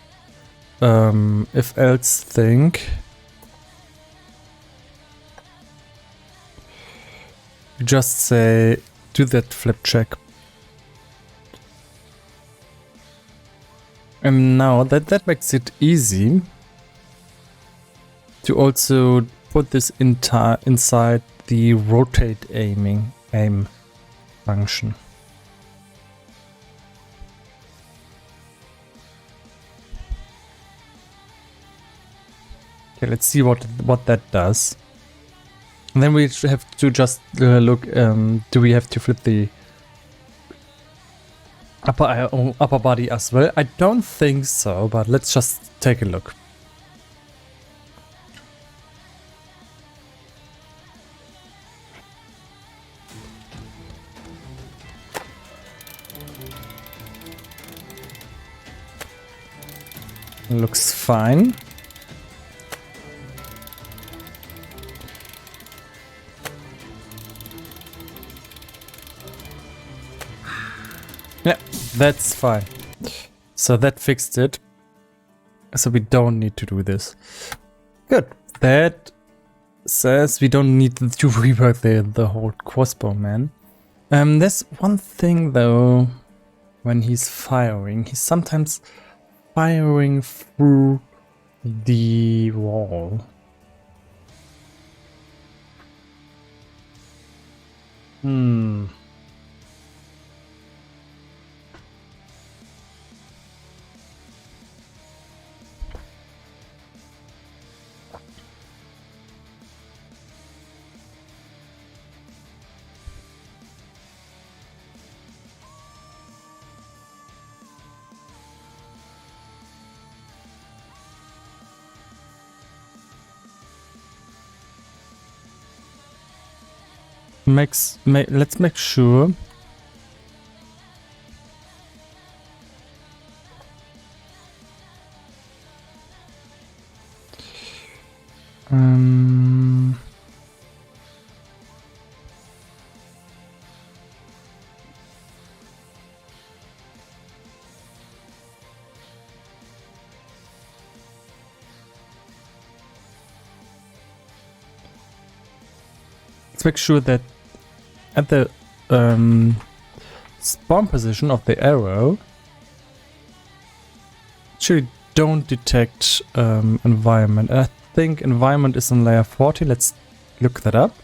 if else thing, you just say do that flip check. And now that makes it easy to also put this inside the rotate aim function. Okay, let's see what that does. And then we have to just look. Do we have to flip the upper body as well? I don't think so, but let's just take a look. Looks fine. Yeah, that's fine. So that fixed it. So we don't need to do this. Good. That says we don't need to rework the whole crossbow man. There's one thing though. When he's firing, he's sometimes firing through the wall. Let's make sure. Let's make sure that at the spawn position of the arrow, actually don't detect environment. I think environment is on layer 40. Let's look that up.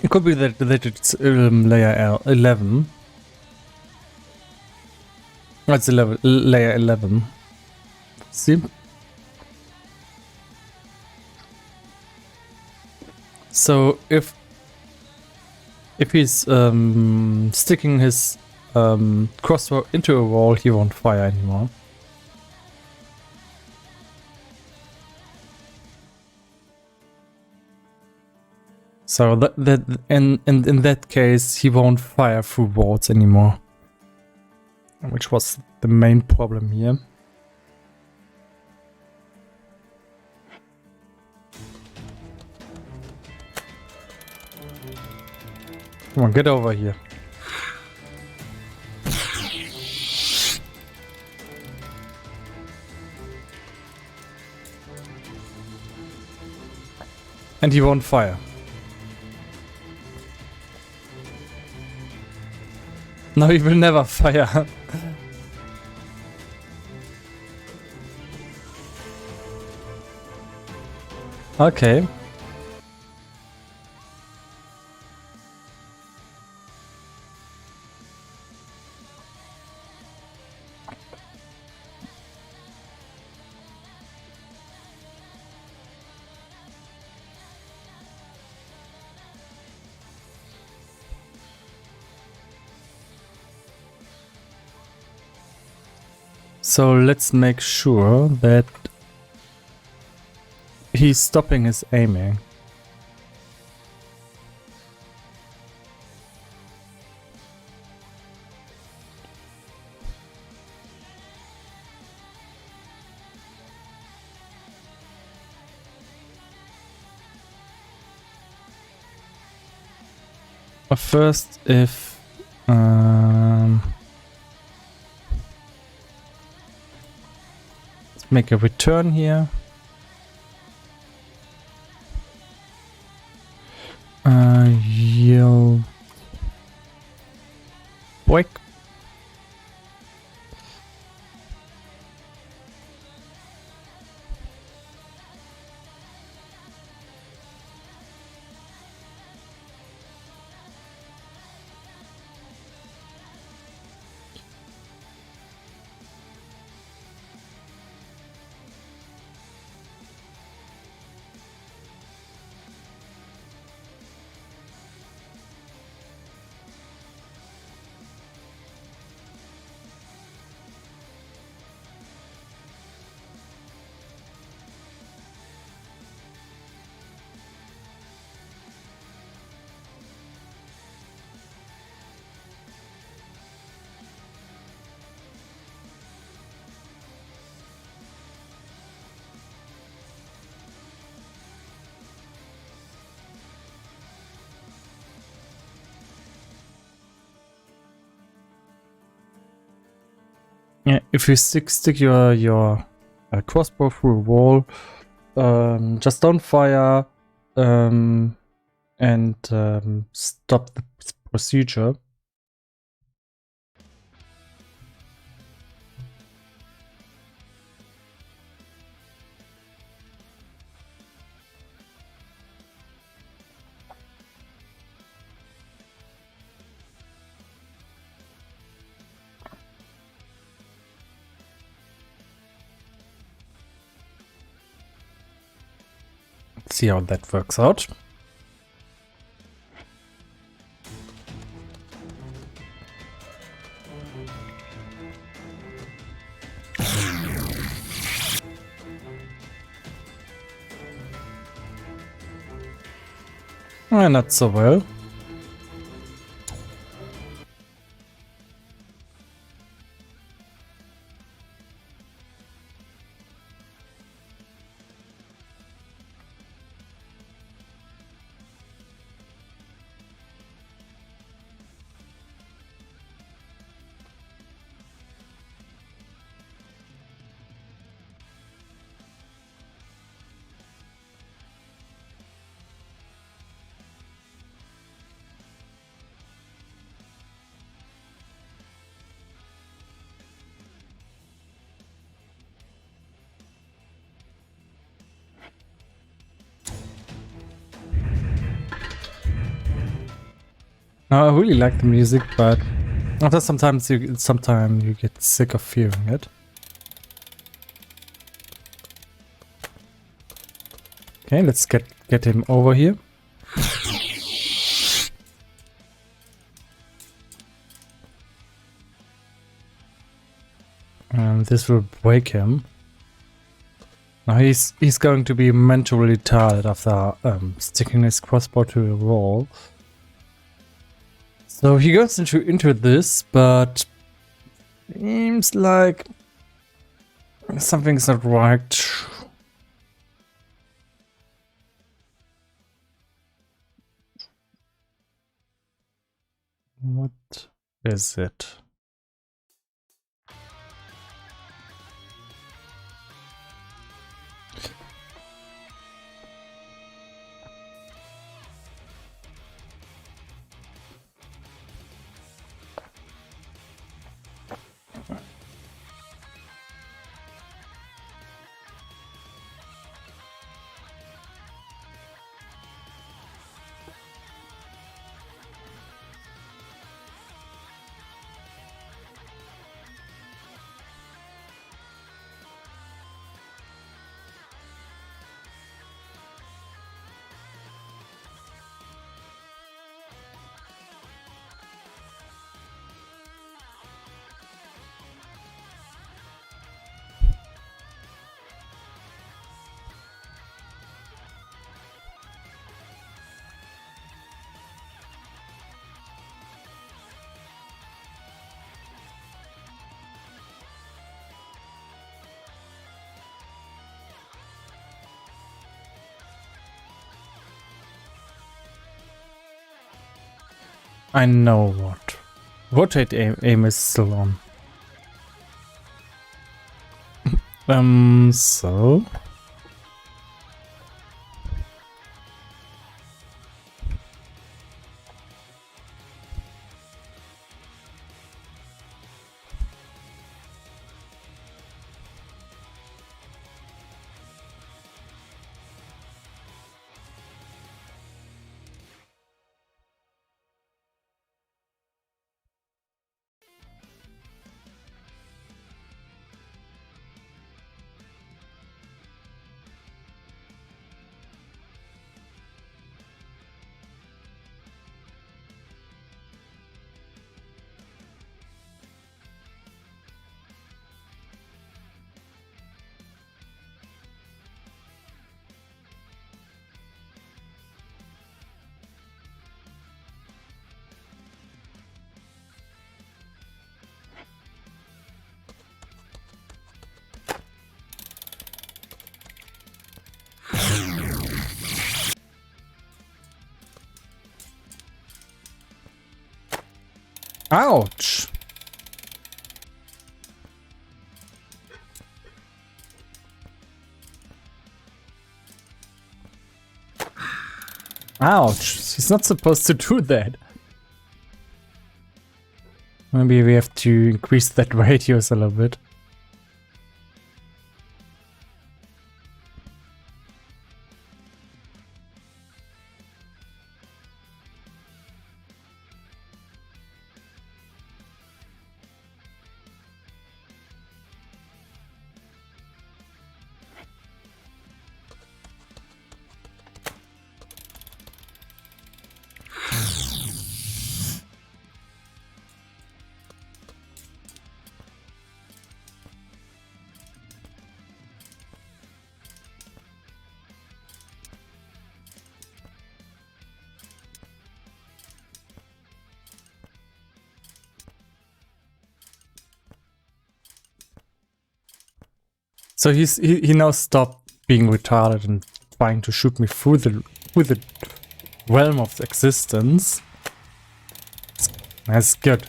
It could be that it's layer 11. That's layer 11. See? So if he's sticking his crossbow into a wall, he won't fire anymore. So in that case, he won't fire through walls anymore, which was the main problem here. Come on, get over here. And he won't fire. No, he will never fire. Okay. So let's make sure that he's stopping his aiming. But first, if let's make a return here. Yield break. Yeah, if you stick your crossbow through a wall, just don't fire and stop the procedure. Let's see how that works out. Not so well. Now, I really like the music, but after sometimes you get sick of hearing it. Okay, let's get him over here. And this will break him. Now he's going to be mentally tired after sticking his crossbow to a wall. So he goes into this, but seems like something's not right. What is it? I know what. Rotate aim is still on. So... Ouch! Ouch! He's not supposed to do that. Maybe we have to increase that radius a little bit. So he now stopped being retarded and trying to shoot me through the realm of existence. That's good.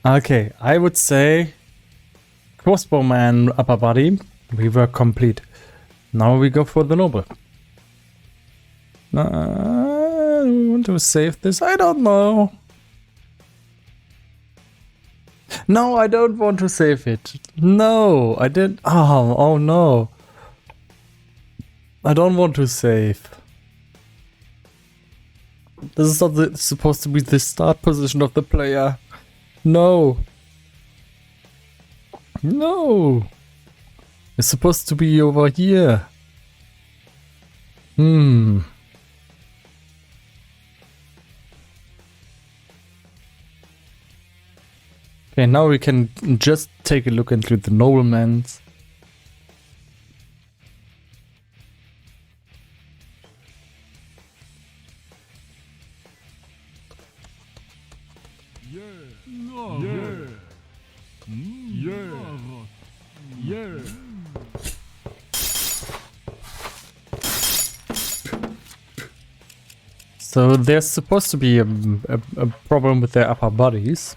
Okay, I would say crossbowman upper body, we were complete. Now we go for the noble. I want to save this. I don't know. No, I don't want to save it. No, I didn't. Oh no. I don't want to save. This is not supposed to be the start position of the player. No. No. It's supposed to be over here. Okay, now we can just take a look into the nobleman's. So there's supposed to be a problem with their upper bodies.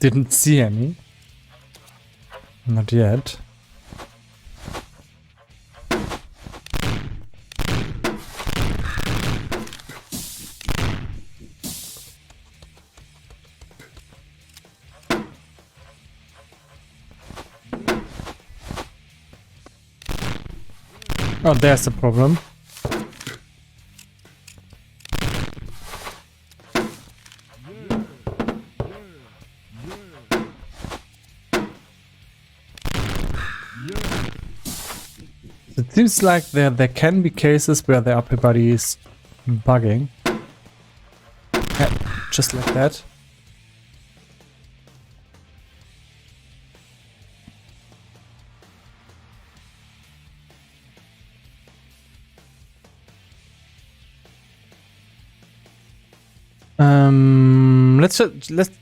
Didn't see any. Not yet. Oh, there's a problem. It seems like there can be cases where the upper body is bugging. Yeah, just like that.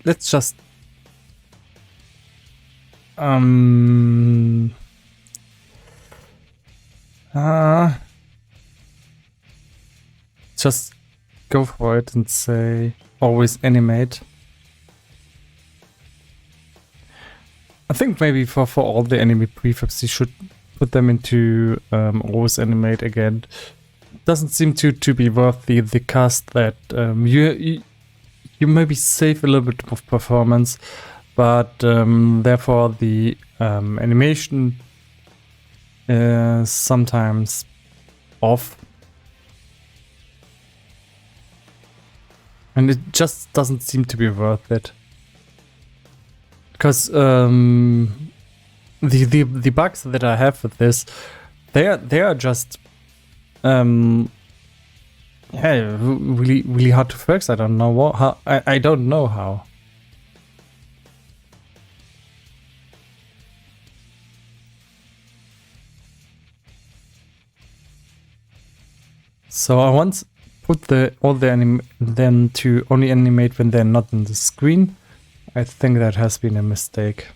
Let's just Just go for it and say always animate. I think maybe for all the anime prefabs you should put them into always animate again. Doesn't seem to be worth the cost that you maybe save a little bit of performance, but therefore the animation is sometimes off. And it just doesn't seem to be worth it. Because the bugs that I have with this, they are just really hard to fix. I don't know how. I don't know how. So I once put them to only animate when they're not on the screen. I think that has been a mistake.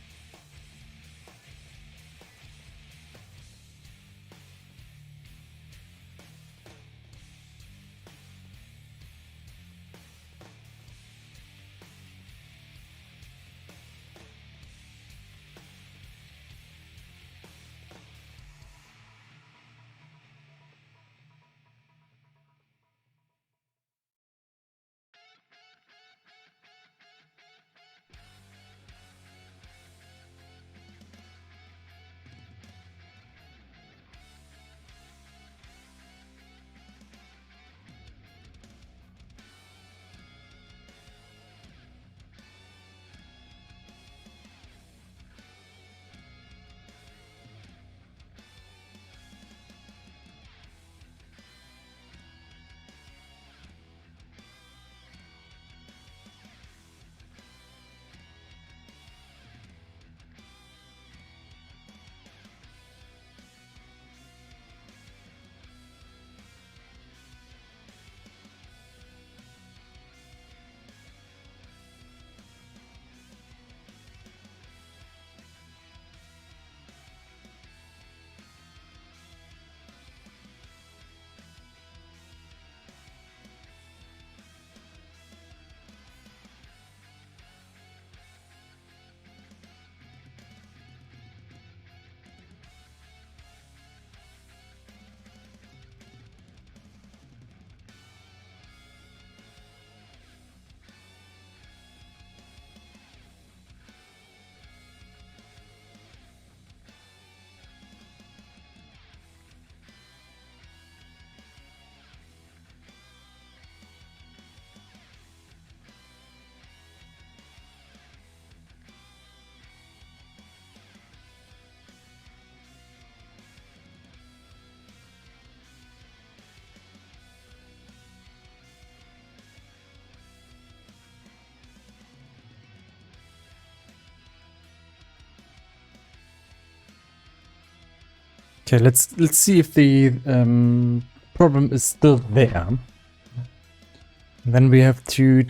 Okay, let's see if the problem is still there. Then we have to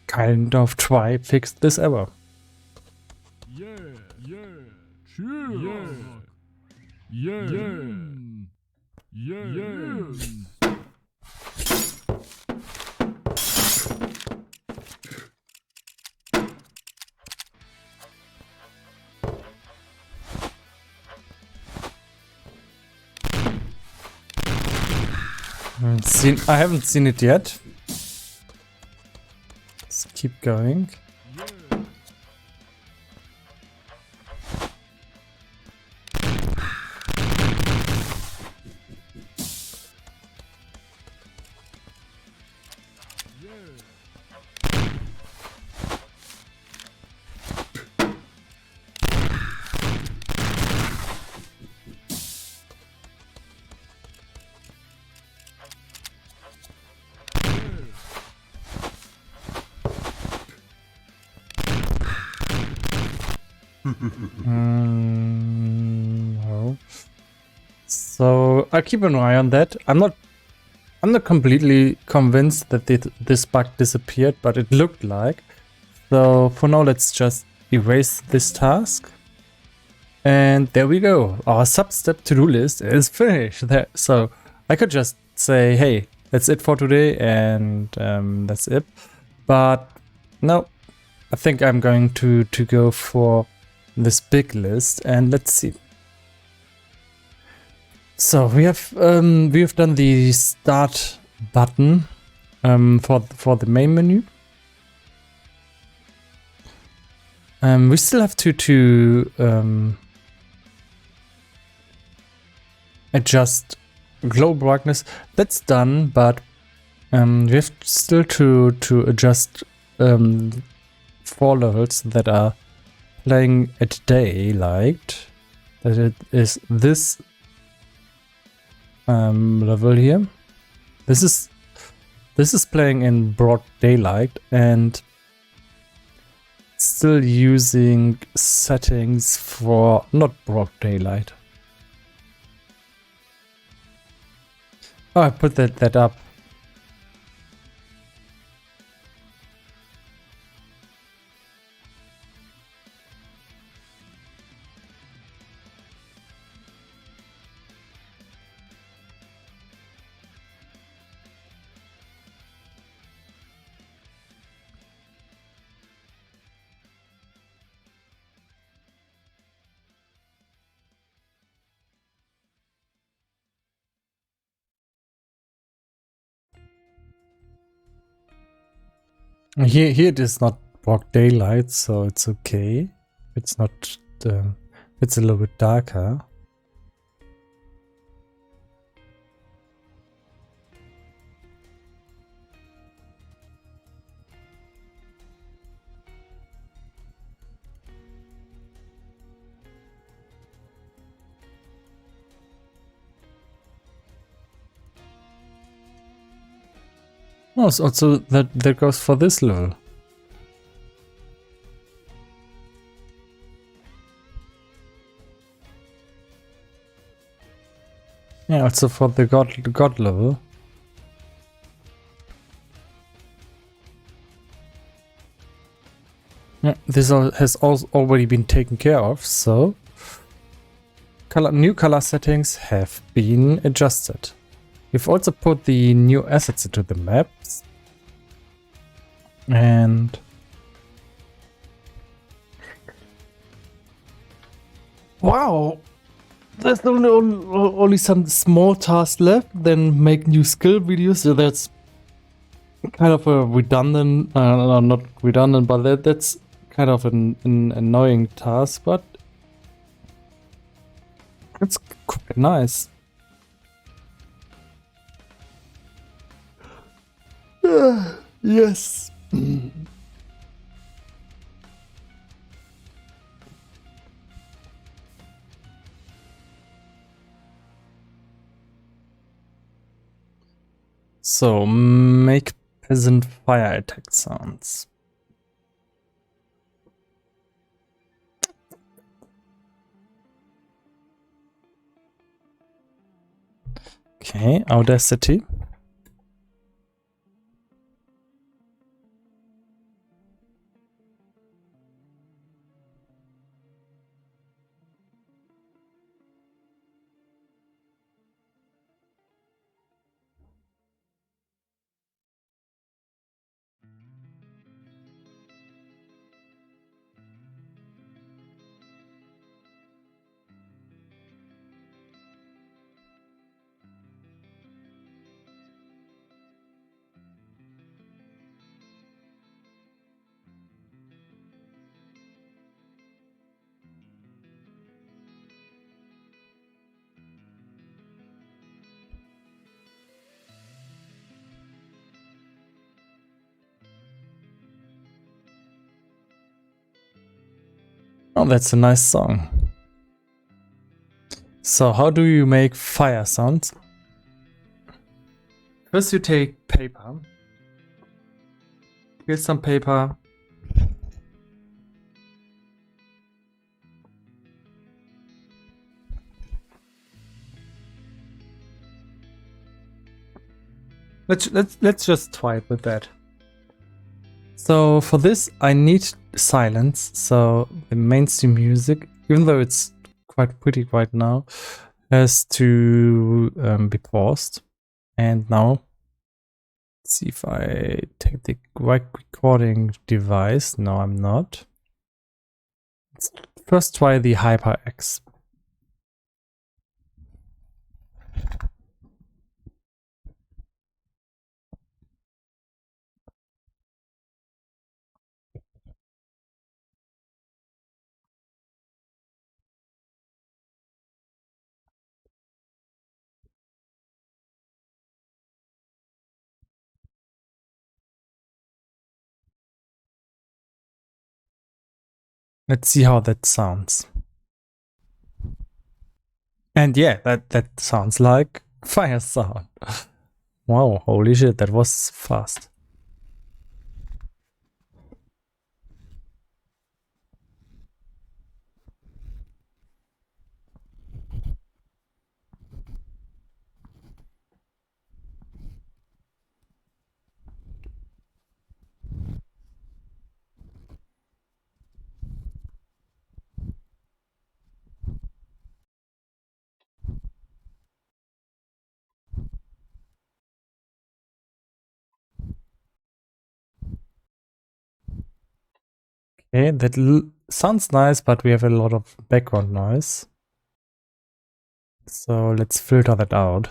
kind of try fix this error. I haven't seen it yet. Let's keep going. No. So I'll keep an eye on that. I'm not completely convinced that this bug disappeared, but it looked like. So for now, let's just erase this task. And there we go. Our sub-step to-do list is finished. So I could just say, hey, that's it for today, and that's it. But no, I think I'm going to go for this big list, and let's see. So we have done the start button for the main menu. We still have to adjust glow brightness. That's done, but we have still to adjust 4 levels that are playing at daylight. That it is this level here. This is playing in broad daylight and still using settings for not broad daylight. Oh, I put that up. Here it is not broad daylight, so it's okay. It's not. It's a little bit darker. Oh, so also that goes for this level. Yeah, also for the god level. Yeah, this has already been taken care of, so new color settings have been adjusted. We've also put the new assets into the maps. And wow! There's only some small tasks left, then make new skill videos. So that's kind of a redundant, not redundant, but that's kind of an annoying task, but it's quite nice. Yes. So, make peasant fire attack sounds. Okay, Audacity. Oh, that's a nice song. So how do you make fire sounds? First you take paper. Here's some paper. Let's just try it with that. So for this I need silence, so the mainstream music, even though it's quite pretty right now, has to be paused. And now, let's see if I take the right recording device. No, I'm not. Let's first try the HyperX. Let's see how that sounds. And yeah, that sounds like fire sound. Wow, holy shit, that was fast. Okay, that sounds nice, but we have a lot of background noise. So let's filter that out.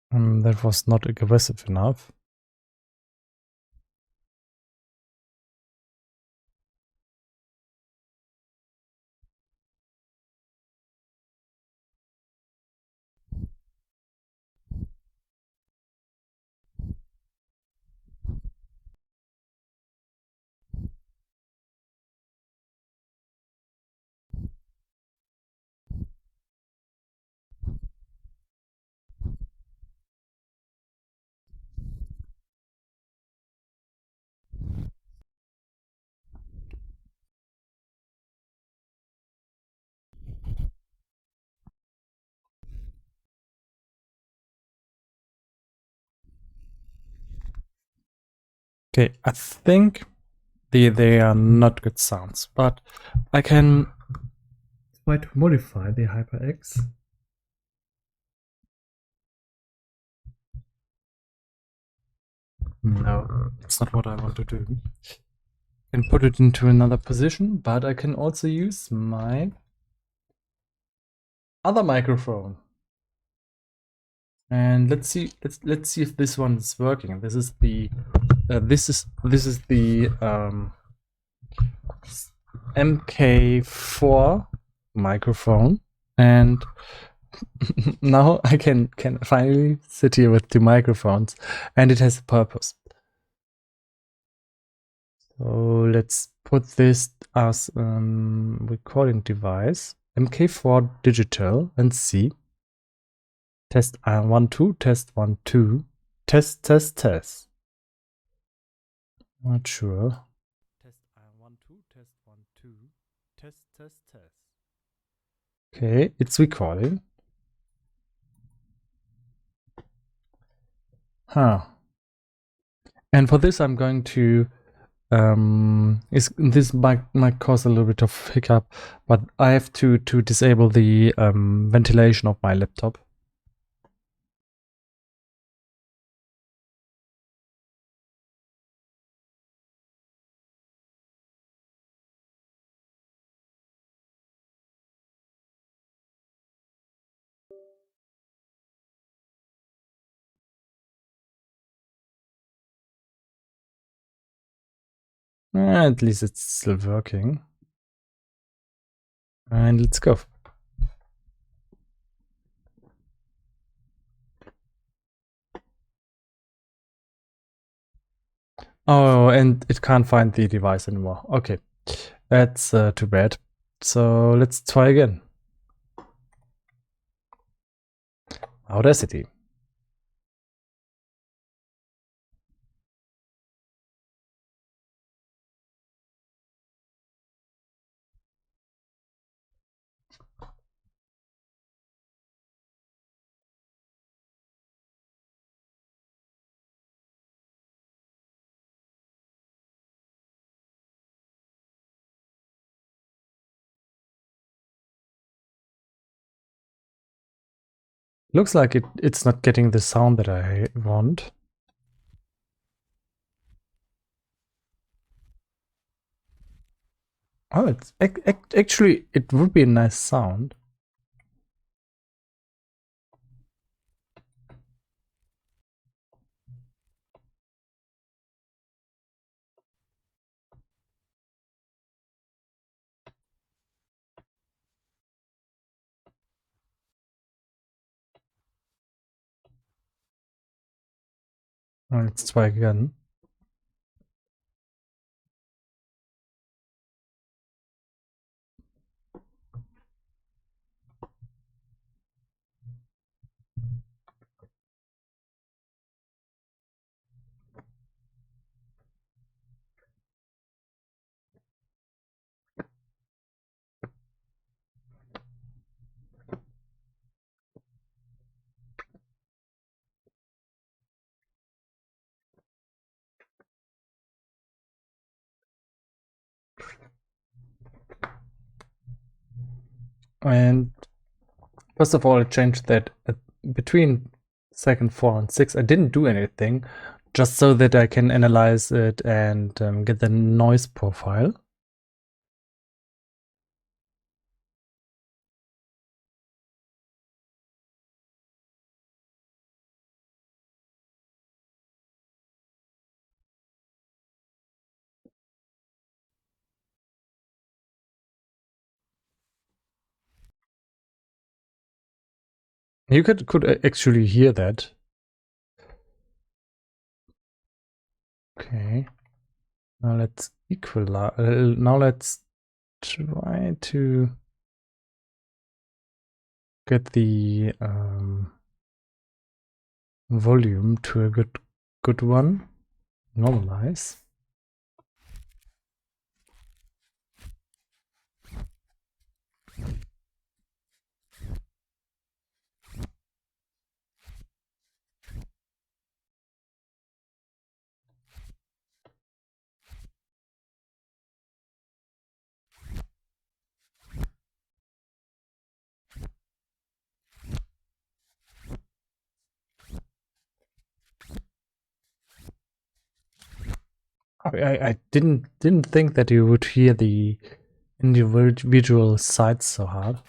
That was not aggressive enough. Okay, I think they are not good sounds, but I can try to modify the HyperX. No, that's not what I want to do. I can put it into another position, but I can also use my other microphone. And let's see if this one is working. This is the MK4 microphone, and now I can finally sit here with two microphones, and it has a purpose. So let's put this as recording device, MK4 digital, and see. Test 1 2, test 1 2, test. Not sure. Test 1 2, test 1 2, test. Okay, it's recording. Huh. And for this, I'm going to this might cause a little bit of hiccup, but I have to disable the ventilation of my laptop. At least it's still working. And let's go. Oh, and it can't find the device anymore. Okay, that's too bad. So let's try again. Audacity. Looks like it's not getting the sound that I want. Oh, it's actually, it would be a nice sound. Let's try again. And first of all, I changed that between second 4 and 6. I didn't do anything, just so that I can analyze it and get the noise profile. You could actually hear that. Okay. Now let's equalize. Now let's try to get the volume to a good one. Normalize. I didn't think that you would hear the individual sides so hard.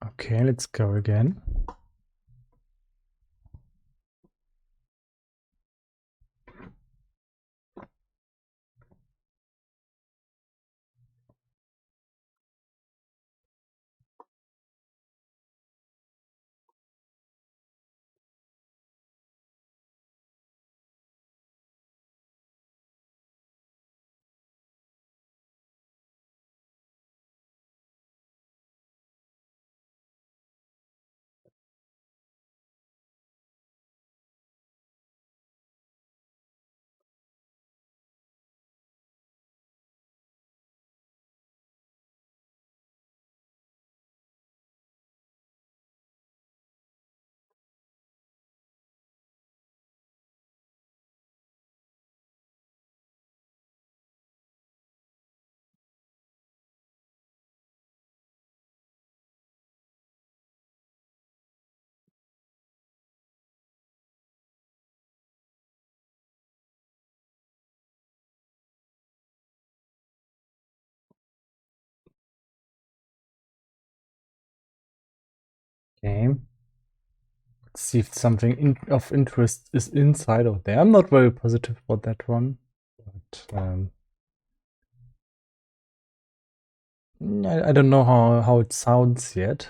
Okay, let's go again. Okay. Let's see if something of interest is inside of there. I'm not very positive about that one, but I don't know how it sounds yet.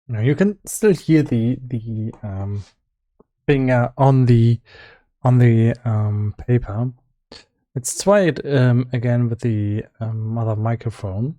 Now you can still hear the thing on the paper. Let's try it again with the other microphone.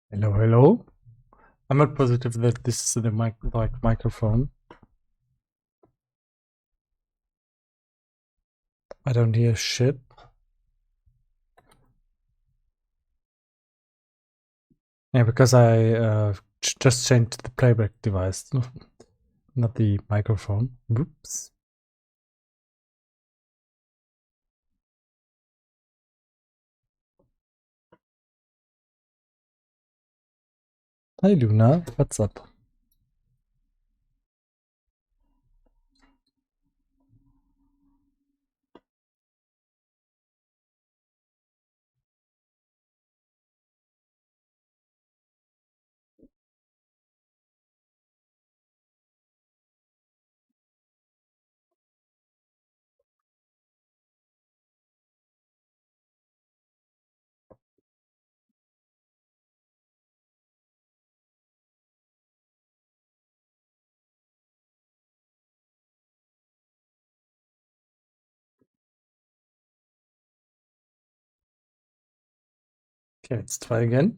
Hello, hello. I'm not positive that this is the right microphone. I don't hear shit. Yeah, because I just changed the playback device, not the microphone. Whoops. Hi Luna, what's up? Okay, let's try again.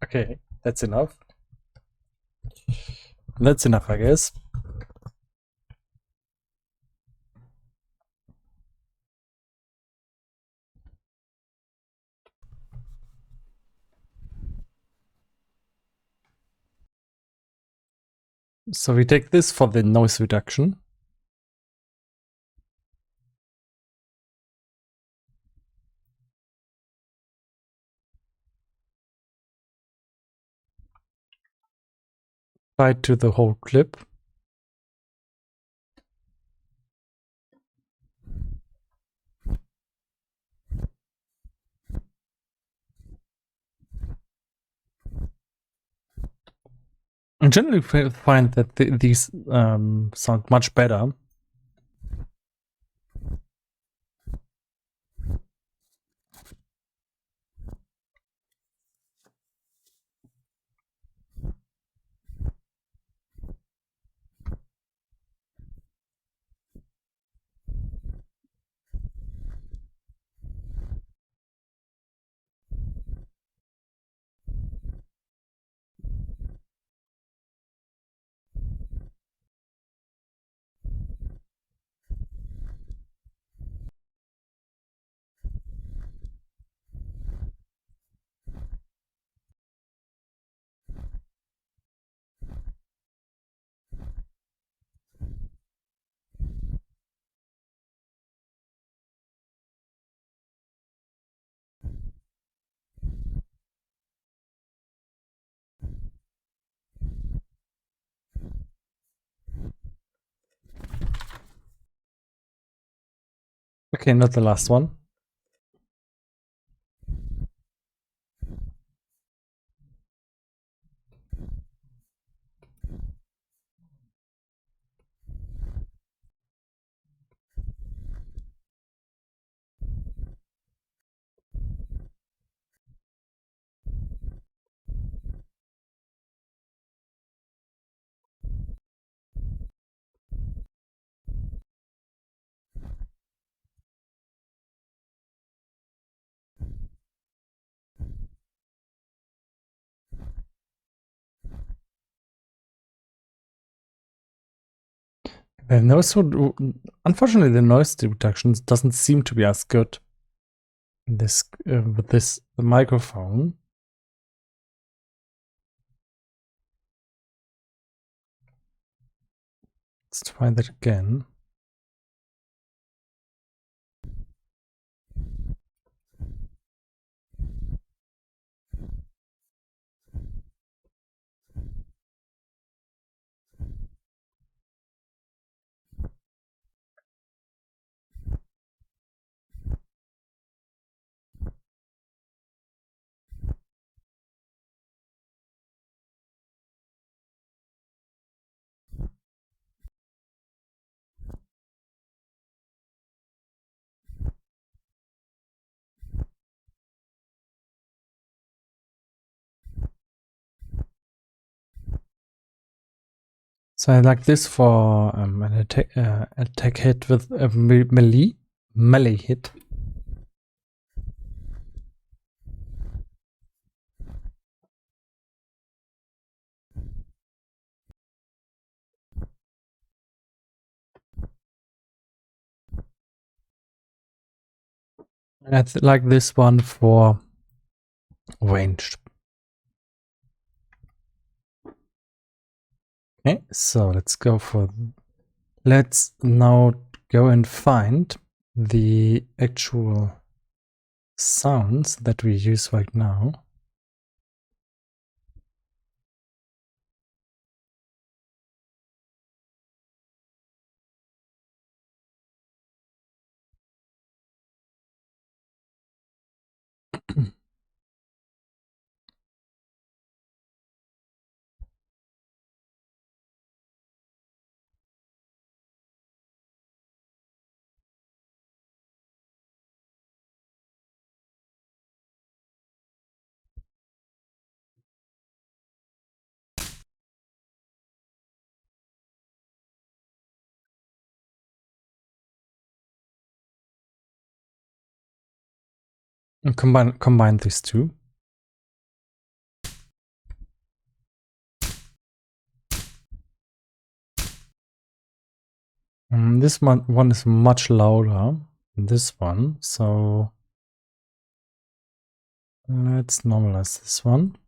Okay, that's enough. That's enough, I guess. So we take this for the noise reduction. Tied to the whole clip. I generally find that these sound much better. Okay, not the last one. Unfortunately, the noise reduction doesn't seem to be as good in this with this microphone. Let's try that again. So I like this for an attack hit with a melee hit. And I like this one for ranged. Okay, so let's now go and find the actual sounds that we use right now. And combine these two. This one is much louder than this one, so let's normalize this one.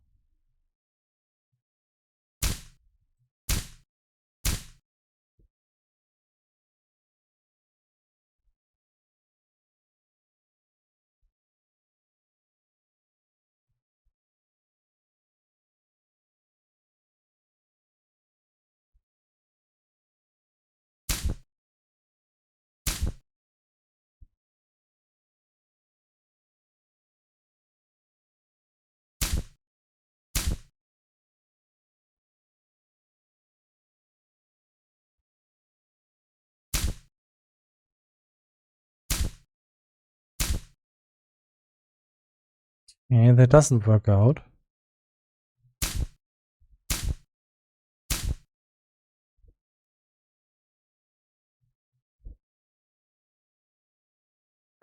Yeah, that doesn't work out.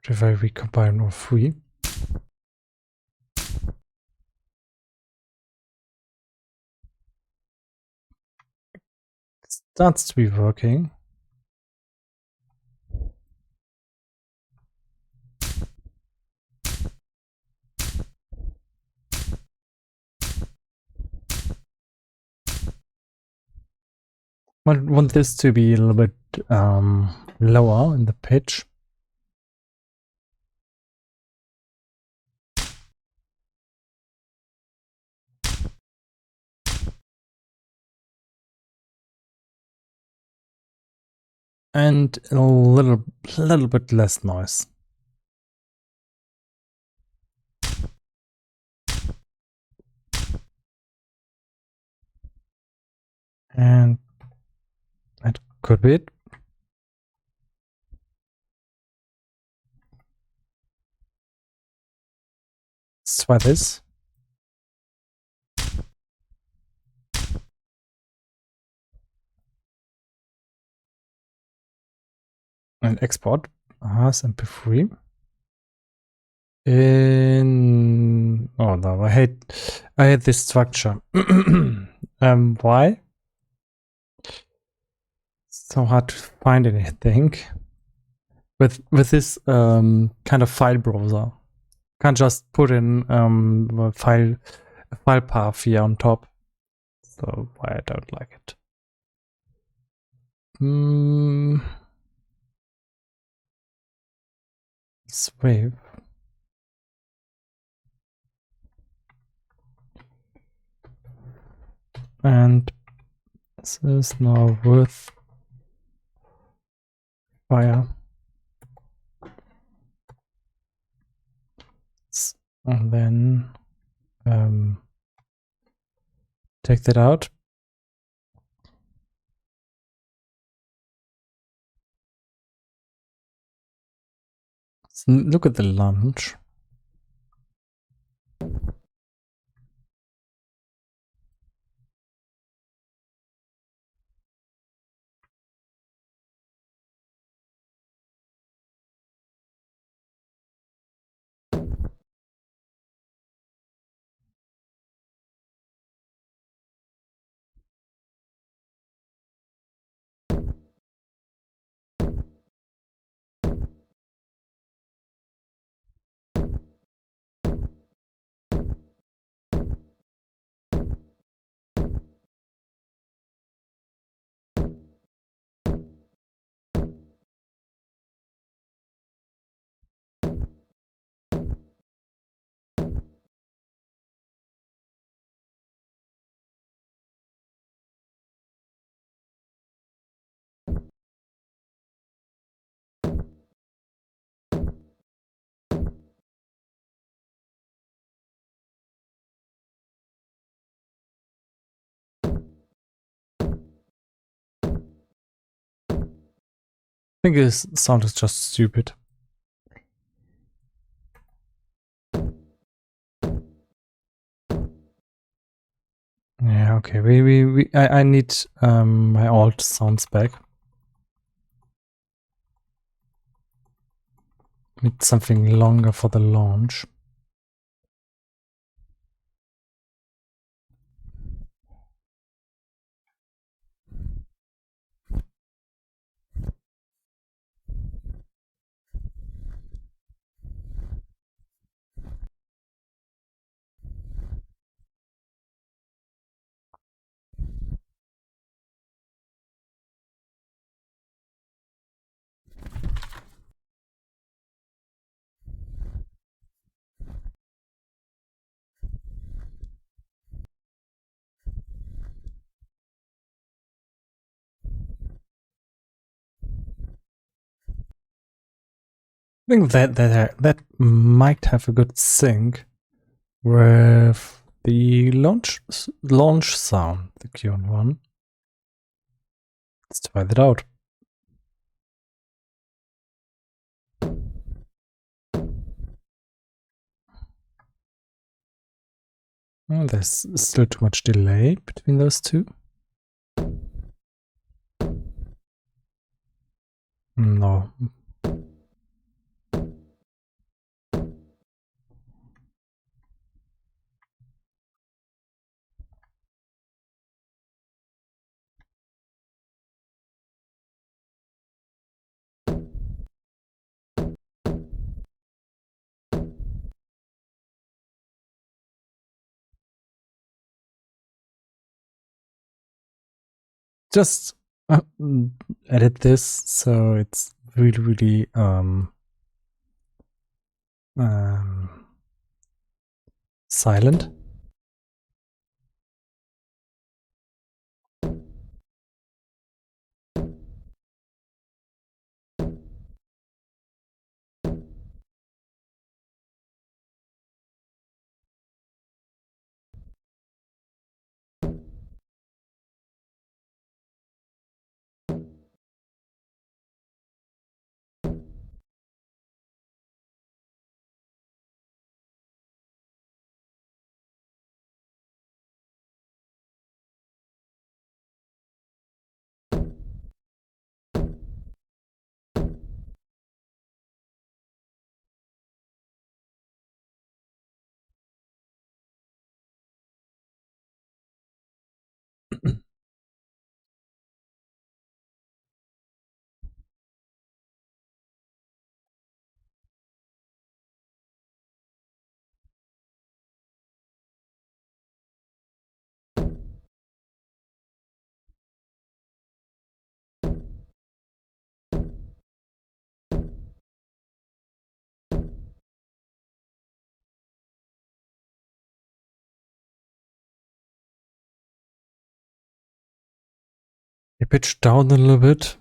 If I recombine all three. It starts to be working. I want this to be a little bit lower in the pitch. And a little bit less noise. And that could be it. Let's try this. And export as MP3. Oh no, I hate this structure. Why? so hard to find anything with this kind of file browser. Can't just put in a file path here on top. So why I don't like it. Save. And this is now with fire. And then take that out. So look at the launch. I think this sound is just stupid. Yeah, okay. I need my alt sounds back. Need something longer for the launch. I think that might have a good sync with the launch sound, the Q one. Let's try that out. Oh, there's still too much delay between those two. No. Just edit this so it's really silent. You pitch down a little bit.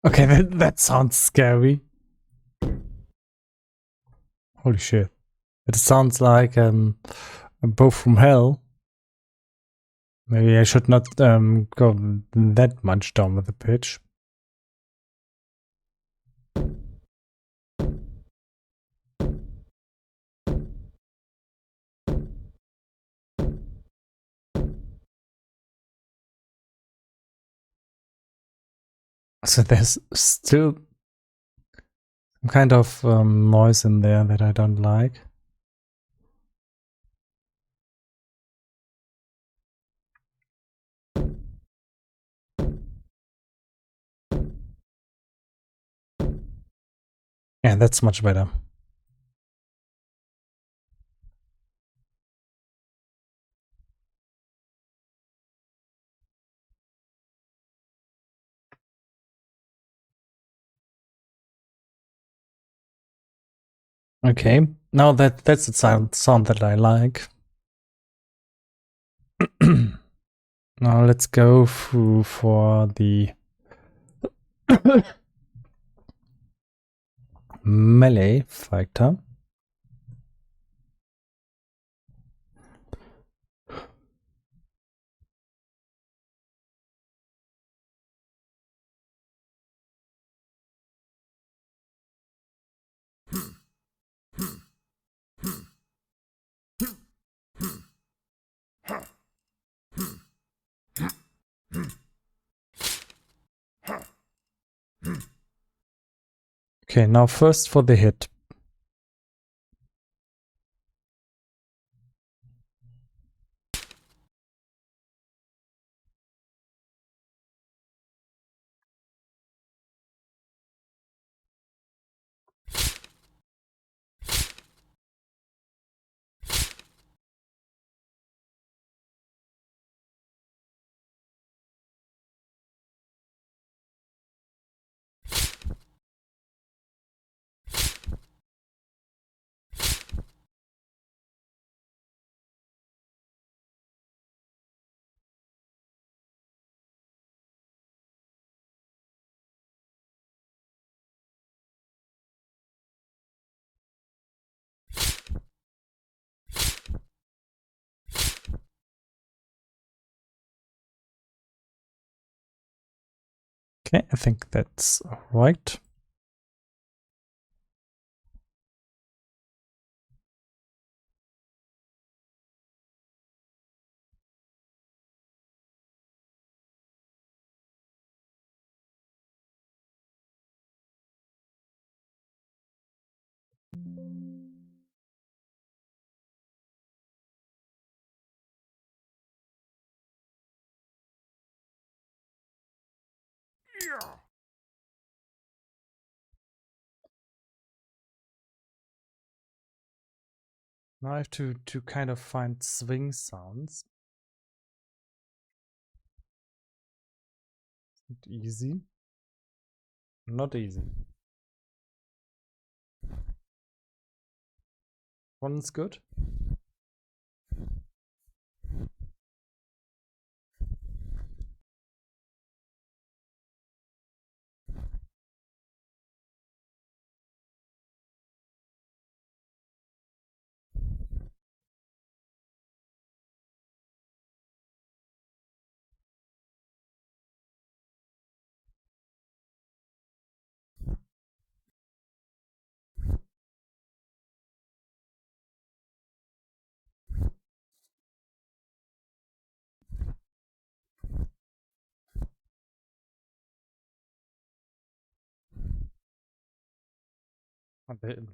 Okay, that sounds scary. Holy shit. It sounds like a bow from hell. Maybe I should not go that much down with the pitch. So there's still some kind of noise in there that I don't like. Yeah, that's much better. Okay, now that's the sound that I like. Now let's go through for the melee fighter. Okay, now first for the hit. Okay, I think that's right. Yeah. Now I have to kind of find swing sounds. Not easy. Not easy. One's good.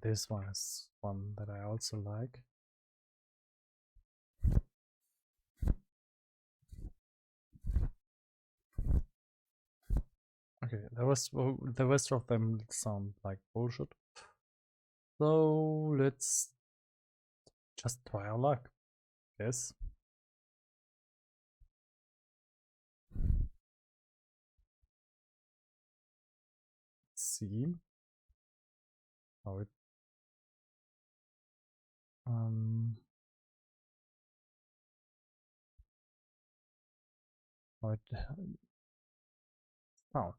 This one is one that I also like. Okay, the rest of them sound like bullshit. So let's just try our luck. Yes. See how it how it sounds.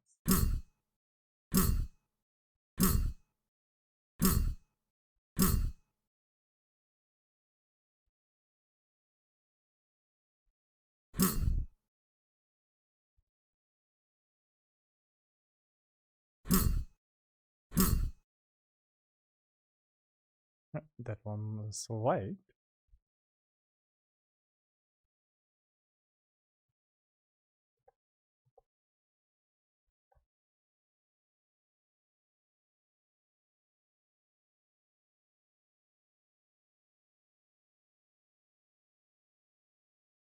That one is right.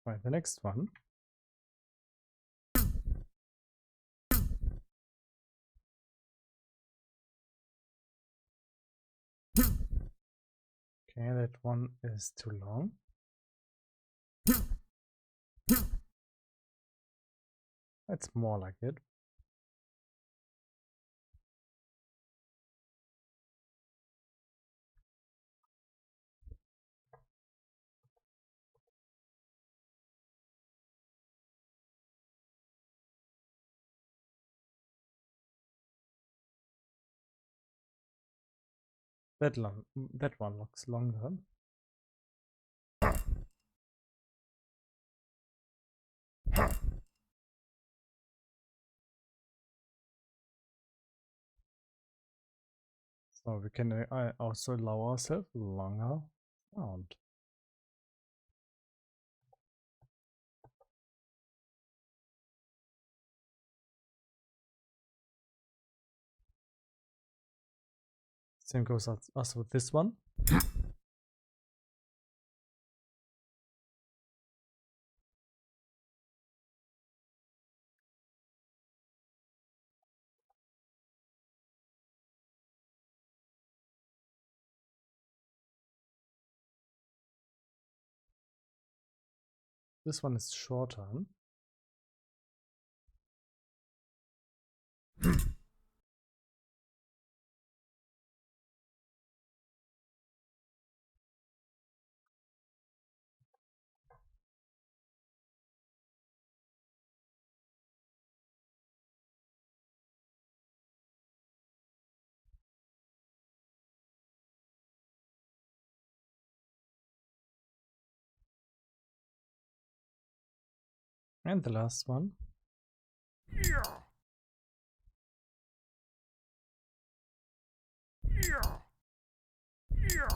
Right, the next one. Okay, that one is too long. That's more like it. That one looks longer. So we can also allow ourselves a longer sound. Same goes also with this one. This one is shorter. And the last one. Yeah. Yeah. Yeah.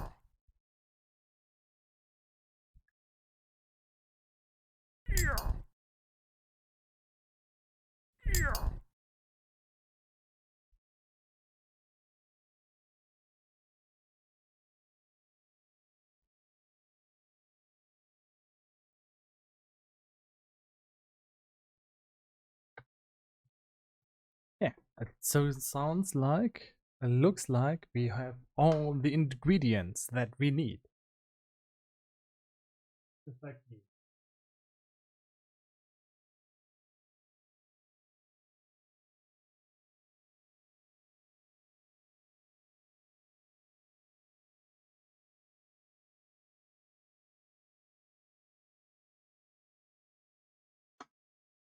Yeah. Yeah. Yeah, so it sounds like, it looks like we have all the ingredients that we need. Just like me.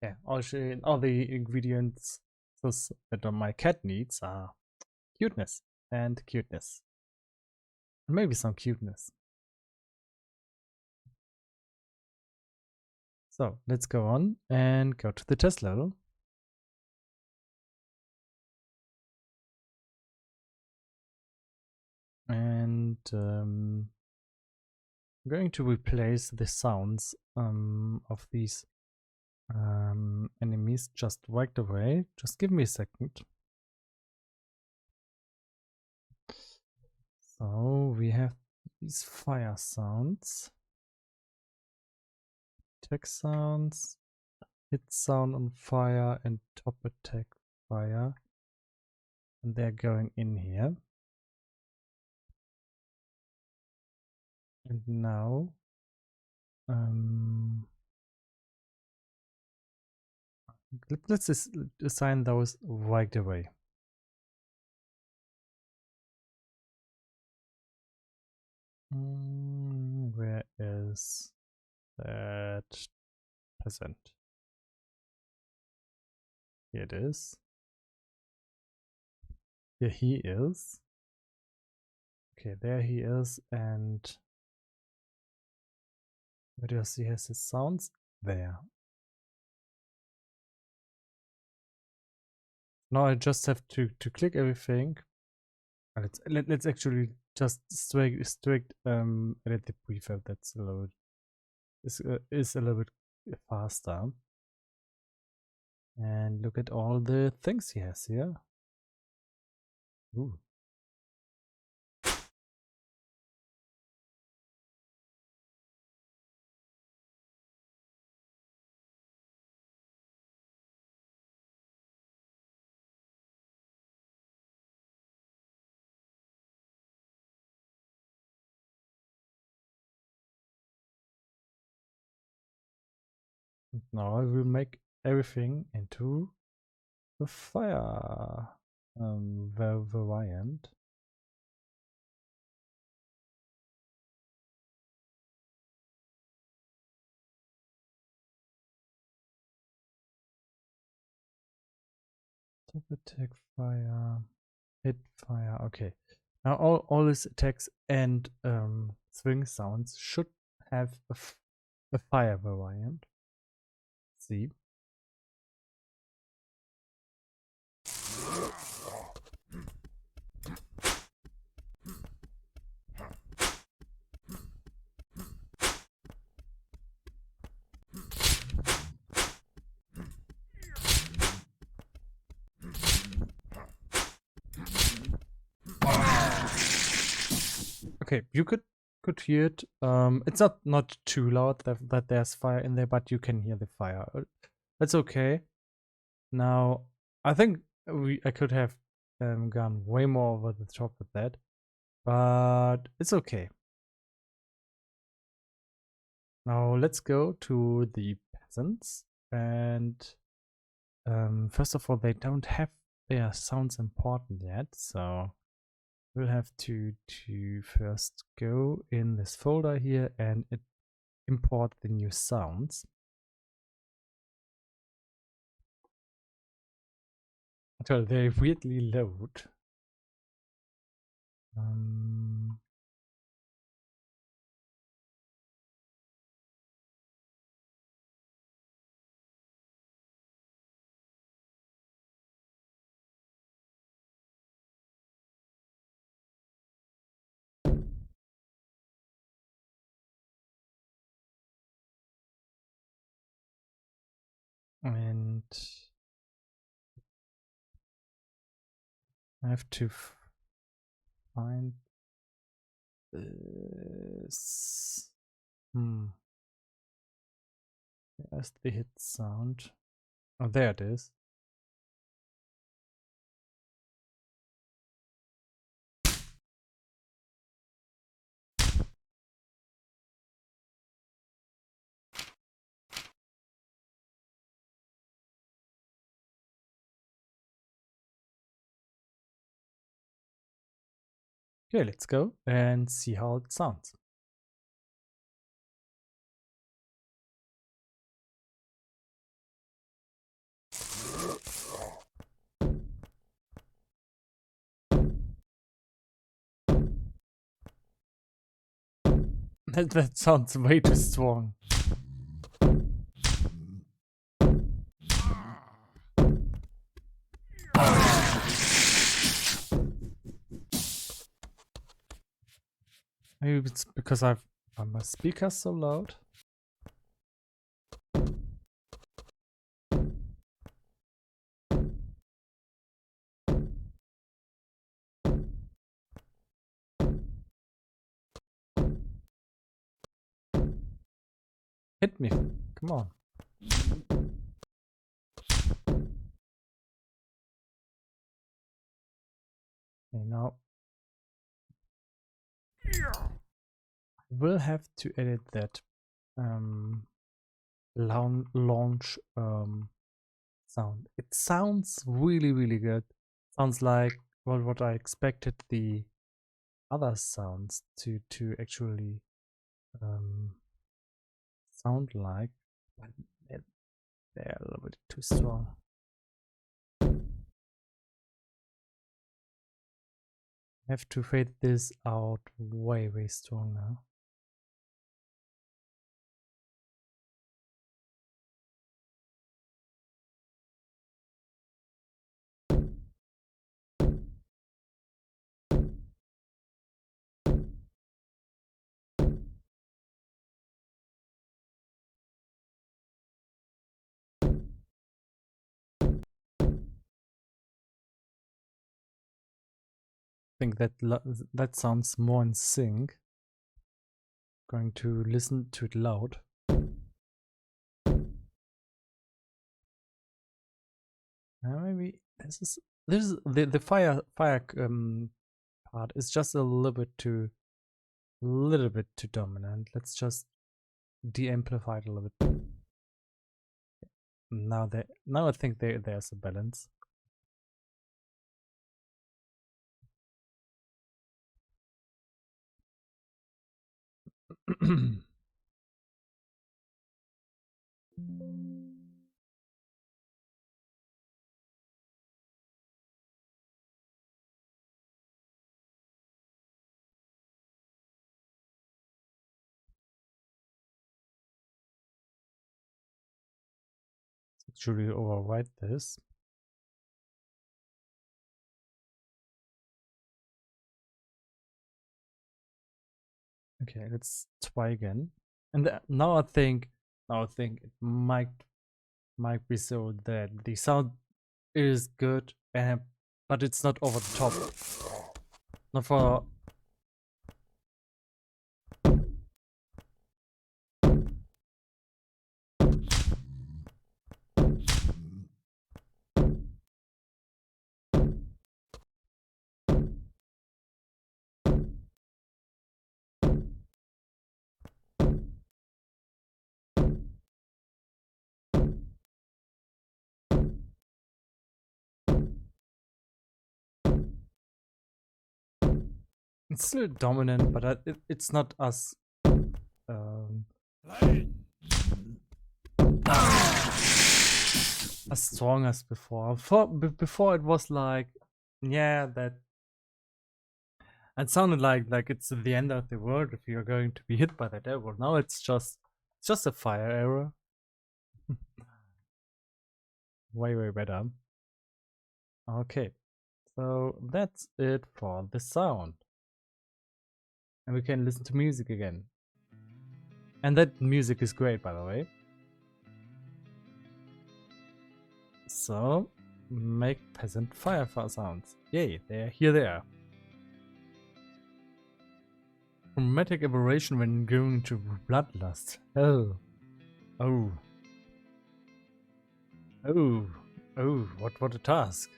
Yeah, all the ingredients that my cat needs are cuteness and cuteness. Maybe some cuteness. So let's go on and go to the test level. And I'm going to replace the sounds of these enemies just right away. Just give me a second. So we have these fire sounds, attack sounds, hit sound on fire, and top attack fire. And they're going in here. And now let's just assign those right away. Where is that peasant? Here it is. Here he is. Okay, there he is, and where does he has his sounds? There. Now I just have to click everything. Let's actually just strict edit the prefab. That's a little is a little bit faster. And look at all the things he has here. Ooh. Now I will make everything into a fire variant. Top attack fire, hit fire. Okay. Now all these attacks and swing sounds should have a fire variant. See. Okay, you could hear it. It's not too loud that there's fire in there, but you can hear the fire. That's okay. Now I think I could have gone way more over the top with that, but it's okay. Now let's go to the peasants, and first of all, they don't have their sounds important yet, so we'll have to first go in this folder here and import the new sounds. Until they weirdly load. And I have to find this. There's the hit sound. Oh, there it is. Okay, let's go and see how it sounds. That sounds way too strong. Maybe it's because my speaker's so loud. Hit me. Come on. Okay, now we'll have to edit that launch sound. It sounds really good. Sounds like what I expected the other sounds to actually sound like, but they're a little bit too strong. I have to fade this out way strong now. I think that sounds more in sync. Going to listen to it loud. Maybe this is the fire part is just a little bit too dominant. Let's just de-amplify it a little bit. Now I think there's a balance. Should we overwrite this? Okay, let's try again. And now I think it might be so that the sound is good, but it's not over the top. Not for it's still dominant, but it's not as as strong as before. Before it was like, yeah, that it sounded like it's the end of the world if you're going to be hit by that arrow. Now it's just a fire arrow. way better. Okay, so that's it for the sound. And we can listen to music again. And that music is great, by the way. So, make peasant fire sounds. Yay, here they are. Chromatic aberration when going to bloodlust. Oh, what a task.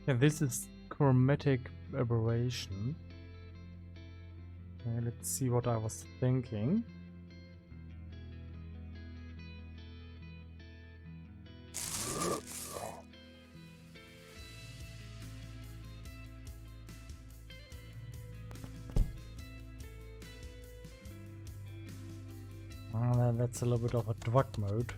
Yeah, this is chromatic aberration. Okay, let's see what I was thinking. That's a little bit of a drug mode.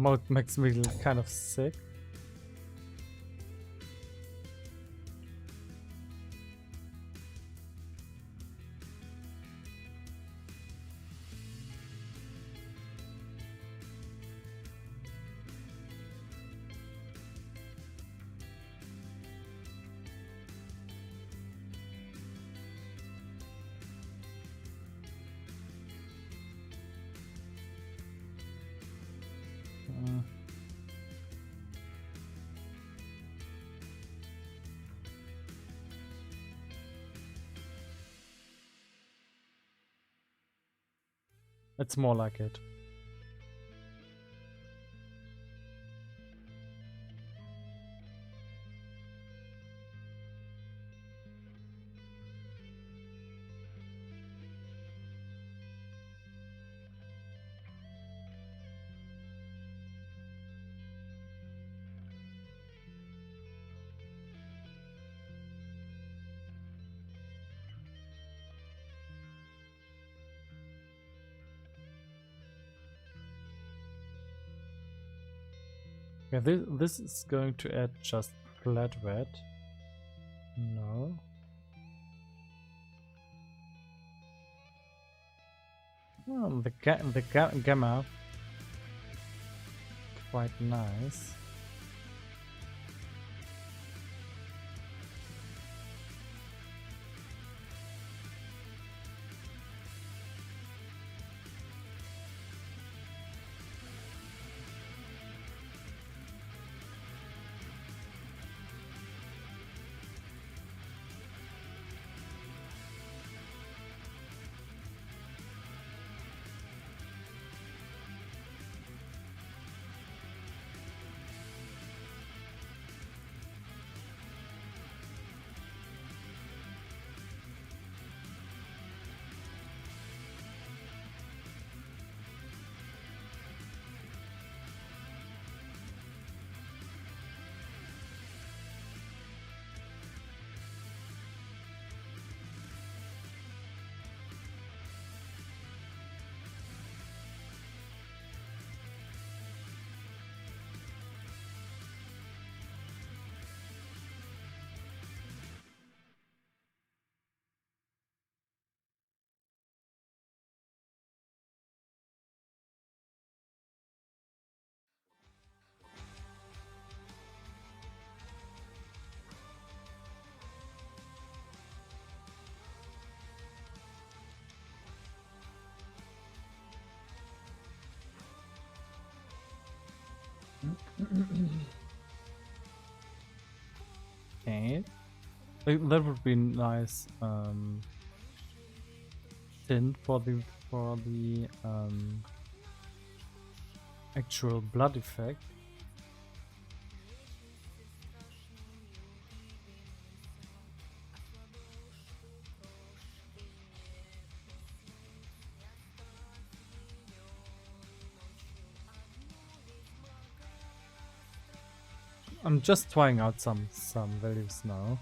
mode makes me kind of sick. It's more like it. Yeah, this is going to add just flat red. No. Oh, the gamma. Quite nice. Okay. That would be nice tint for the actual blood effect. I'm just trying out some values now.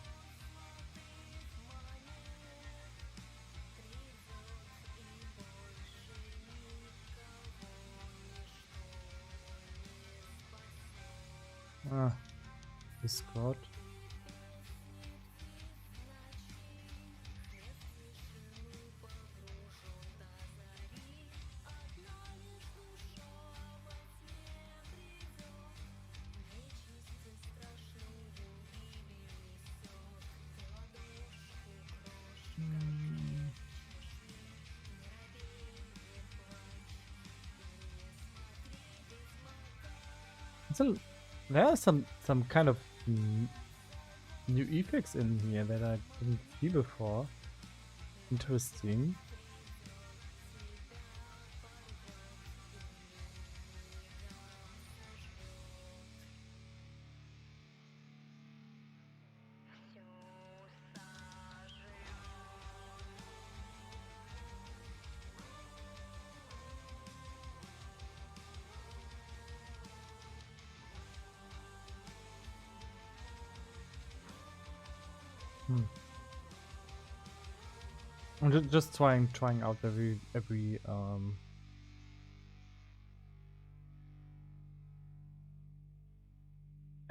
Discord. So there are some kind of new effects in here that I didn't see before. Interesting. I'm just trying out every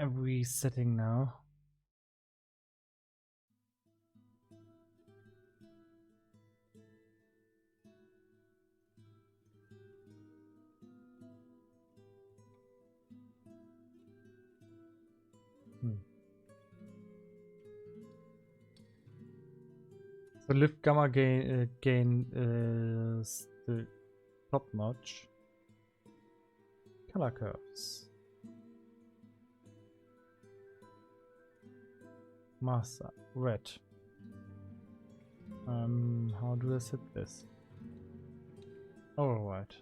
every setting now. So lift gamma gain is the top notch. Color curves. Master red. How do I set this? Alright.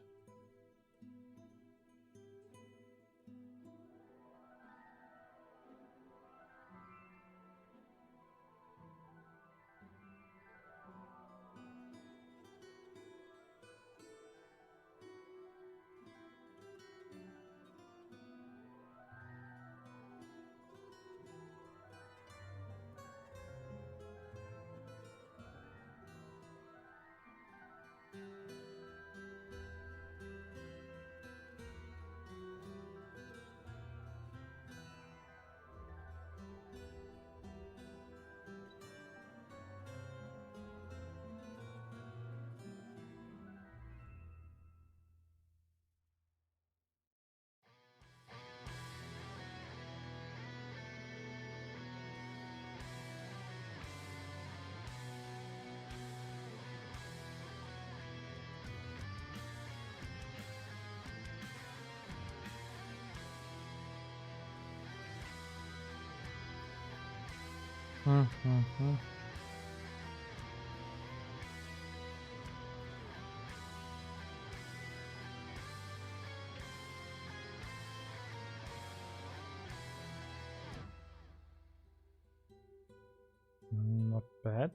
Not bad.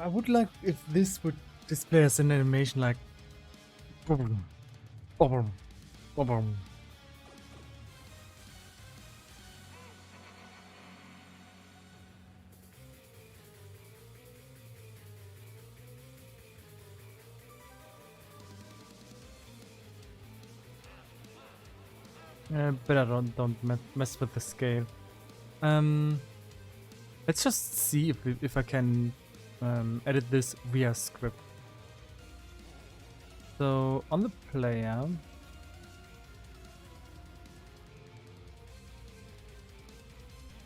I would like if this would display as an animation like boom, boom, boom. Better don't mess with the scale. Let's just see if I can edit this via script. So on the player,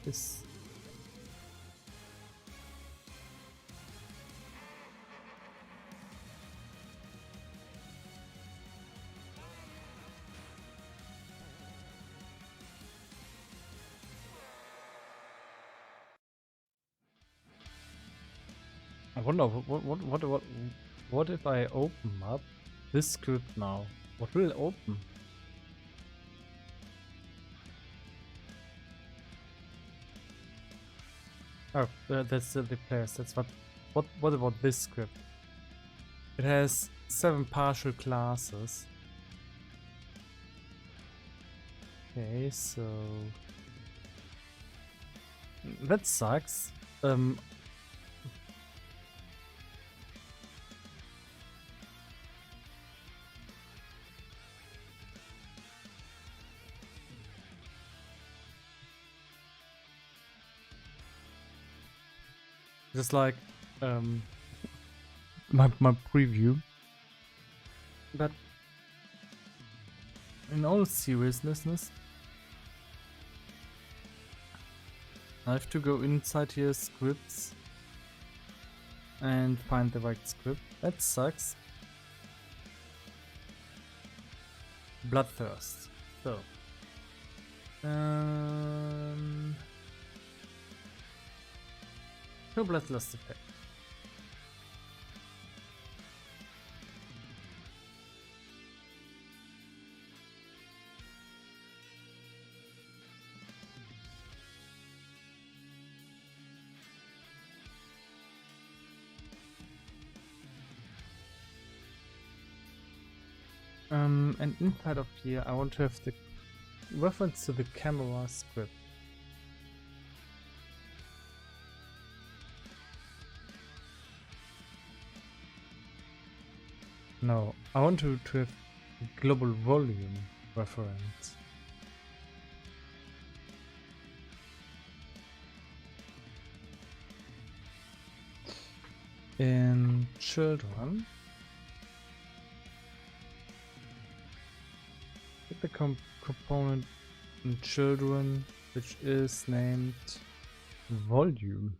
this I wonder what if I open up this script now? What will it open? Oh, that's the players. That's what about this script? It has 7 partial classes. Okay, so that sucks. Just like my preview. But in all seriousness, I have to go inside here, scripts, and find the right script. That sucks. Bloodthirst. So. No bloodlust effect. And inside of here, I want to have the reference to the camera script. No, I want to have global volume reference. In children, get the component in children, which is named volume.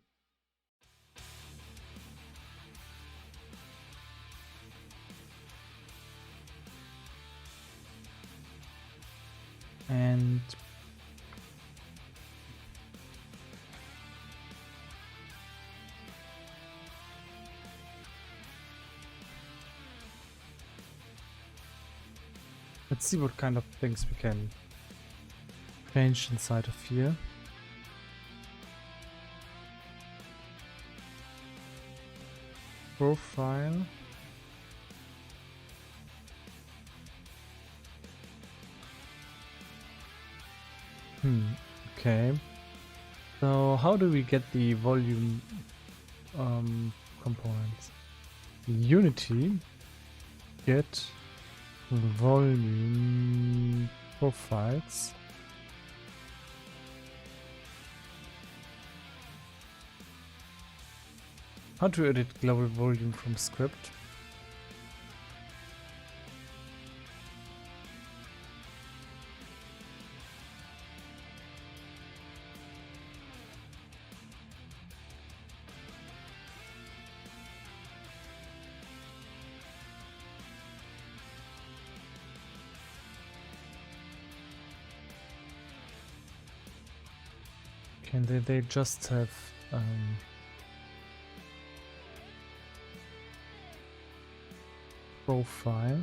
And let's see what kind of things we can change inside of here. Profile. Okay. So how do we get the volume components? Unity get volume profiles. How to edit global volume from script? Can they just have profile?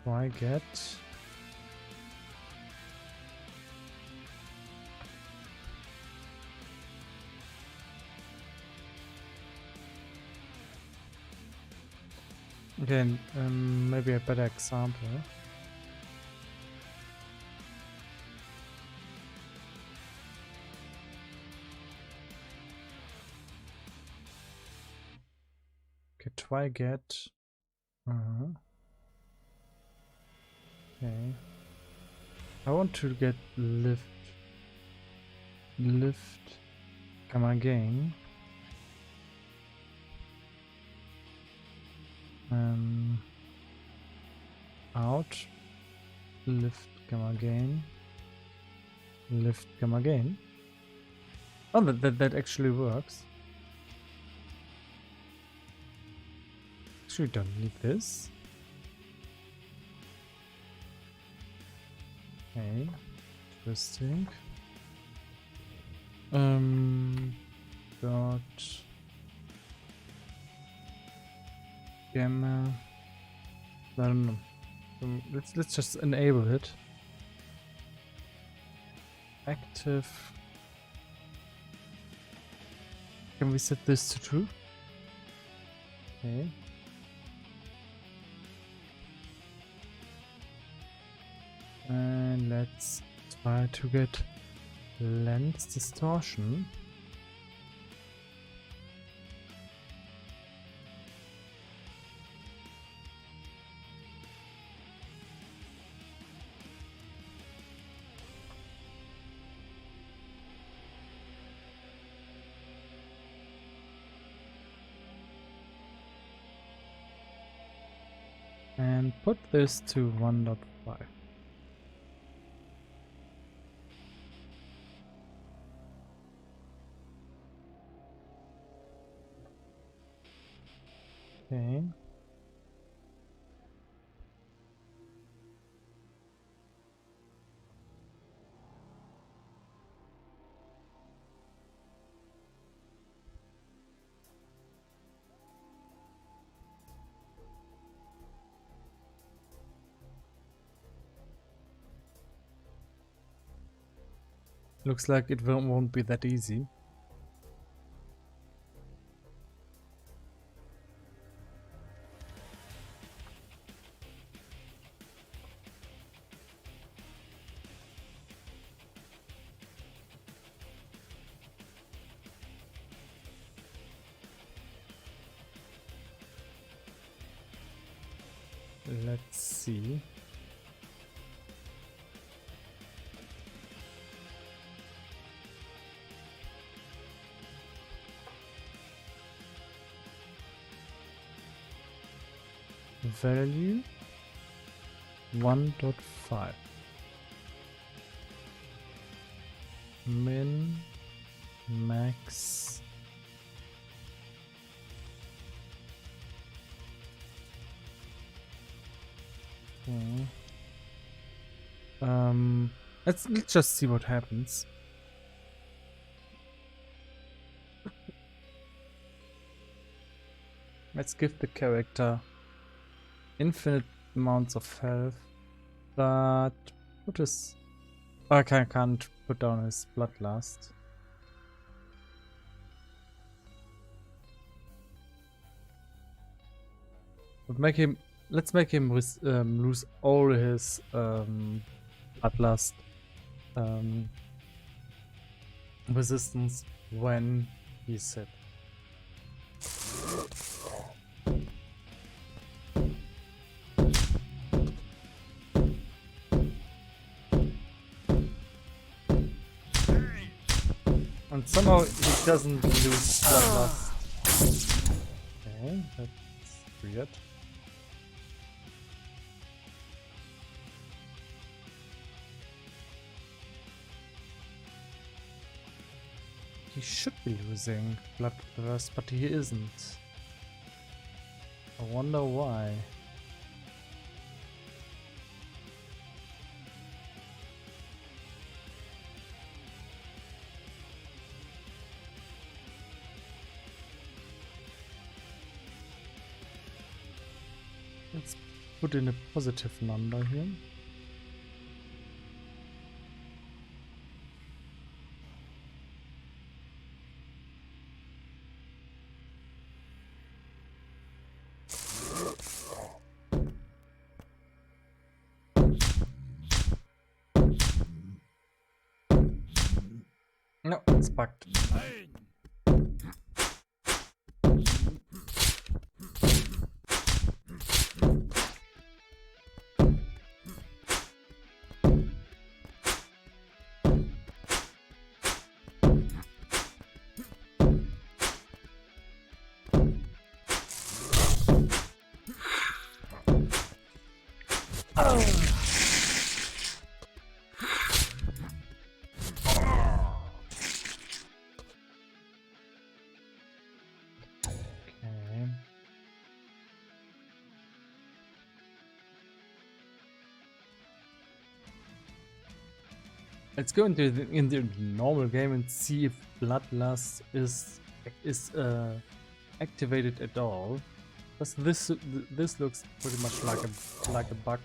Why get again, maybe a better example. Okay, try get. Okay. I want to get lift gamma gain. Out lift gamma gain. Lift gamma gain. Oh, that actually works. Actually, don't need this. Okay, interesting. Dot gamma No. Let's just enable it. Active. Can we set this to true? Okay. And let's try to get lens distortion. And put this to 1.5. Okay. Looks like it won't be that easy. Let's see. Value 1.5. Min, max. Okay. Let's just see what happens. Let's give the character infinite amounts of health, but what is... Oh, I can't put down his bloodlust. But let's make him lose all his bloodlust resistance when he's hit. And somehow he doesn't lose bloodlust. Okay, that's weird. He should be losing bloodlust, but he isn't. I wonder why. Let's put in a positive number here. No, it's bugged. Let's go into the normal game and see if bloodlust is activated at all. This looks pretty much like a bug.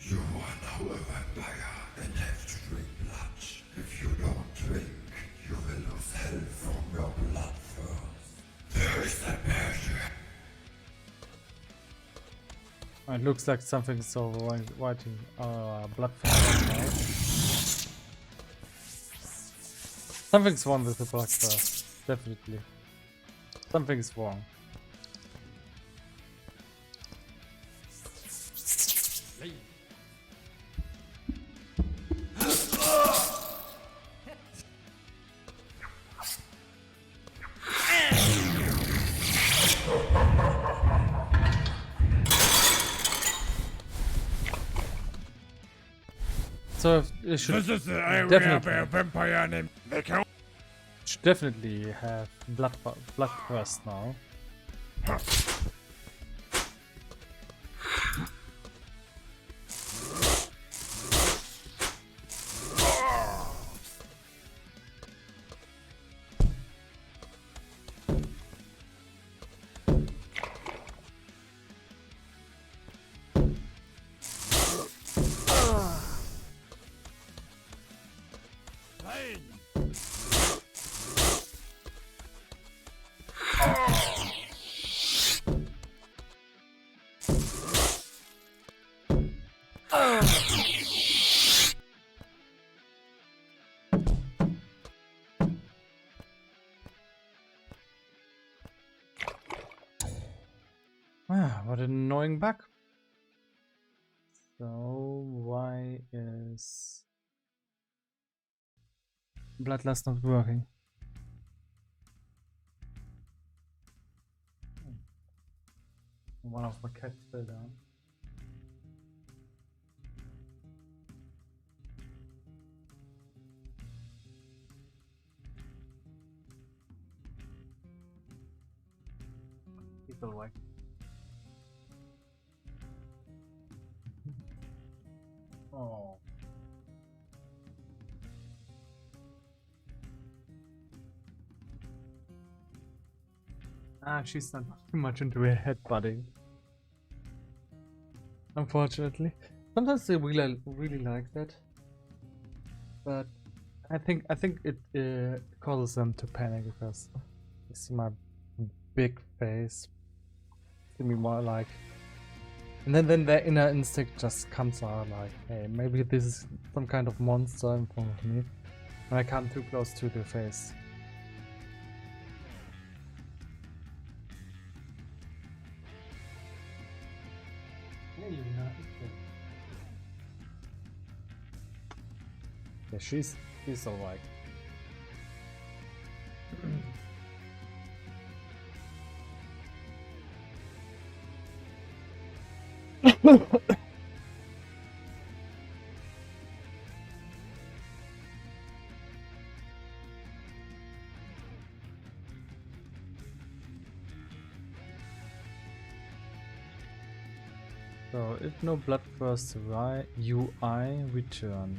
You are now a vampire and have to drink blood. If you don't drink, you will lose health from your blood first. There is a measure. It looks like something's writing blood first. Something's wrong with the blood first. Definitely. Something's wrong. So it should This is the area definitely, where a vampire named they can. should definitely have blood first now. Ah, what an annoying bug. So why is Bloodlust not working? One of my cats fell down. He's alright. Oh. Ah, she's not too much into her headbutting. Unfortunately. Sometimes they really like that. But I think it causes them to panic because they see my big face. See me more like, and then their inner instinct just comes out like, hey, maybe this is some kind of monster in front of me when I come too close to the face. Yeah, she's alright. So if no blood first UI return.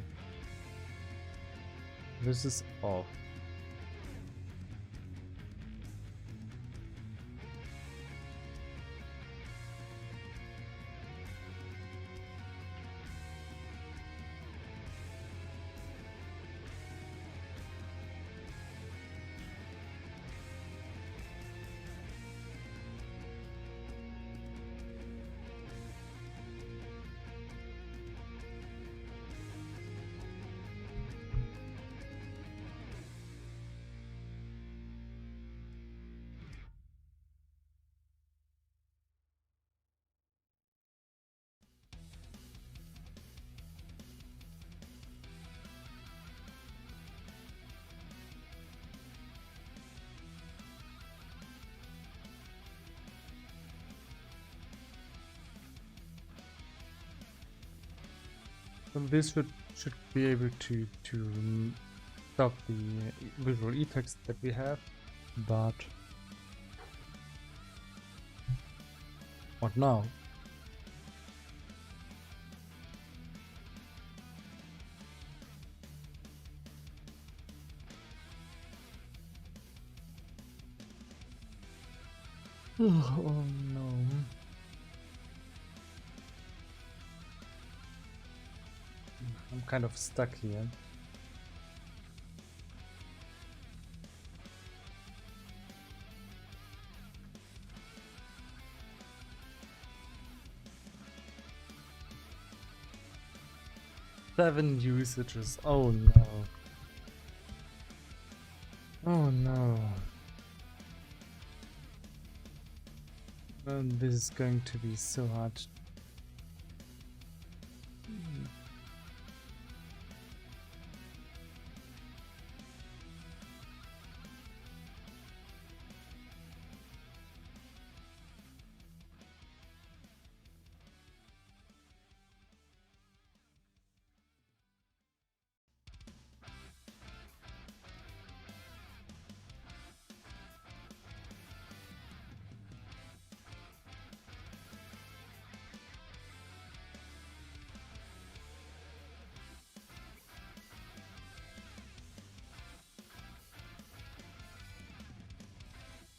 This is off. So this should be able to stop the visual effects that we have, but what now? Oh no. I'm kind of stuck here. Seven usages. Oh no. Oh no. This is going to be so hard.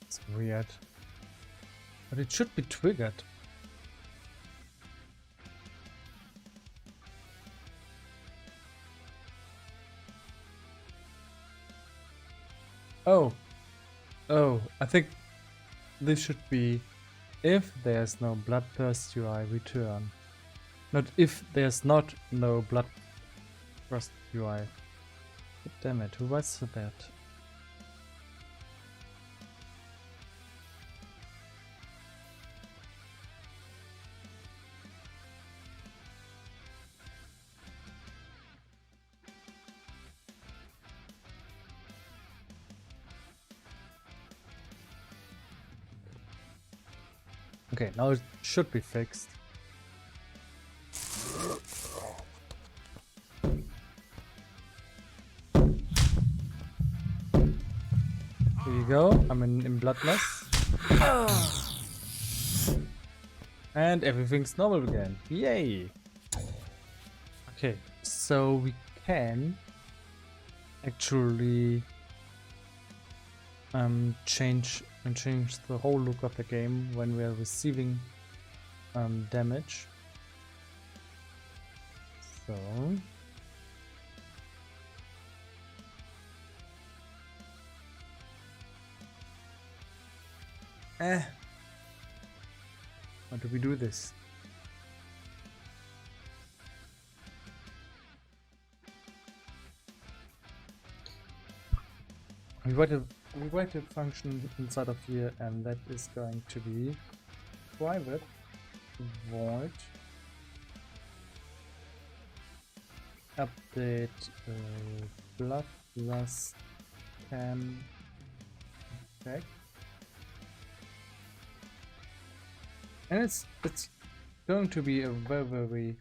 It's weird. But it should be triggered. Oh. Oh, I think this should be if there's no bloodthirst UI return. Not if there's not no bloodthirst UI. Damn it, who writes that? Okay, now it should be fixed. There you go, I'm in bloodless. And everything's normal again. Yay! Okay, so we can actually change the whole look of the game when we are receiving damage. So how do we do this? We write a function inside of here, and that is going to be private void update blood plus cam check, and it's going to be a very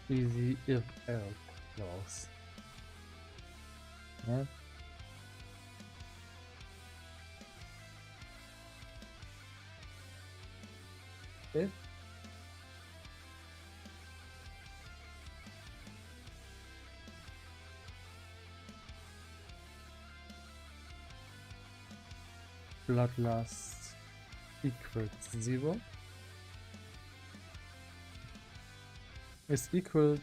easy if else clause. Yeah. If bloodlust equals 0 is equal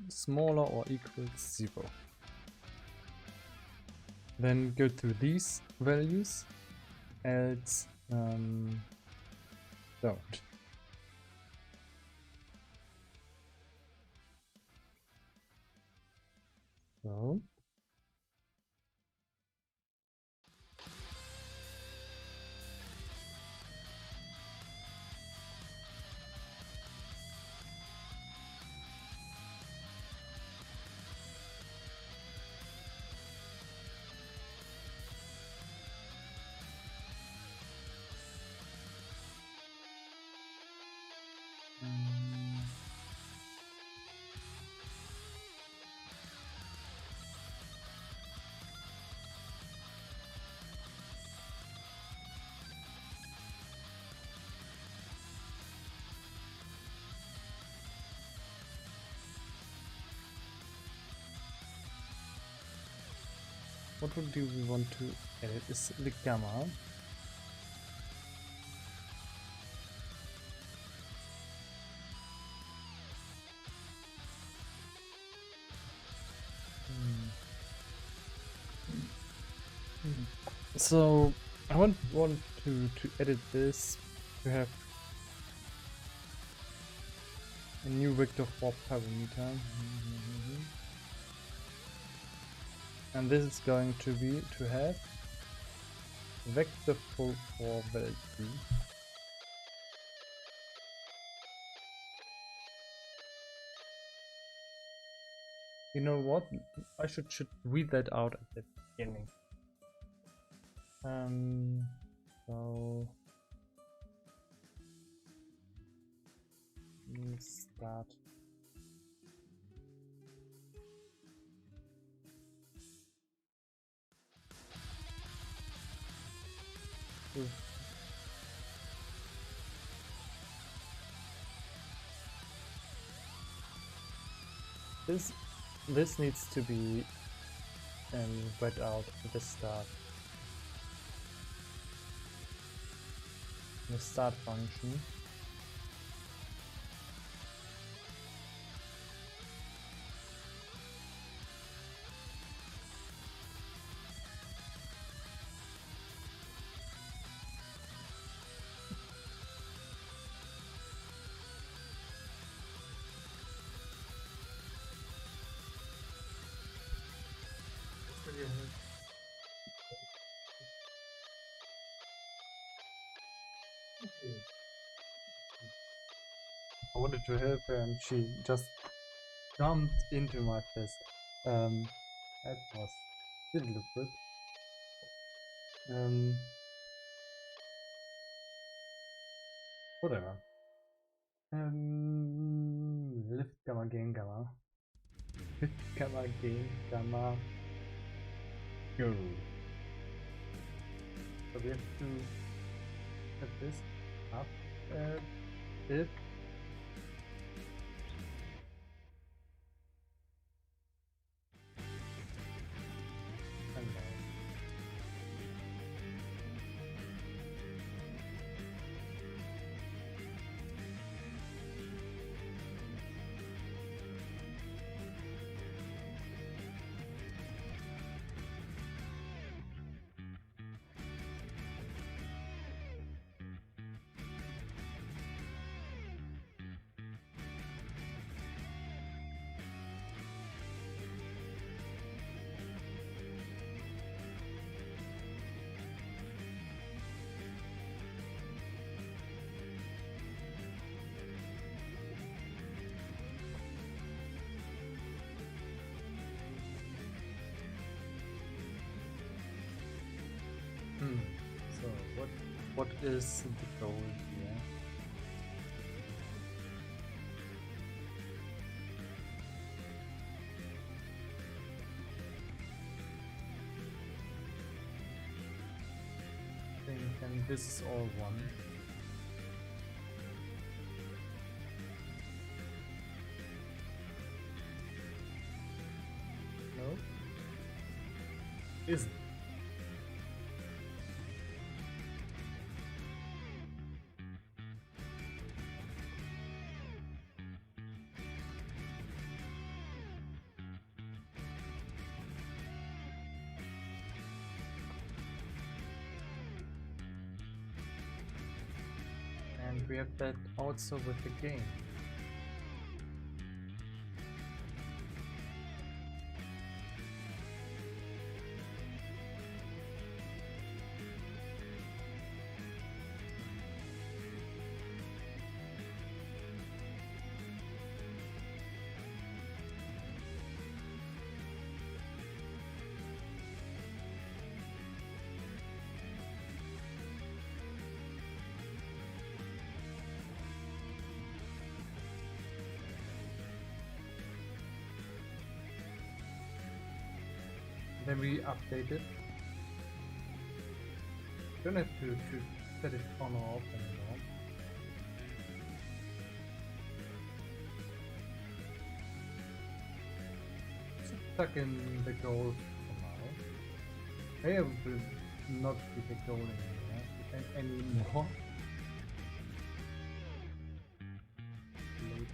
smaller or equals 0, then go through these values, else don't. So what do we want to edit is the gamma. So I want to edit this to have a new vector for parameter. And this is going to be to have vector for value. You know what? I should read that out at the beginning. So let's start. This needs to be read out at the start. The start function. I wanted to help her and she just jumped into my fist. That didn't look good. Whatever. Lift gamma gain gamma. Lift gamma gain gamma. Go. So we have to set this up. If and so what is the goal here? And this is all one. No? Isn't. And we have that also with the game. Then we update it. Don't have to set it on or off anymore. Just plug in the goal for now. I will not be the goal anymore. Later.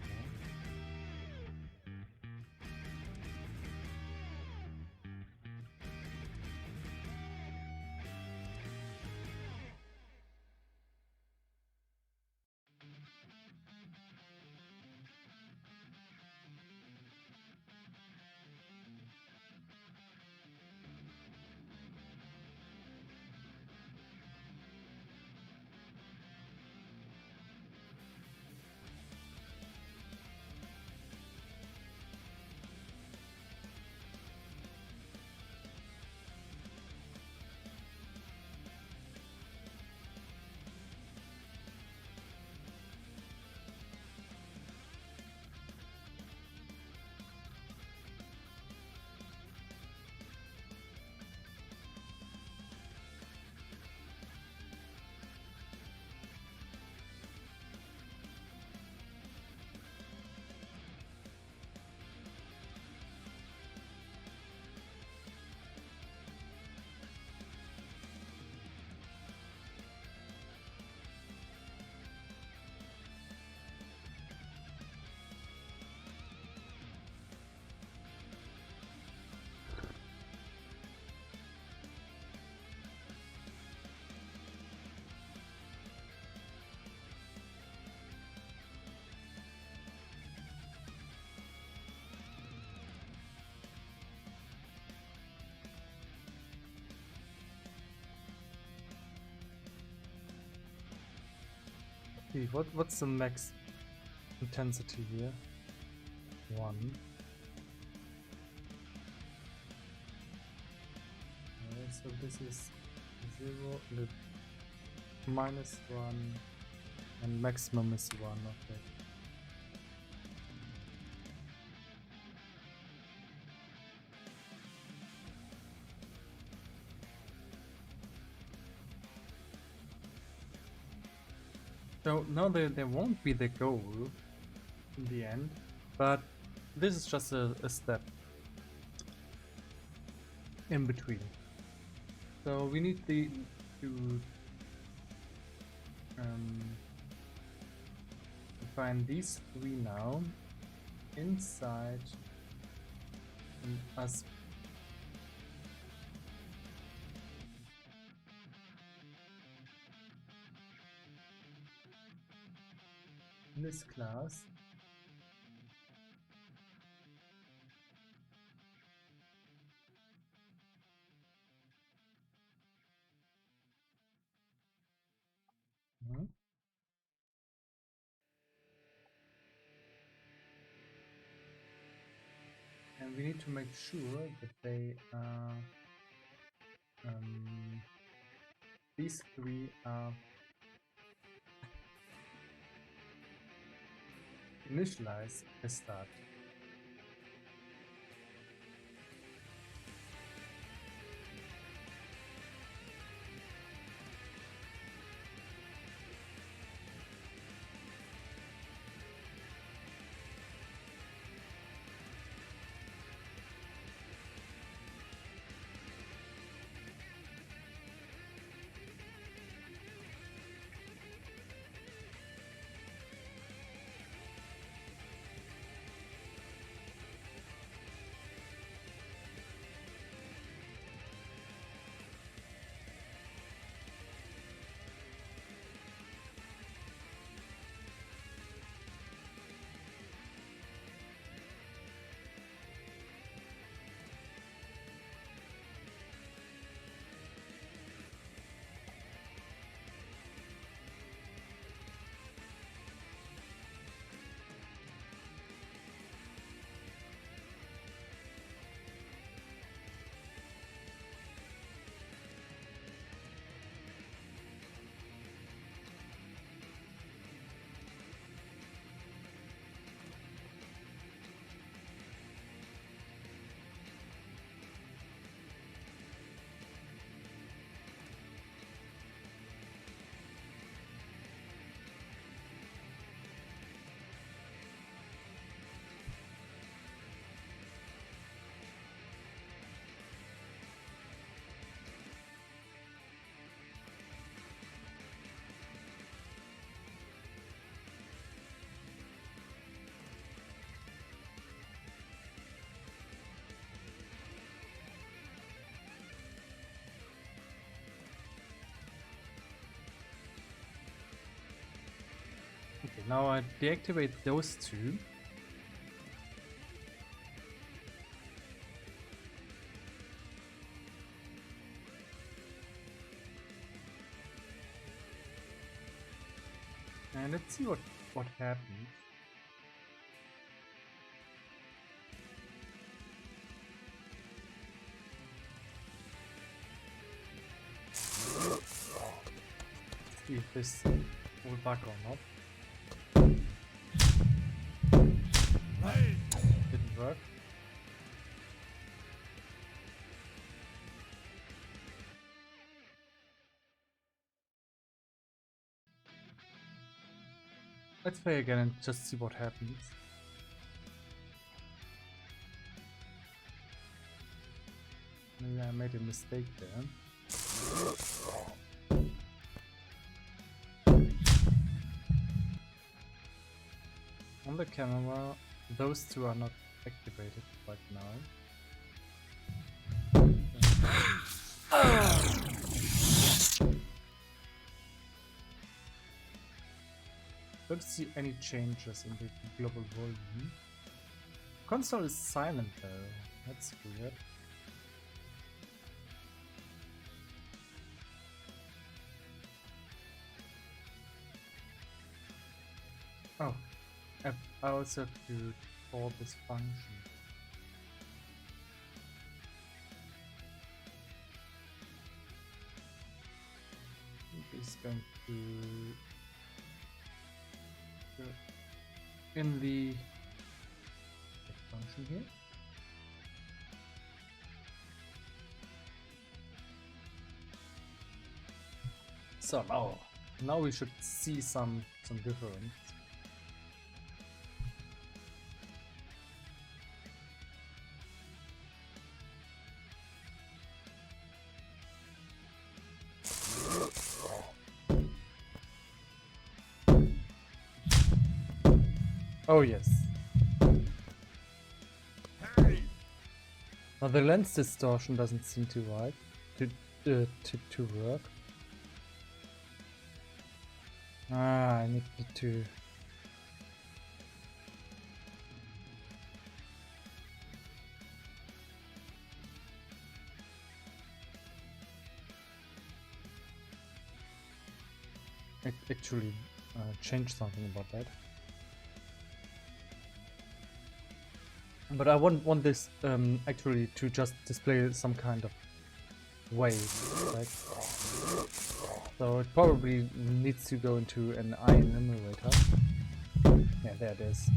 Okay, what's the max intensity here? 1. Okay, so this is 0, -1, and maximum is 1. Okay. So no, there won't be the goal in the end, but this is just a step in between. So we need to find these 3 now inside us. In this class. And we need to make sure that they are these 3 are initialized as start. now I deactivate those two. And let's see what happens. See if this will bug or not. Didn't work. Let's play again and just see what happens. Maybe I made a mistake there. On the camera, those two are not activated right now. Don't see any changes in the global volume. Console is silent though, that's weird. Oh, I also have to call this function. This is going to in the function here. So now we should see some difference. Oh yes. Now the lens distortion doesn't seem to work. To work. I need to. Actually change something about that. But I want this actually to just display some kind of wave, right? So it probably needs to go into an iron emulator. Yeah, there it is.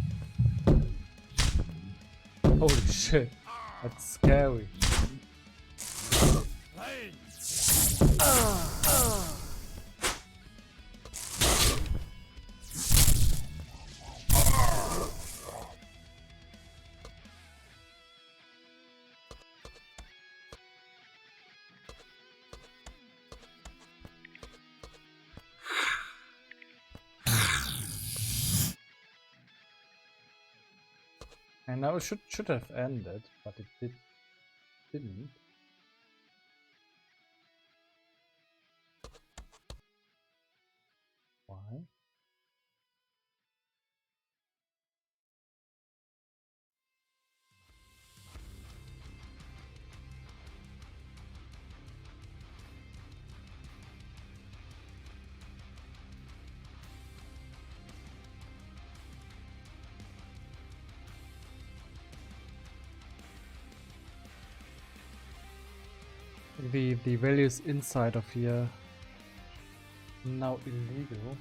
Holy shit, that's scary. And now it should have ended, but it didn't. Why? The values inside of here now illegal.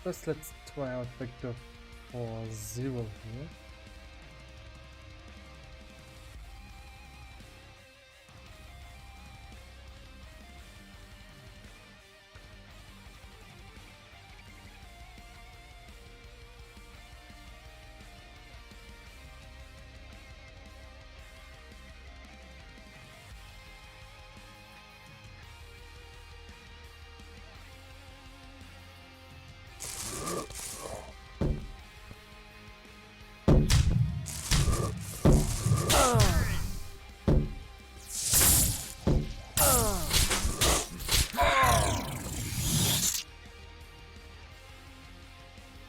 First, let's try out vector for 0 here.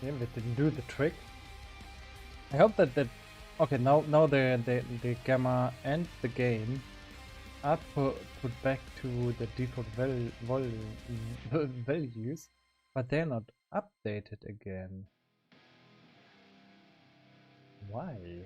Damn, it didn't do the trick. I hope that okay, now the gamma and the gain are put back to the default values, but they're not updated again. Why?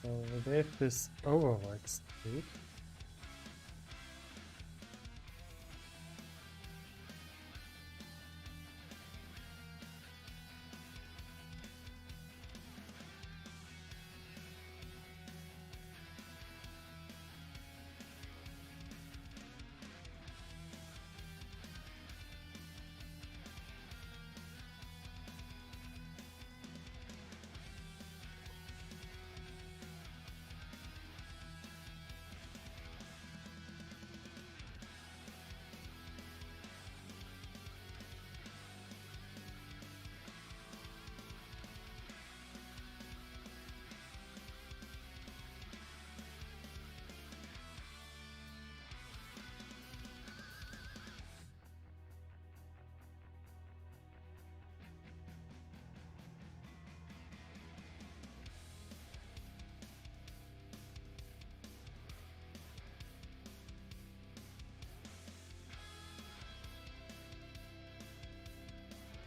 So they have this override state.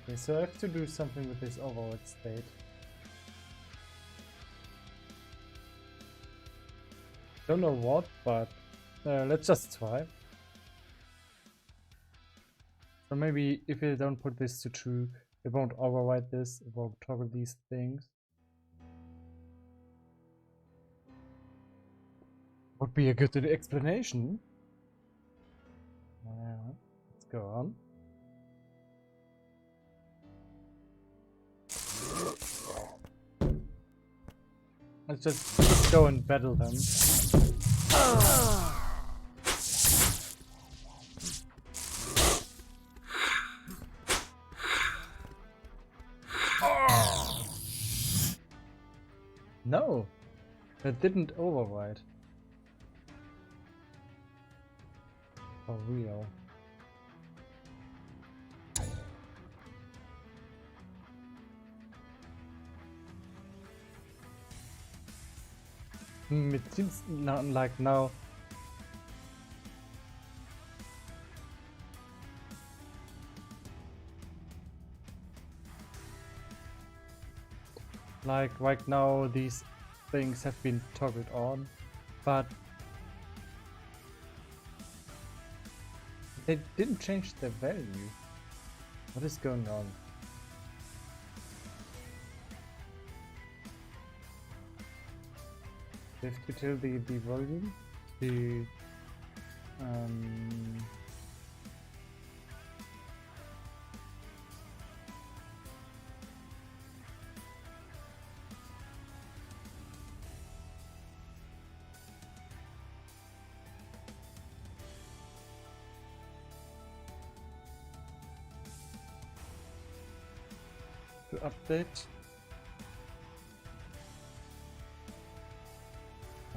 Okay, so I have to do something with this override state. Don't know what, but let's just try. So maybe if I don't put this to true, it won't override this, it won't toggle these things. Would be a good explanation. Let's go on. Let's just go and battle them. No, that didn't override. For real. It seems not like now. Like right now these things have been toggled on, but they didn't change their value. What is going on? They have to tell the volume, the to update.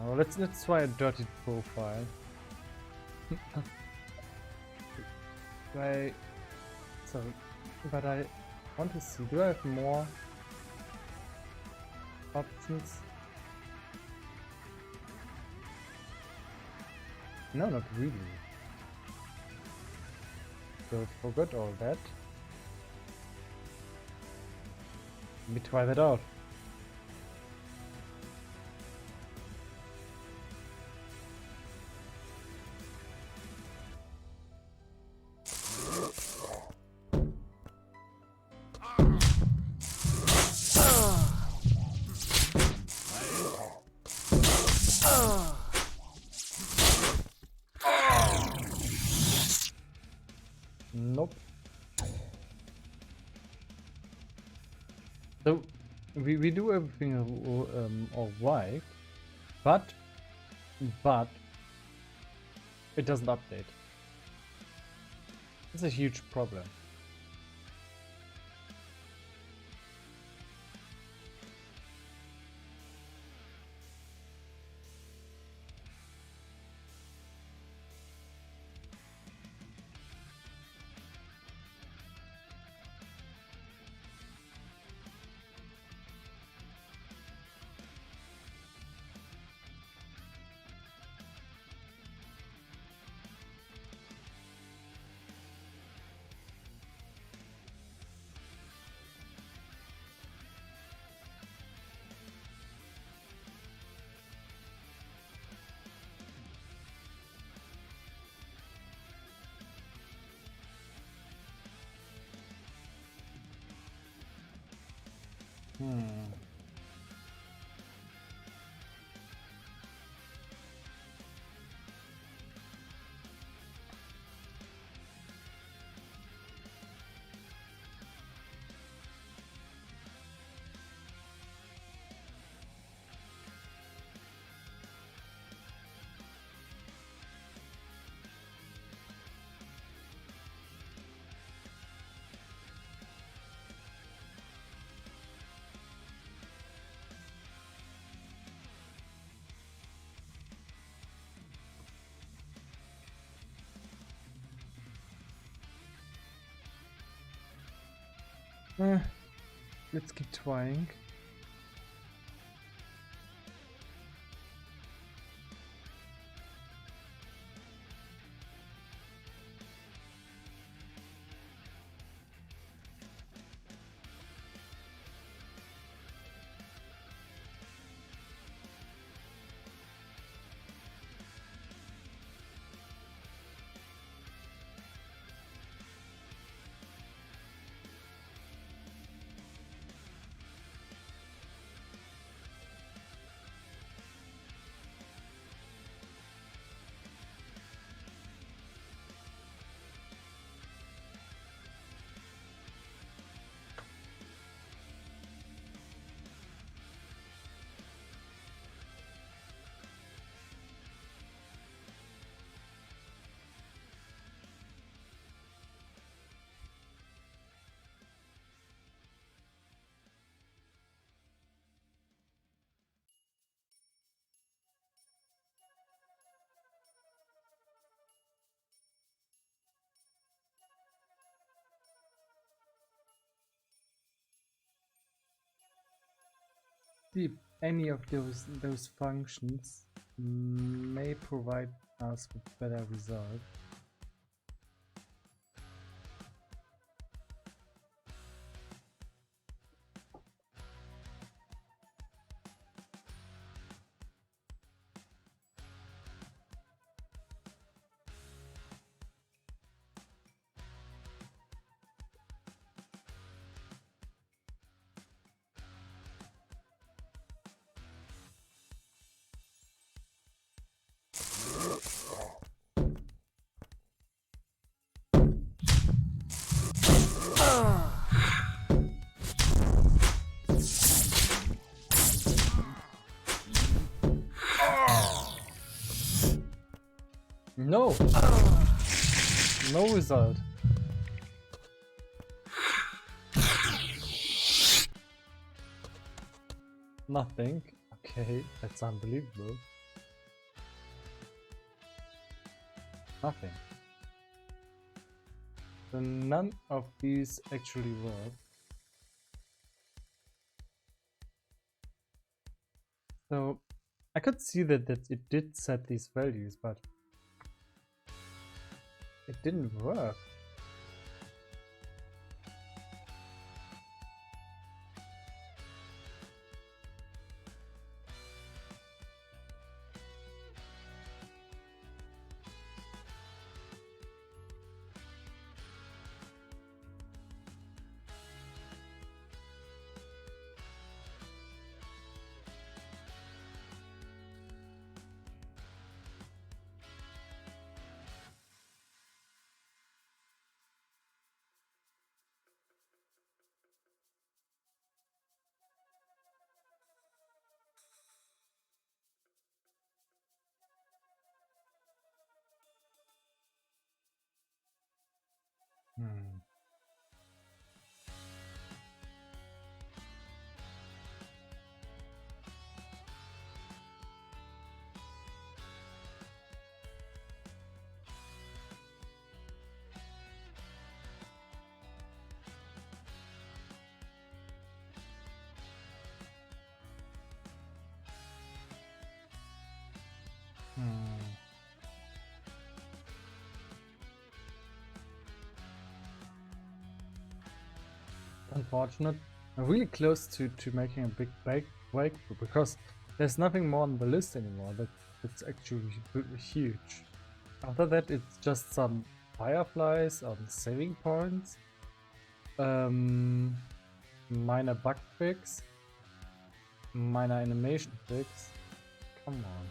Oh, let's try a dirty profile. But I want to see. Do I have more options? No, not really. So forgot all that. Let me try that out. Nope. So we do everything all right, but it doesn't update. It's a huge problem. Let's keep trying. See if any of those functions may provide us with better results. No! No result. Nothing. Okay, that's unbelievable. Nothing. So none of these actually work. So I could see that it did set these values, but It didn't work. Hmm. Hmm. Unfortunate. I'm really close to making a big breakthrough because there's nothing more on the list anymore. That's actually huge. After that, it's just some fireflies on saving points, minor bug fix, minor animation fix. Come on.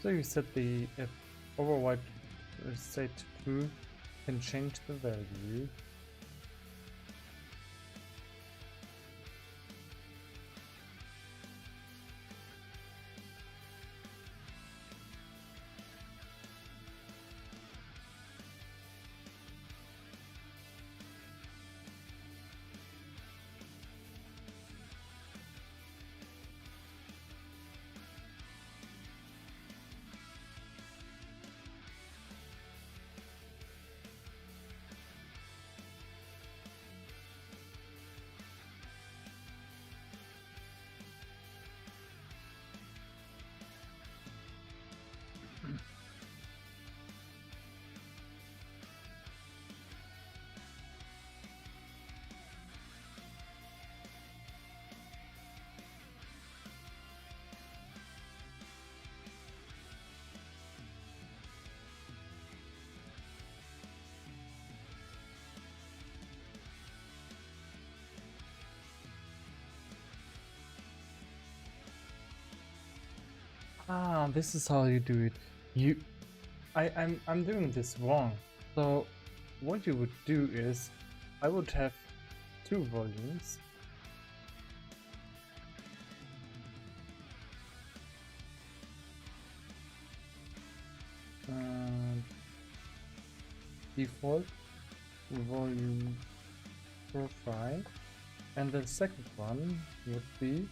So you said the if override state to true can change the value. Ah, this is how you do it. I'm doing this wrong. So what you would do is I would have two volumes. default volume profile, and the second one would be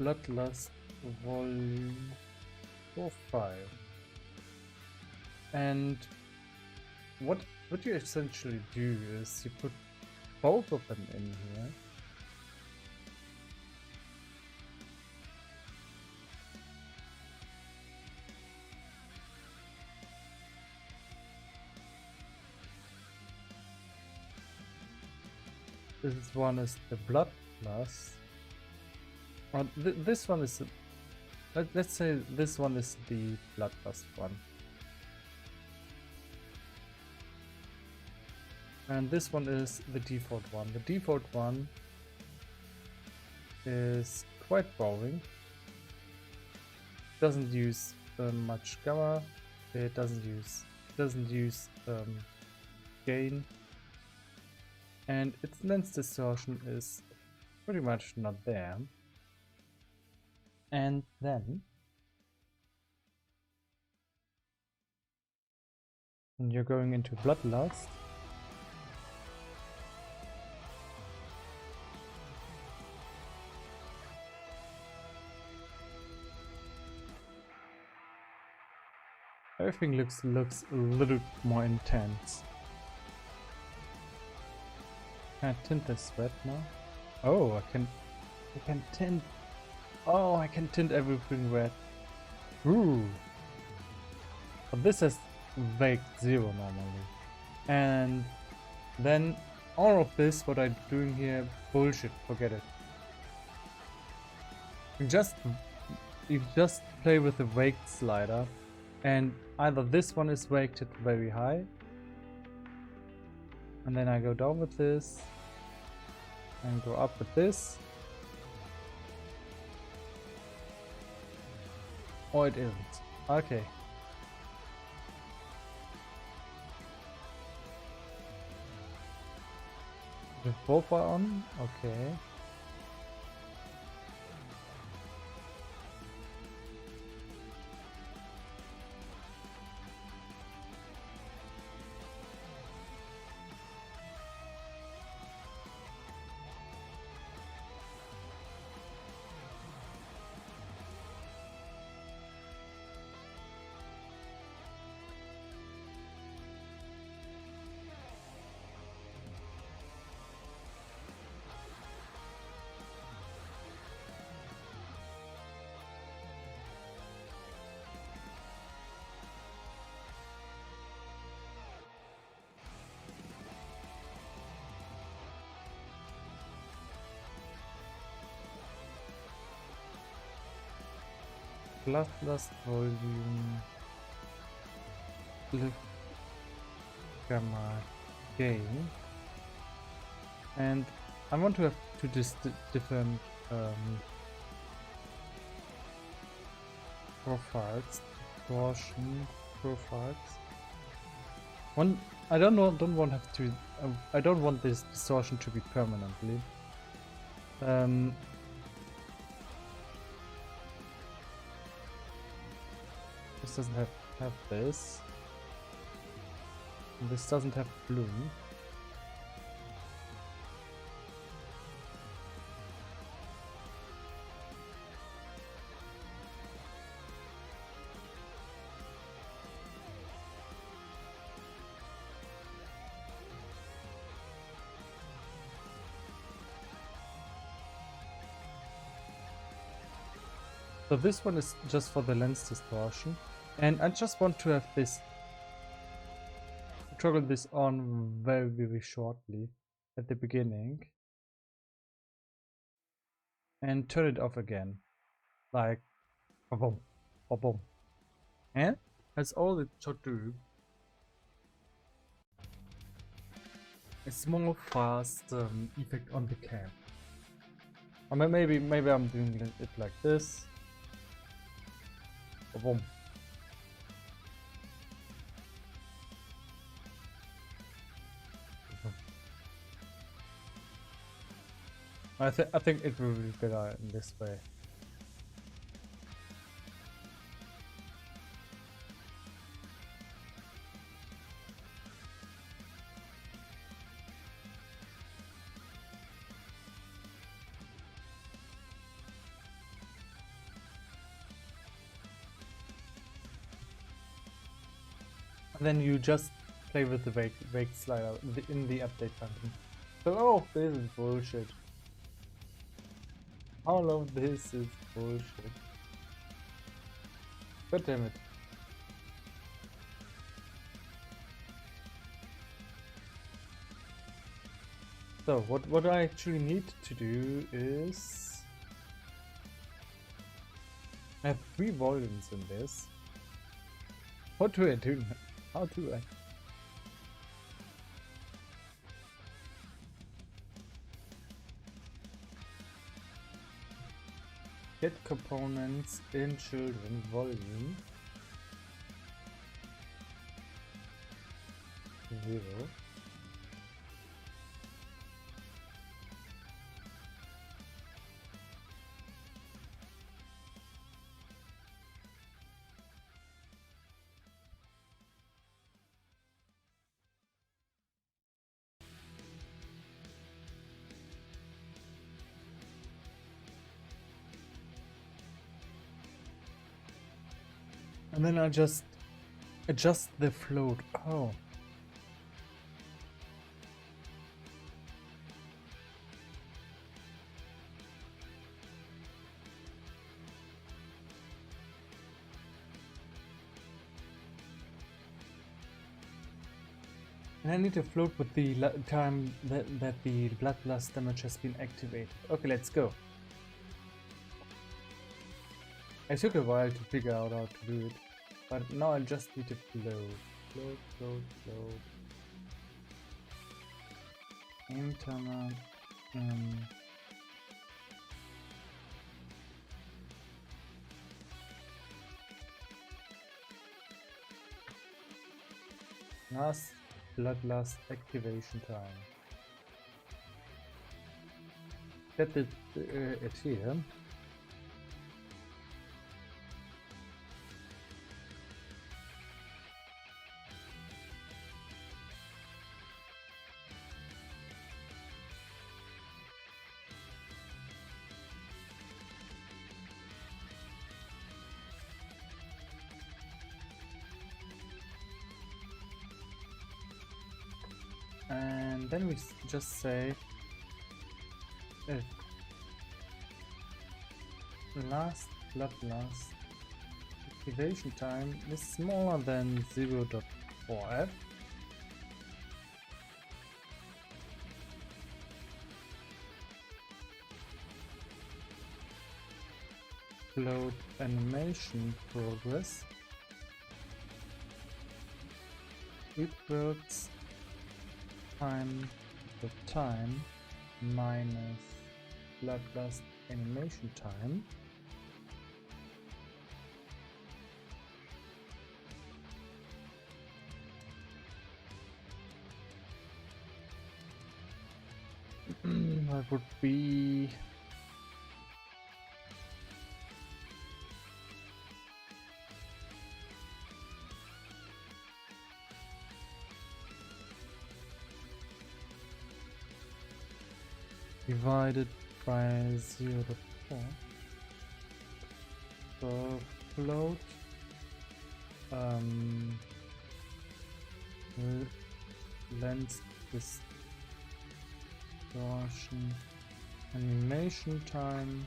bloodlust volume profile. And what you essentially do is you put both of them in here. This one is the bloodlust. This one is, let's say this one is the bloodlust one. And this one is the default one. The default one is quite boring. Doesn't use much gamma. It doesn't use gain. And its lens distortion is pretty much not there. And then when you're going into bloodlust, everything looks a little more intense. Can I tint this red now? Oh, I can tint. Oh, I can tint everything red. Ooh. But this is vague 0 normally. And then all of this, what I'm doing here, bullshit, forget it. You just play with the vague slider, and either this one is weighted very high, and then I go down with this and go up with this, or it isn't. Okay. The both are on, okay. Bloodlust volume gamma gain, and I want to have two different profiles, distortion profiles. One, I don't want have to. I don't want this distortion to be permanently. This doesn't have this. And this doesn't have blue. So this one is just for the lens distortion, and I just want to have this, toggle this on very shortly at the beginning and turn it off again, like boom, boom, and that's all it should do. A small fast effect on the cam. Or maybe I'm doing it like this. Boom. I think it will be better in this way. And then you just play with the wake slider in the update function. So, oh, this is bullshit. All of this is bullshit. God damn it. So, what I actually need to do is... I have 3 volumes in this. What do I do? How do I? Get components in children volume 0. And then I just adjust the float. Oh. And I need to float with the time that the bloodlust damage has been activated. Okay, let's go. It took a while to figure out how to do it, but now I just need to float. Float, float, float. Aim timer. Last bloodlust activation time. Set it here. And then we just say last bloodlust activation time is smaller than 0.4f. Float animation progress equals time the time minus bloodlust animation time that would be divided by 0.4. So float lens distortion animation time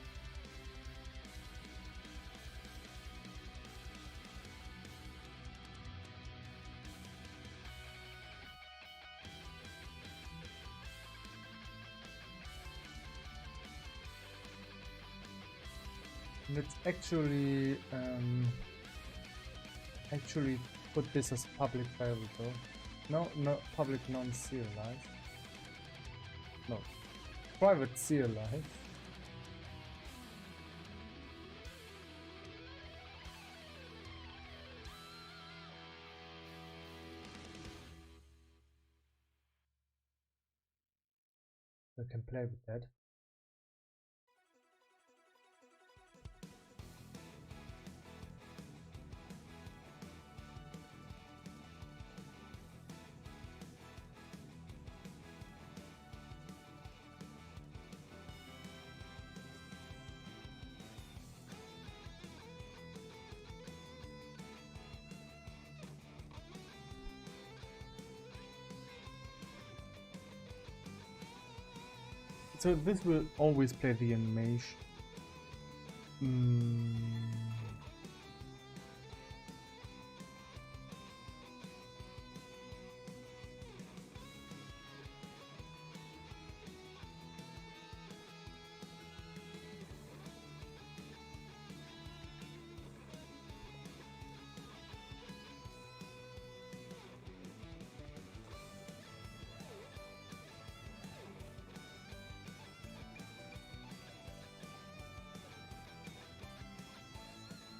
let's actually put this as public variable. No, public non-serialized. No, private serialized. I can play with that. So this will always play the animation.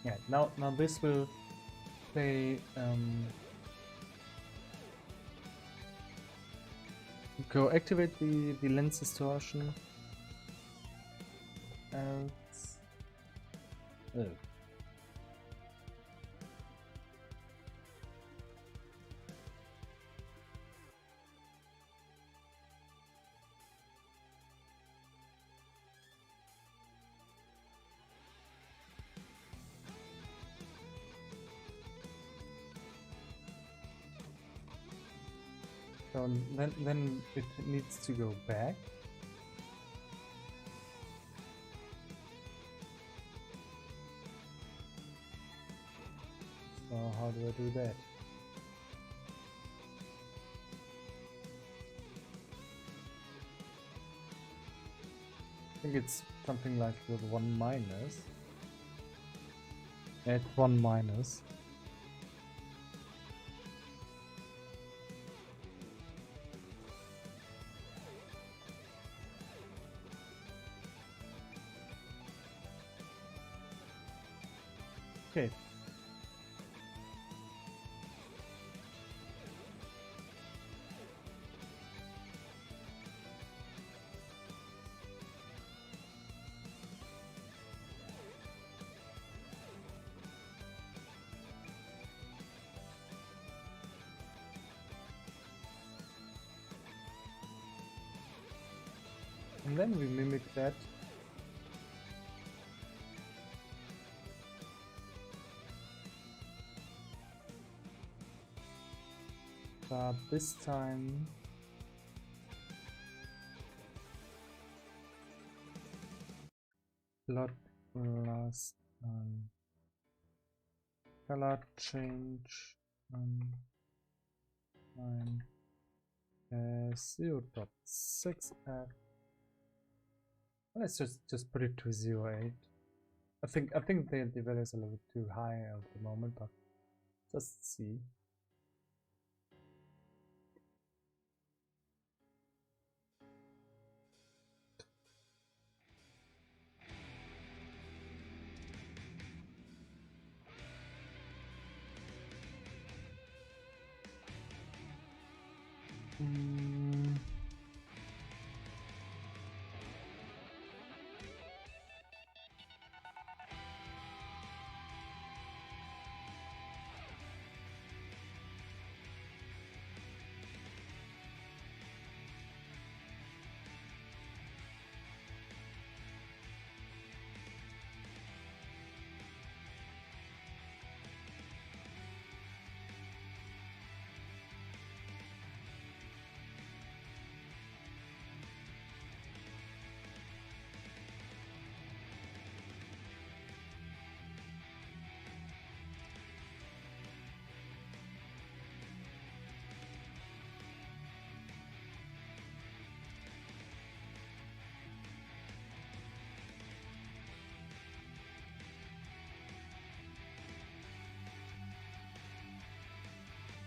Yeah, now this will play go activate the lens distortion. Else oh. So then it needs to go back. So how do I do that? I think it's something like with 1 minus. Add 1 minus. Okay. And then we mimic that. But this time lot plus color change 0.6 f. Let's just put it to 0.8. I think the value is a little bit too high at the moment, but just see.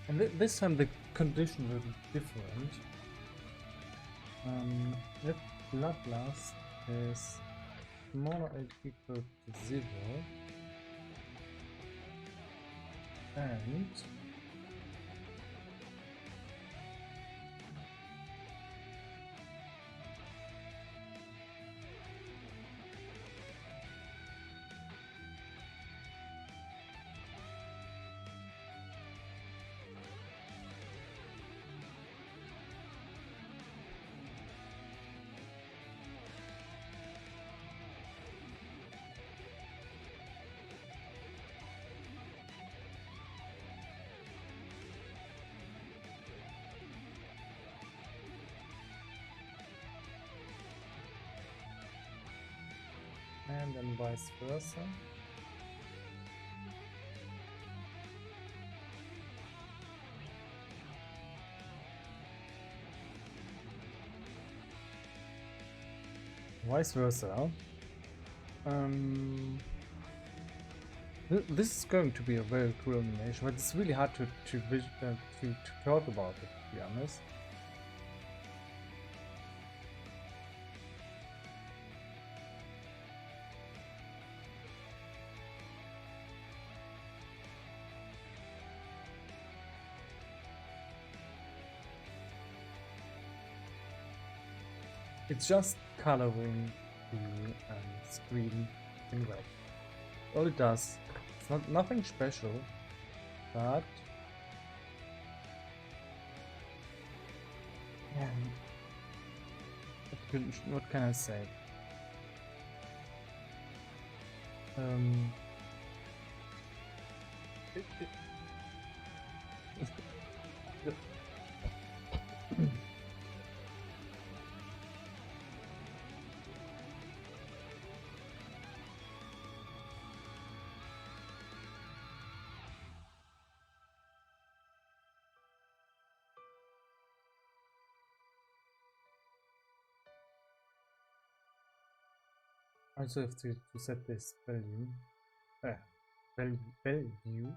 And this time the condition will be different. If bloodlust is smaller or equal to 0, and and then vice versa. Vice versa. This is going to be a very cool animation, but it's really hard to talk about it, to be honest. It's just coloring the screen in red. All it does. It's nothing special, but yeah. What can I say? I also have to set this value. Value.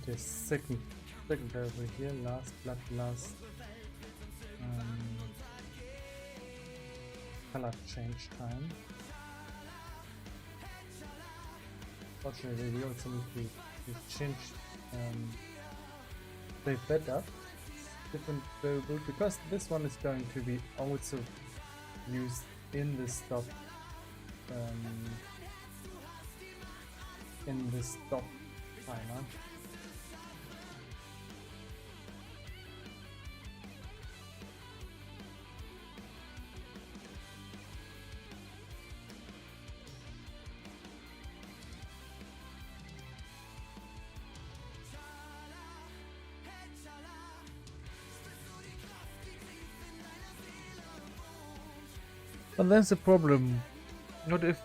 The second level here, last bloodlust color change time. Fortunately, we also need to change the better different variable, because this one is going to be also used in the stop timer. But there's a problem. What if...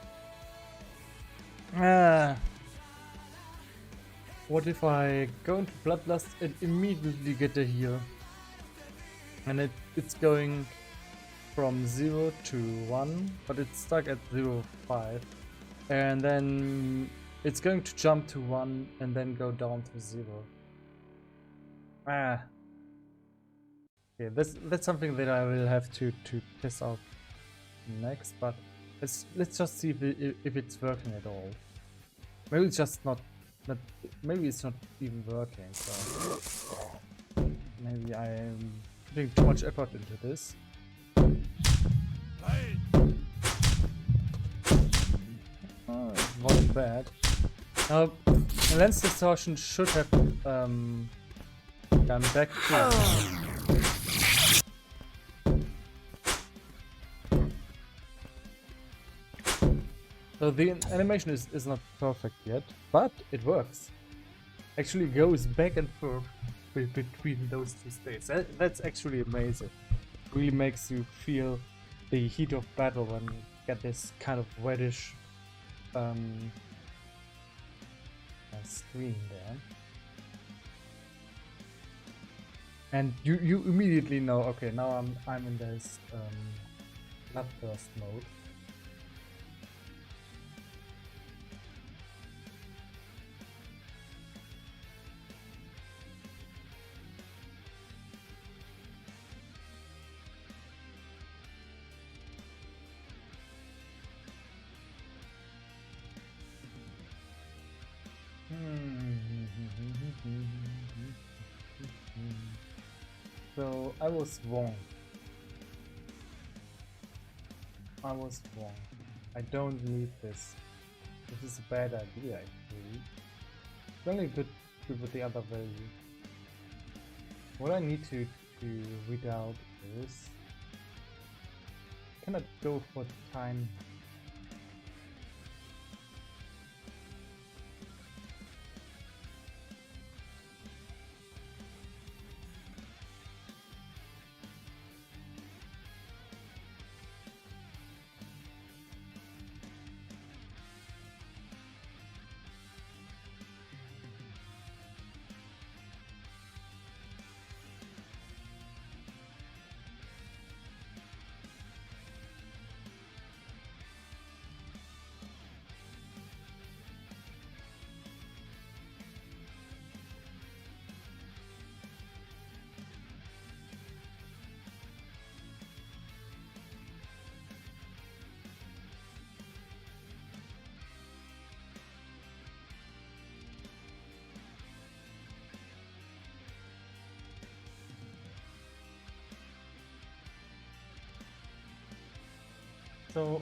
what if I go into Bloodlust and immediately get a heal? And it's going from 0 to 1, but it's stuck at 0.5. And then it's going to jump to 1 and then go down to 0. Okay, that's something that I will have to test out next, but let's just see if it's working at all. Maybe it's just not maybe it's not even working, so maybe I am putting too much effort into this. Oh, it wasn't bad. Now, lens distortion should have gone back to... So the animation is not perfect yet, but it works. Actually goes back and forth between those two states. That's actually amazing. Really makes you feel the heat of battle when you get this kind of reddish screen there. And you immediately know, okay, now I'm in this bloodthirst mode. So I was wrong. I don't need this. This is a bad idea actually. It's only good with the other value. What I need to read out is cannot go for time. So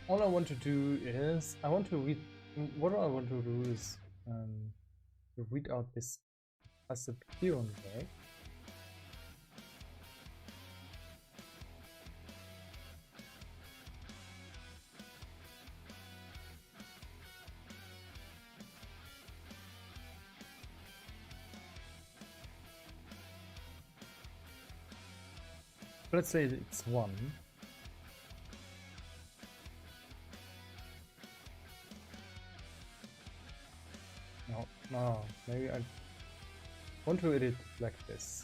all I want to do is I want to read. What I want to do is to read out this perception way. Let's say it's 1. No, maybe I want to edit like this.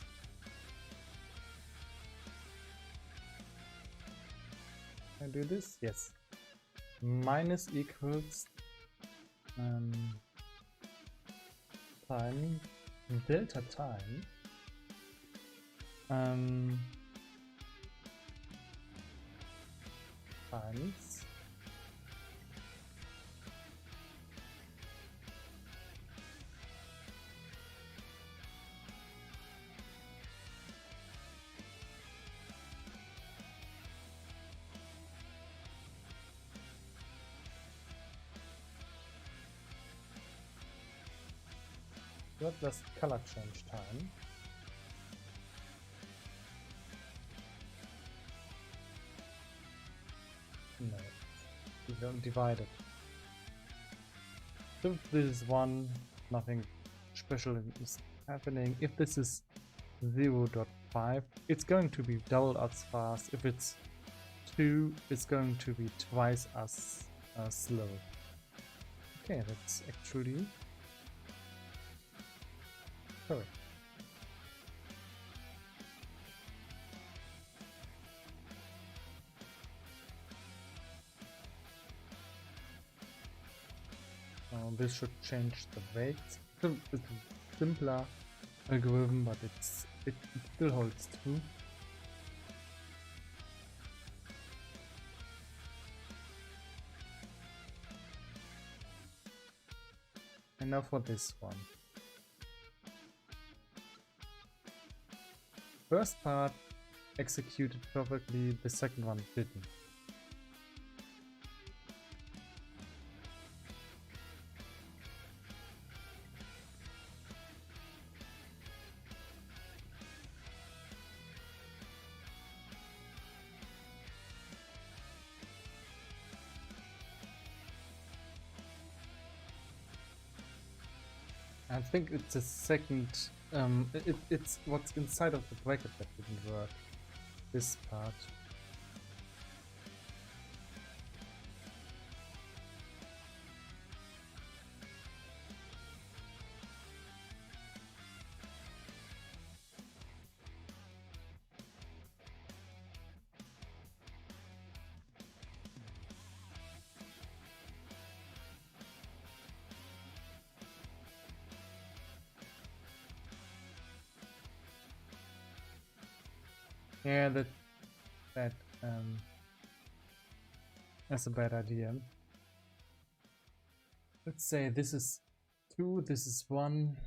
Can I do this? Yes. Minus equals time delta time times not just color change time. No, we don't divide it. So if this is 1, nothing special is happening. If this is 0.5, it's going to be double as fast. If it's 2, it's going to be twice as slow. Okay, that's actually correct. This should change the weight. It's a simpler algorithm, but it still holds true. And now for this one. First part executed perfectly, the second one didn't. I think it's a second, it's what's inside of the bracket that didn't work. This part. Yeah, that's a bad idea. Let's say this is 2, this is 1.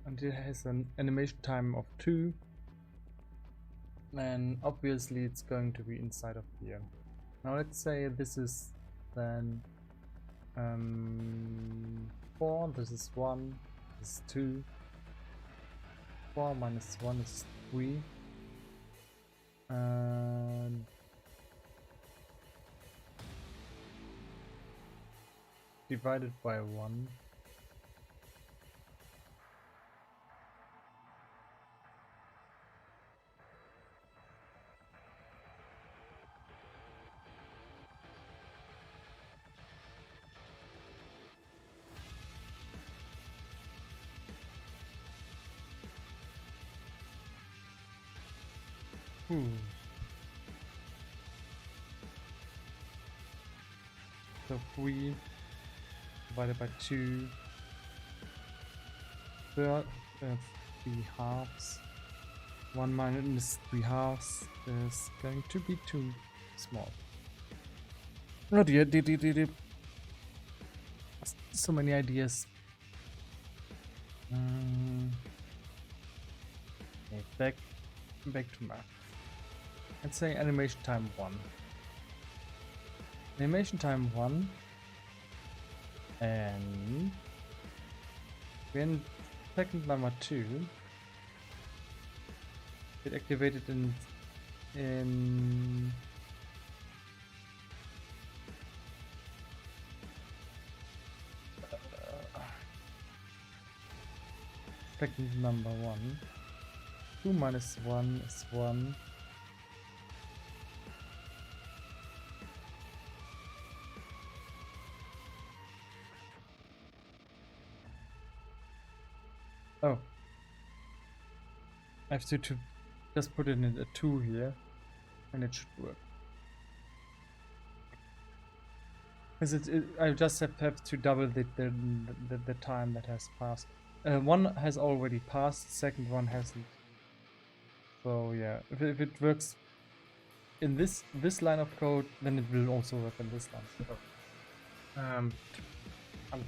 And it has an animation time of 2. And obviously it's going to be inside of here. Now let's say this is then 4, this is 1, this is 2. 4 minus 1 is 3. And divided by 1. So 3 divided by 2. 3 halves. 1 minus 3 halves is going to be too small. Oh dear, dear. So many ideas. Okay, back to math. Let's say animation time 1. Animation time 1. And when second number 2, it activated in second number 1. 2 minus 1 is 1. Oh, I have to just put in a 2 here, and it should work. Because I just have to double the time that has passed. One has already passed, second one hasn't. So yeah, if it works in this line of code, then it will also work in this line. So, I'm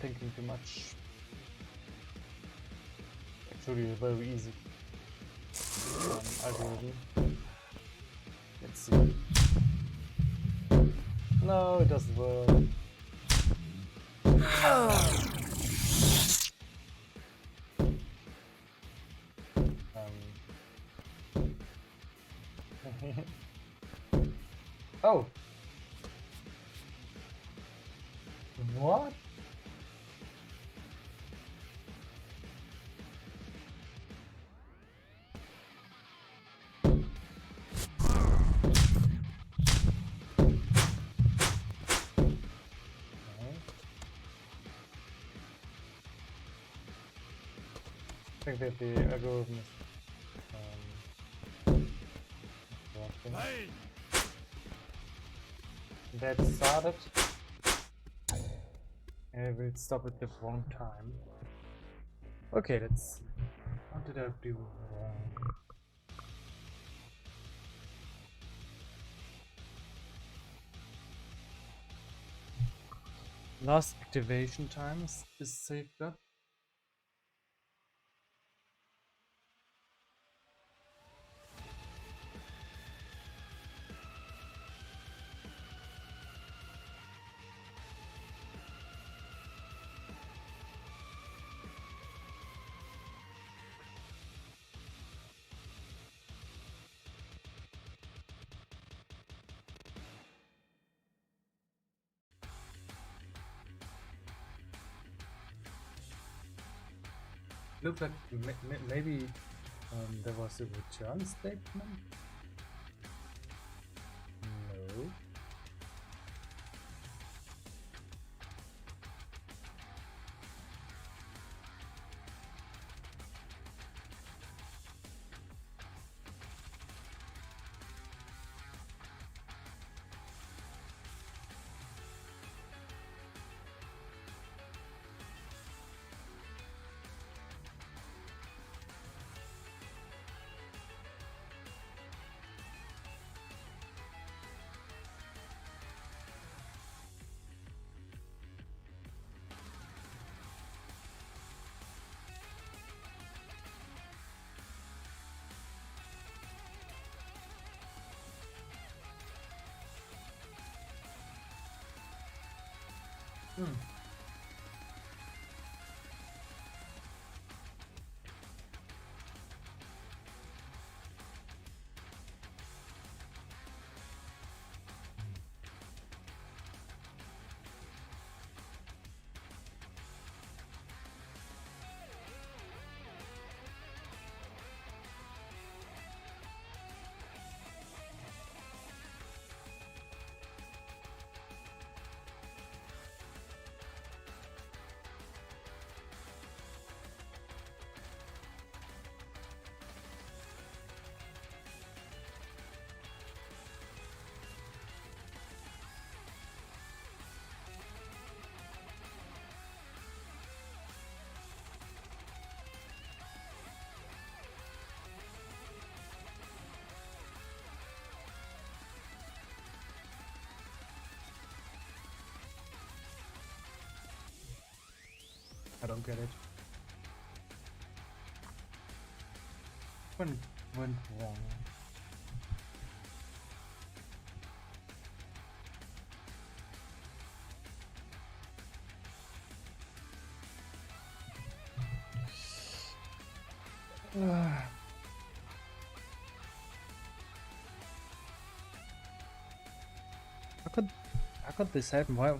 thinking too much. Actually, very easy algorithm. Let's see. No, it doesn't work. Oh! What? I think that the algorithm is working. Hey! That started, and it will stop at the wrong time. Okay, let's see. What did I do wrong? Last activation time is saved up. Looks like maybe there was a return statement. No. I don't get it. What went wrong? How could this happen? Why?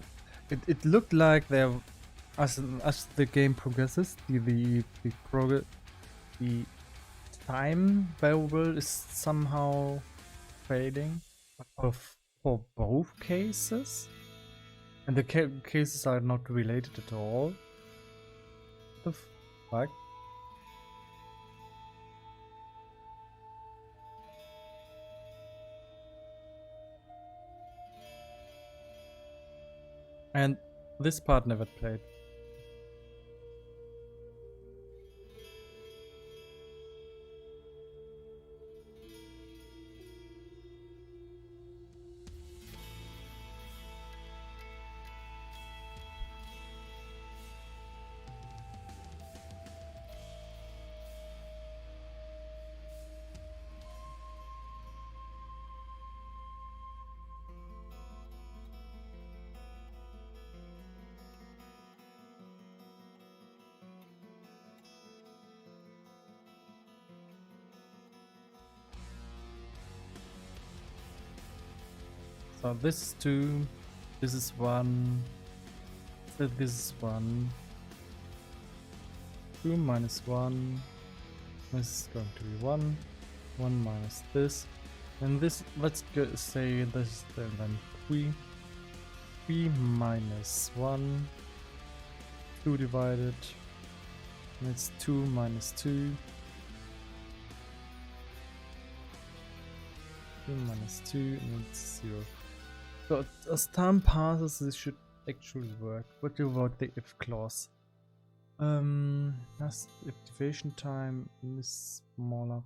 It looked like there, as the game progresses, the time variable is somehow fading for both cases, and the cases are not related at all. What the fuck? And this part never played. So this is 2, this is 1, so this is 1, 2 minus 1, this is going to be 1, 1 minus this, and this, let's say this is then 3, 3 minus 1, 2 divided, and it's 2 minus 2, 2 minus 2, and it's 0. So as time passes, this should actually work. What about the if clause? Last activation time is smaller.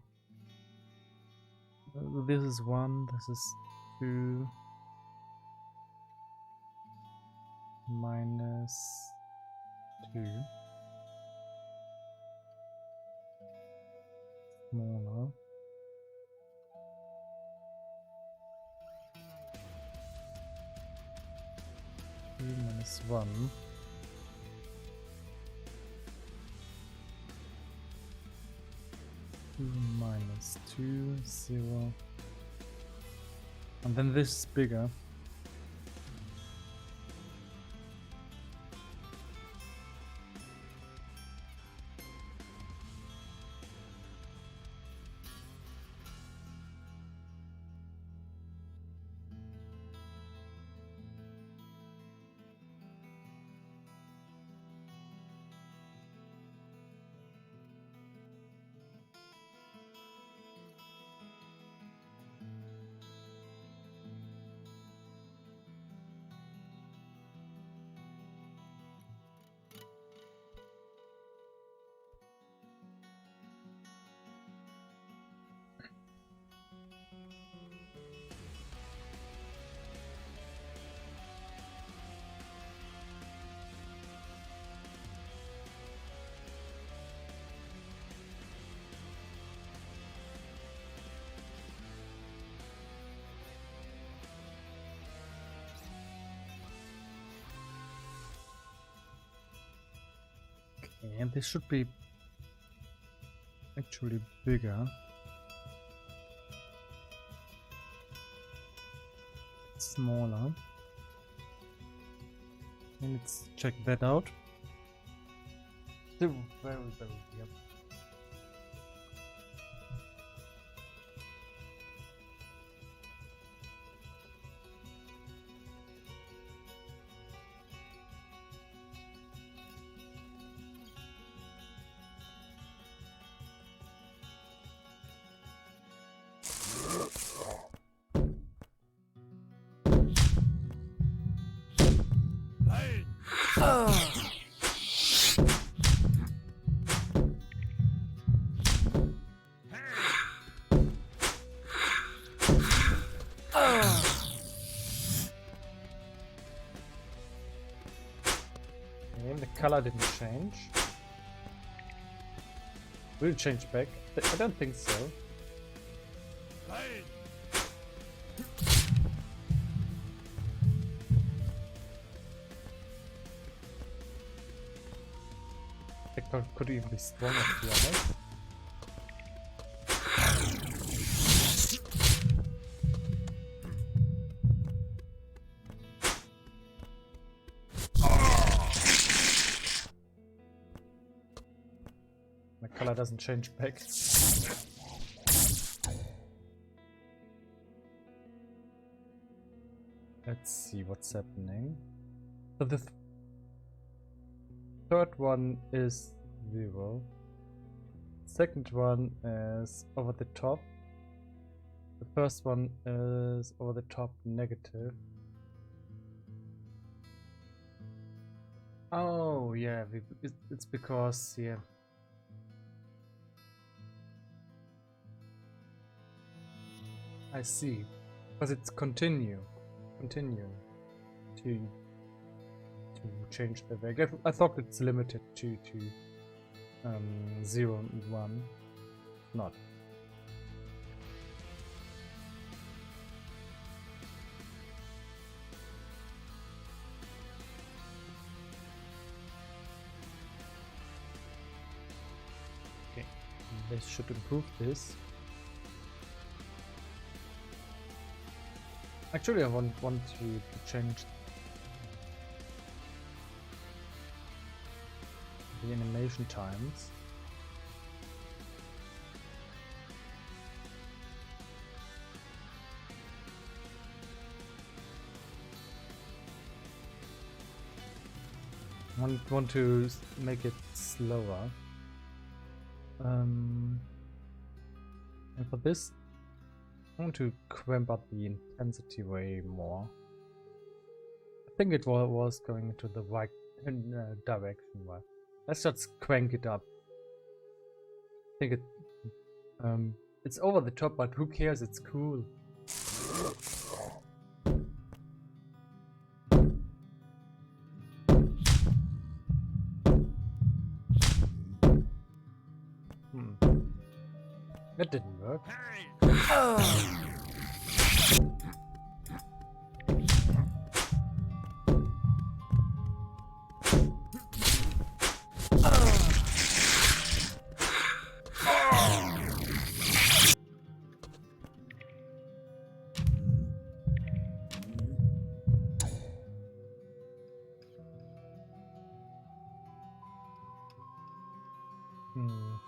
This is 1, this is 2, minus 2, smaller. 2 minus 1. 2 minus 2, 0. And then this is bigger. And this should be actually bigger. Smaller. And let's check that out. Still very weird. And the color didn't change. Will it change back? I don't think so. The could even be stronger, to be honest. My color doesn't change back. Let's see what's happening. So the third one is 0. Second one is over the top. The first one is over the top negative. Oh yeah, it's because yeah. I see, because it's continuing to change the value. I thought it's limited to 0 and 1. Not. Okay, this should improve this. Actually, I want to change the animation times. I want to make it slower. And for this, I want to cramp up the intensity way more. I think it was going into the right direction. But let's just crank it up. I think it's over the top, but who cares? It's cool. That didn't work.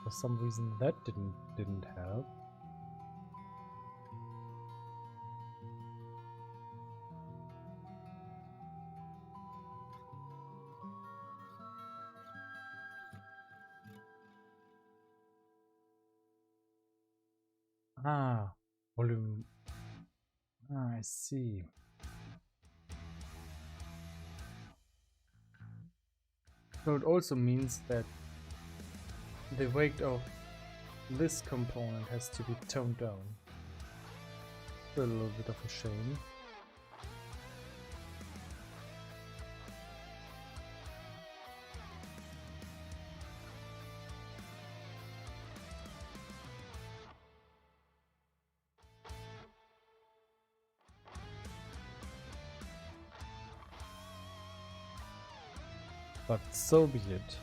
For some reason that didn't help. Volume. I see. So it also means that the weight of this component has to be toned down. A little bit of a shame. But so be it.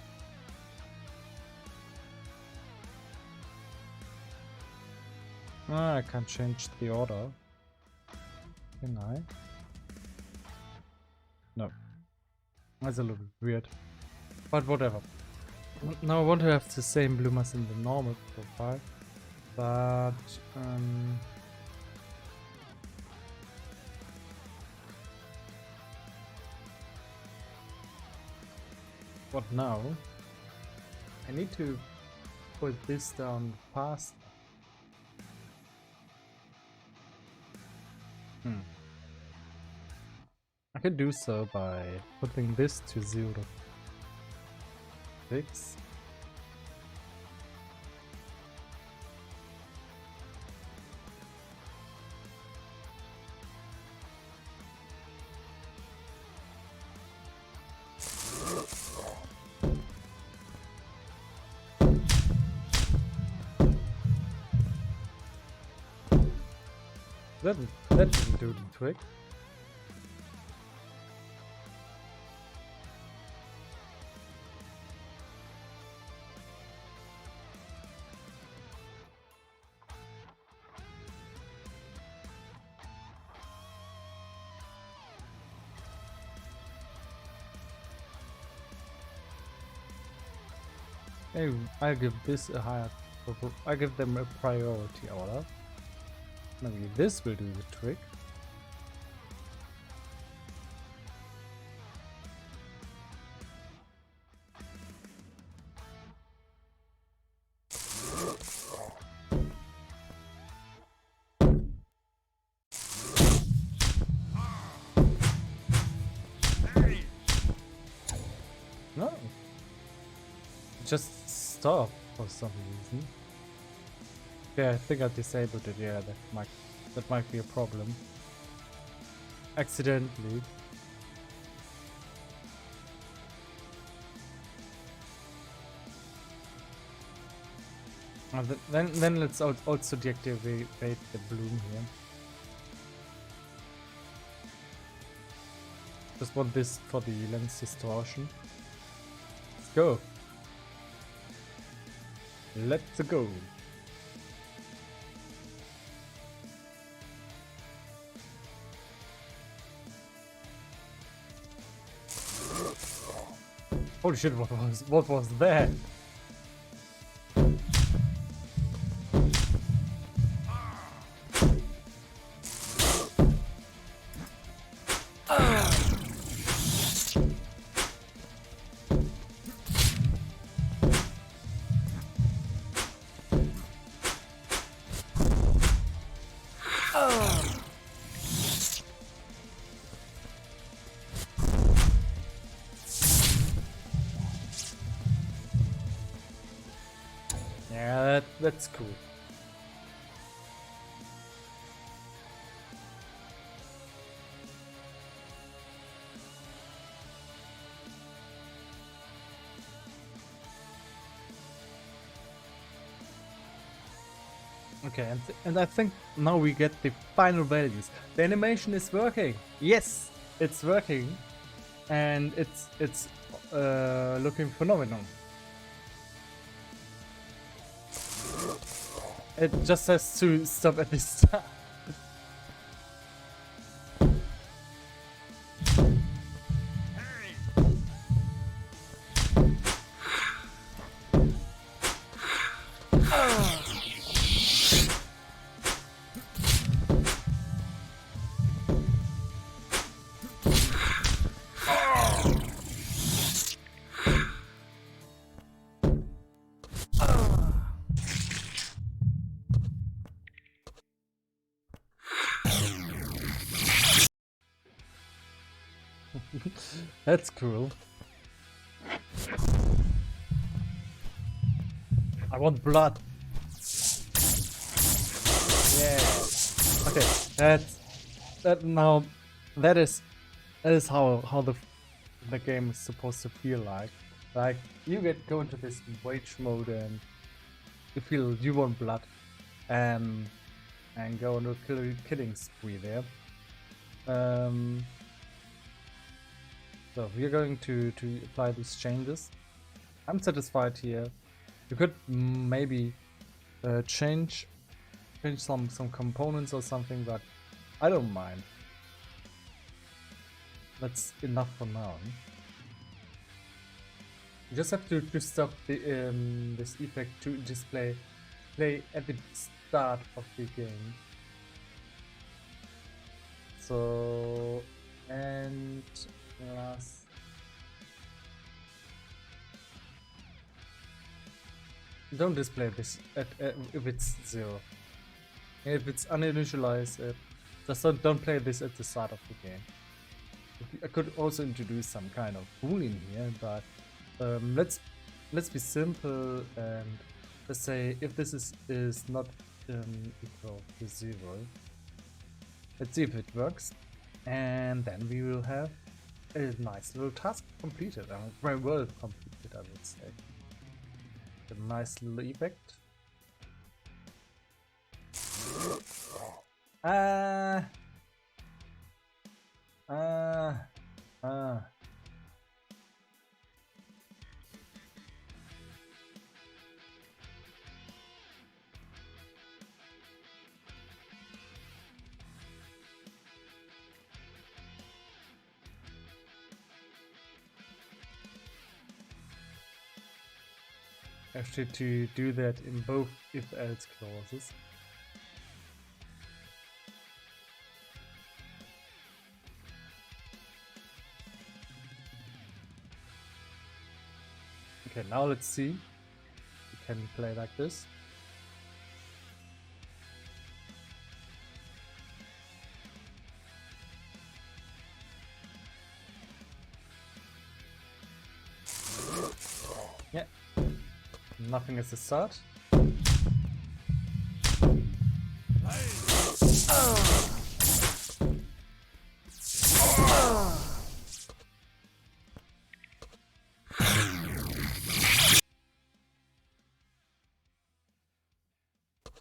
Ah, I can't change the order. Can I? No. That's a little bit weird. But whatever. Now I want to have the same bloomers in the normal profile. But what now? I need to put this down fast. I can do so by putting this to 0.6. That didn't do the trick. Hey, I'll give this a higher. I give them a priority order. Maybe this will do the trick. No. Just stop for some reason. Yeah, I think I disabled it. Yeah, that might be a problem. Accidentally. Then let's also deactivate the bloom here. Just want this for the lens distortion. Let's go. Let's go. Holy shit, what was that? Yeah, that's cool. Okay, and I think now we get the final values. The animation is working. Yes, it's working, and it's looking phenomenal. It just has to stop at this time. That's cool. I want blood. Yeah. Okay, that is how the game is supposed to feel like. Like you go into this rage mode and you want blood, and go on a killing spree there. So we're going to apply these changes. I'm satisfied here. You could maybe change change some components or something, but I don't mind. That's enough for now. You just have to stop the this effect to display play at the start of the game. So, and last. Don't display this at if it's 0. If it's uninitialized, just don't play this at the start of the game. I could also introduce some kind of boolean here, but let's be simple and let's say if this is not equal to 0. Let's see if it works, and then we will have a nice little task completed. Very well completed, I would say. A nice little effect. Actually, to do that in both if-else clauses. Okay, now let's see. We can play like this. Yeah. Nothing is the start.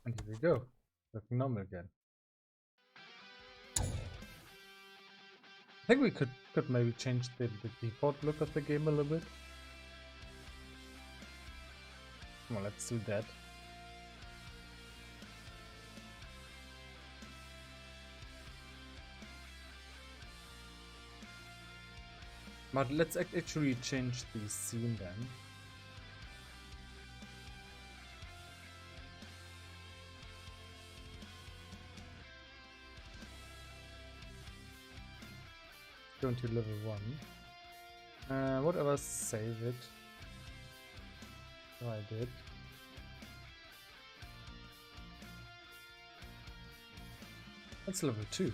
And here we go. Looking normal again. I think we could maybe change the default look of the game a little bit. Come on, let's do that. But let's actually change the scene then. Go into level 1. Whatever, save it. Oh, I did. That's level 2.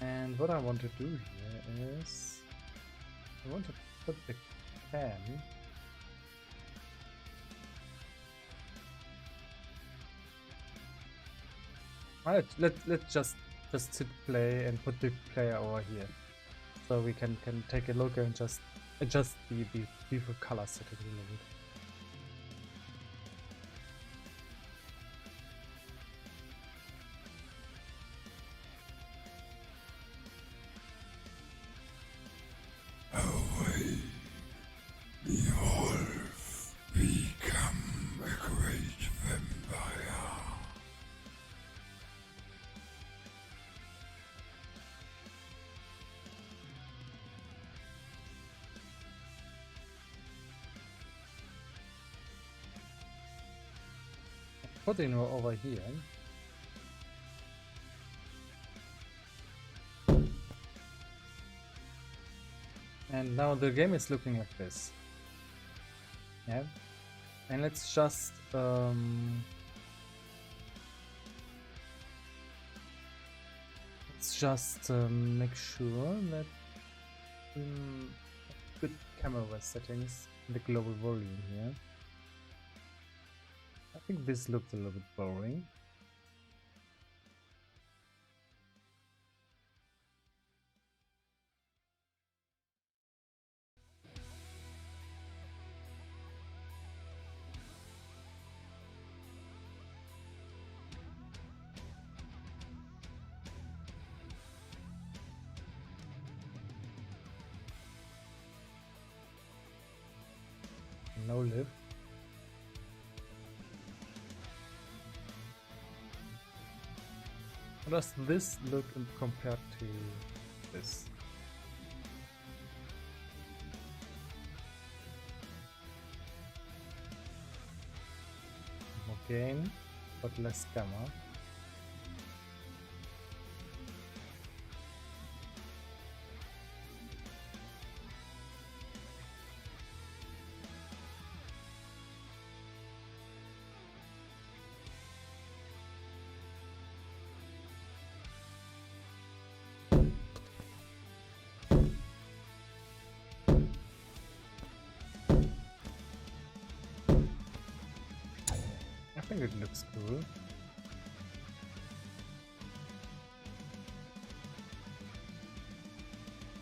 And what I want to do here is I want to put the can let's just hit play and put the player over here, so we can take a look and just adjust the default color setting a little bit. Away, evolve, become a great vampire. Putting it over here. And now the game is looking like this. Yeah. And let's just make sure that good camera settings in the global volume here. I think this looks a little bit boring. no lift. How does this look compared to this? More gain, but less gamma. I think it looks cool.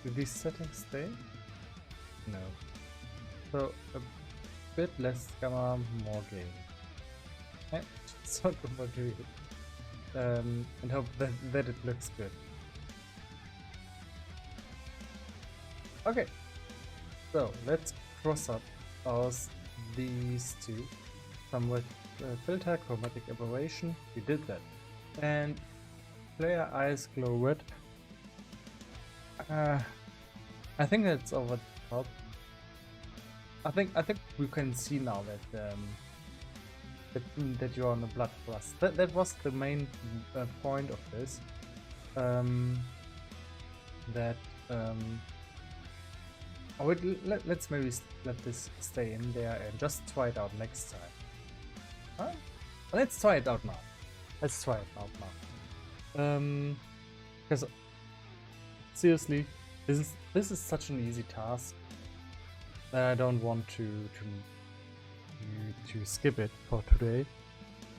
Do these settings stay? No. So a bit less gamma, more gain. So agree. And hope that it looks good. Okay. So let's cross out these two. Somewhat filter, chromatic aberration, we did that. And player eyes glow red. I think that's over the top. I think we can see now that that you're on a blood plus. That was the main point of this. Let's maybe let this stay in there and just try it out next time. Huh? Let's try it out now. Because seriously, this is such an easy task that I don't want to skip it for today.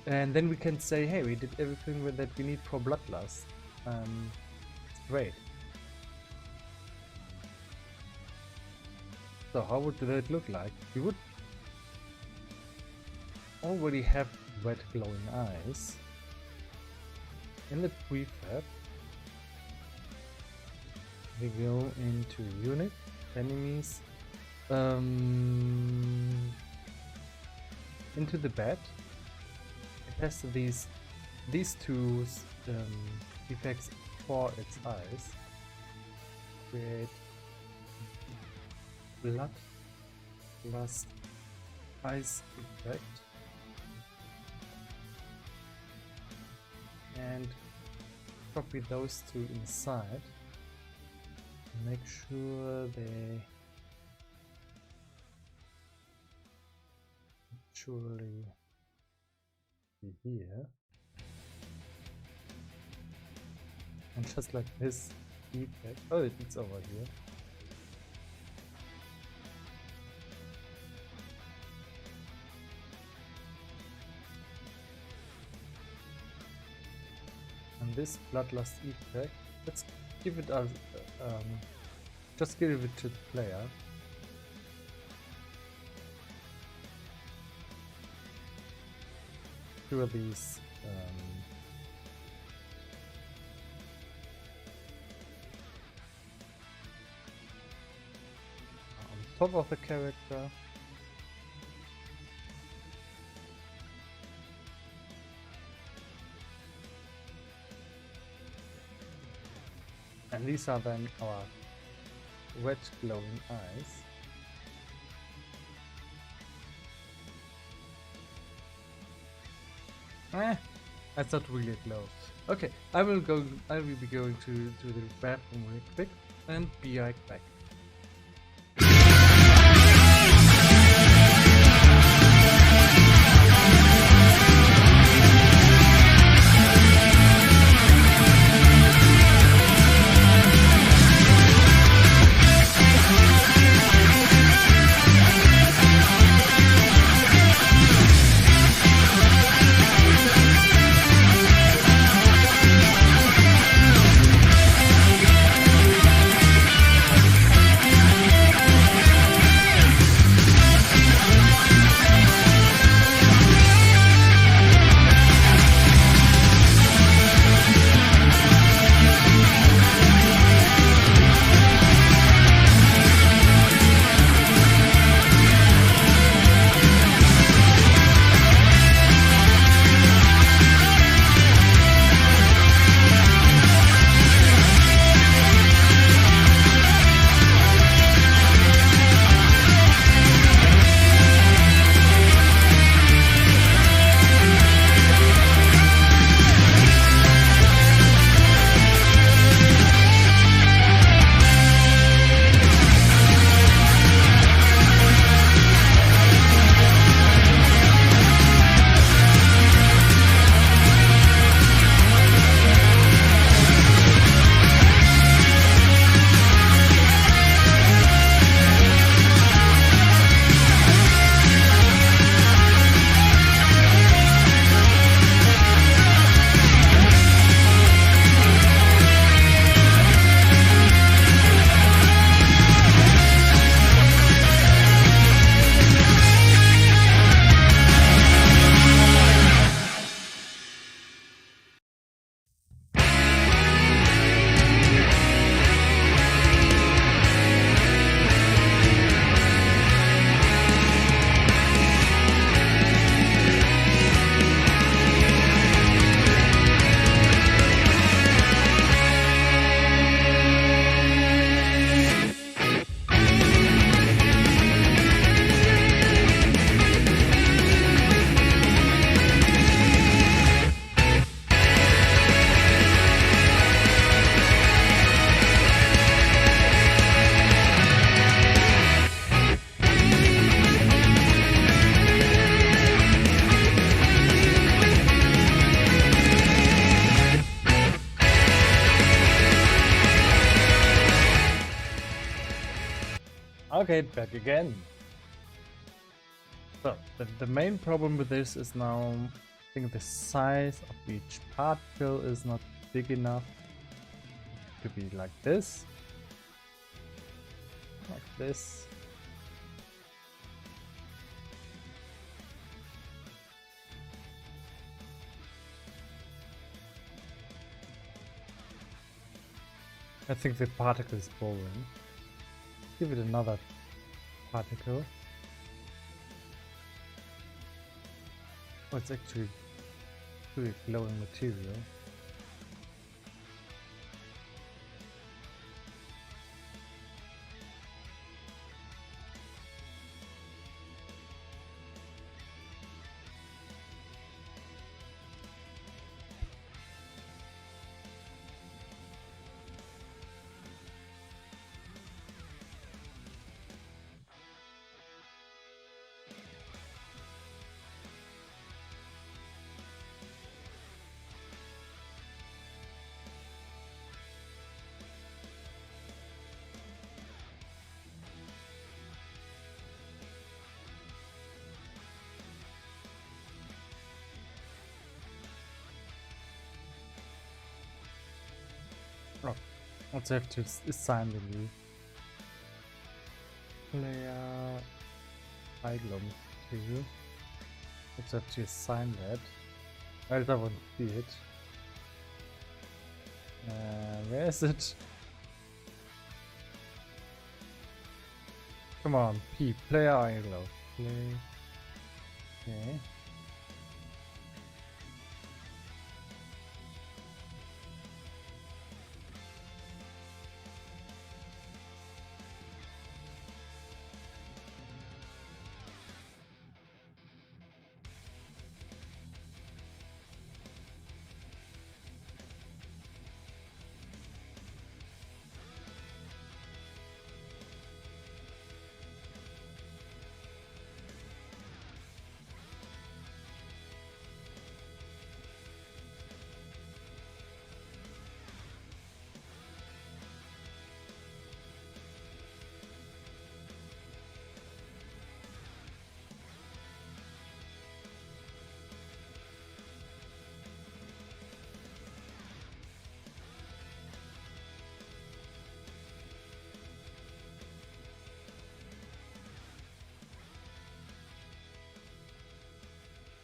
And then we can say, hey, we did everything that we need for Bloodlust. It's great. So how would that look like? We would already have red glowing eyes. In the prefab, we go into unit, enemies, into the bed. It has these two effects for its eyes. Create blood plus eyes effect. And copy those two inside. Make sure they actually be here. And just like this effect. Oh, it's over here. And this bloodlust effect, let's give it as just give it to the player. Two of these on top of the character. And these are then our red glowing eyes. That's not really glow. Okay, I will be going to the bathroom real quick and be right back. Okay, back again. So, the main problem with this is now, I think the size of each particle is not big enough to be like this. Like this. I think the particle is boring. Give it another particle. Oh, it's actually really glowing material. Oh, also have to assign the new player item to you. Also have to assign that. I don't want to see it. Where is it? Come on, P, player item. Play. Okay.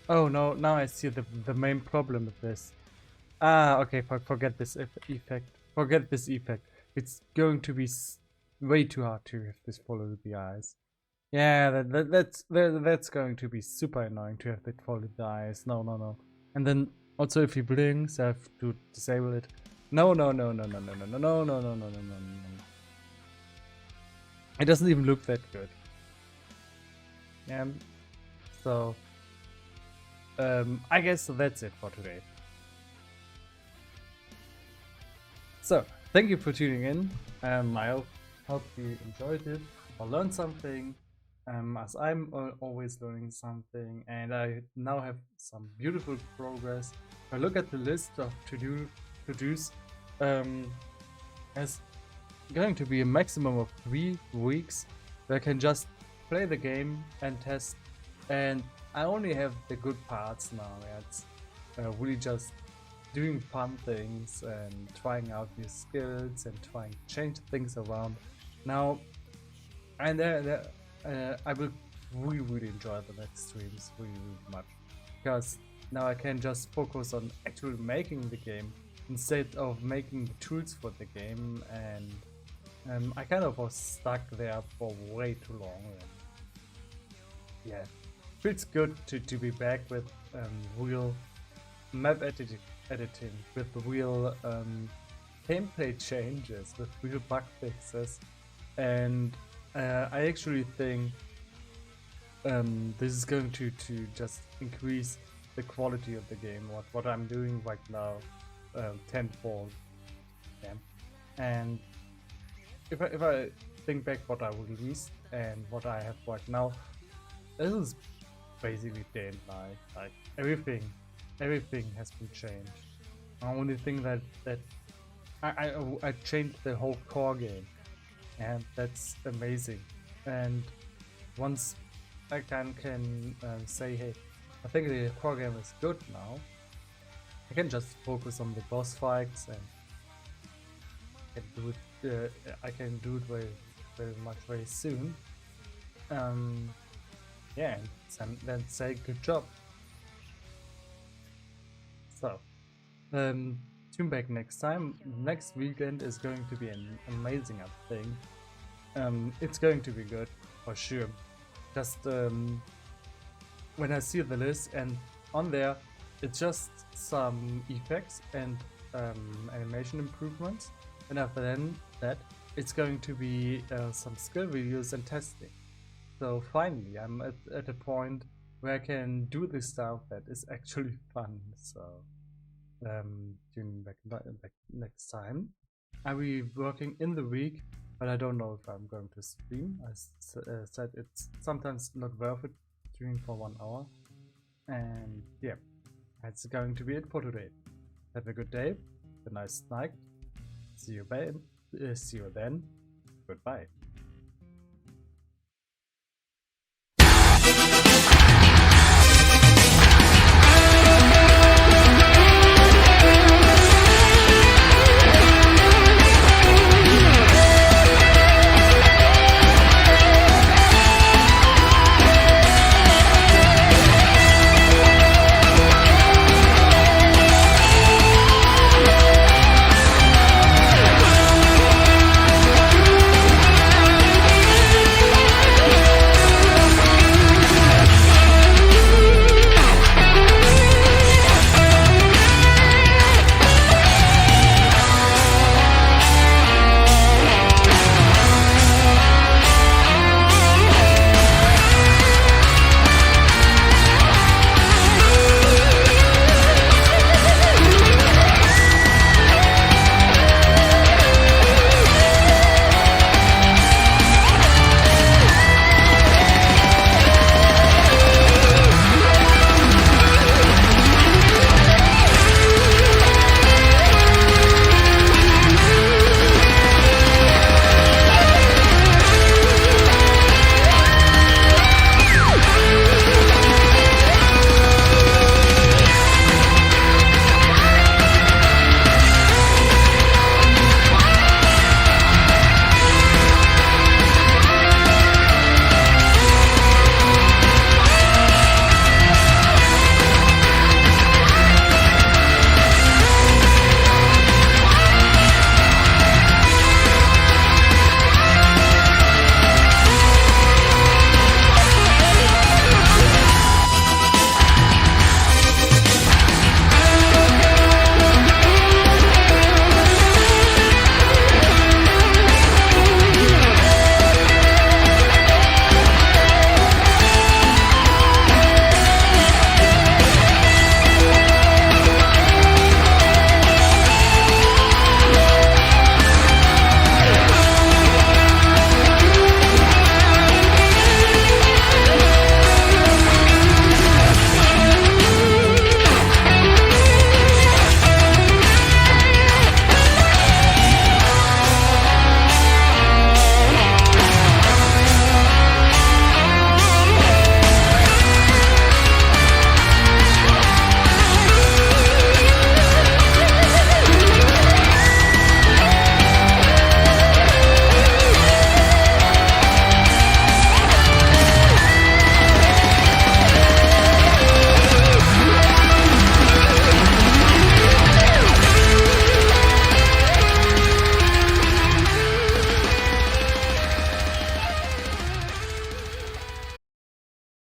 Oh no, now I see the main problem with this. Ah, okay, forget this effect. Forget this effect. It's going to be way too hard to have this follow the eyes. Yeah, that's going to be super annoying to have it follow the eyes. No, no, no. And then also if he blinks, I have to disable it. No, no, no, no, no, no, no, no, no, no, no, no, no, no, no. It doesn't even look that good. So I guess that's it for today. So, thank you for tuning in. I hope you enjoyed it or learned something, as I'm always learning something, and I now have some beautiful progress. If I look at the list of to-dos, there's going to be a maximum of 3 weeks where I can just play the game and test, and I only have the good parts now. It's really just doing fun things and trying out new skills and trying to change things around. Now, and I will really enjoy the next streams really much, because now I can just focus on actually making the game instead of making the tools for the game, and I kind of was stuck there for way too long. And yeah, feels good to be back with real map editing, with real gameplay changes, with real bug fixes, and I actually think this is going to just increase the quality of the game. What I'm doing right now, tenfold. Yeah. And if I think back what I released and what I have right now, this is basically day and night. Like everything has been changed. The only thing that I changed the whole core game, and that's amazing. And once I can say, hey, I think the core game is good now, I can just focus on the boss fights and I can do it very much very soon. Yeah, and then say good job. So, tune back next time. Next weekend is going to be an amazing thing. It's going to be good for sure. Just when I see the list and on there, it's just some effects and animation improvements, and after then that, it's going to be some skill reviews and testing. So finally, I'm at a point where I can do this stuff that is actually fun. So tune back next time. I'll be working in the week, but I don't know if I'm going to stream. I said it's sometimes not worth it streaming for 1 hour. And yeah, that's going to be it for today. Have a good day, have a nice night. See you then. Goodbye.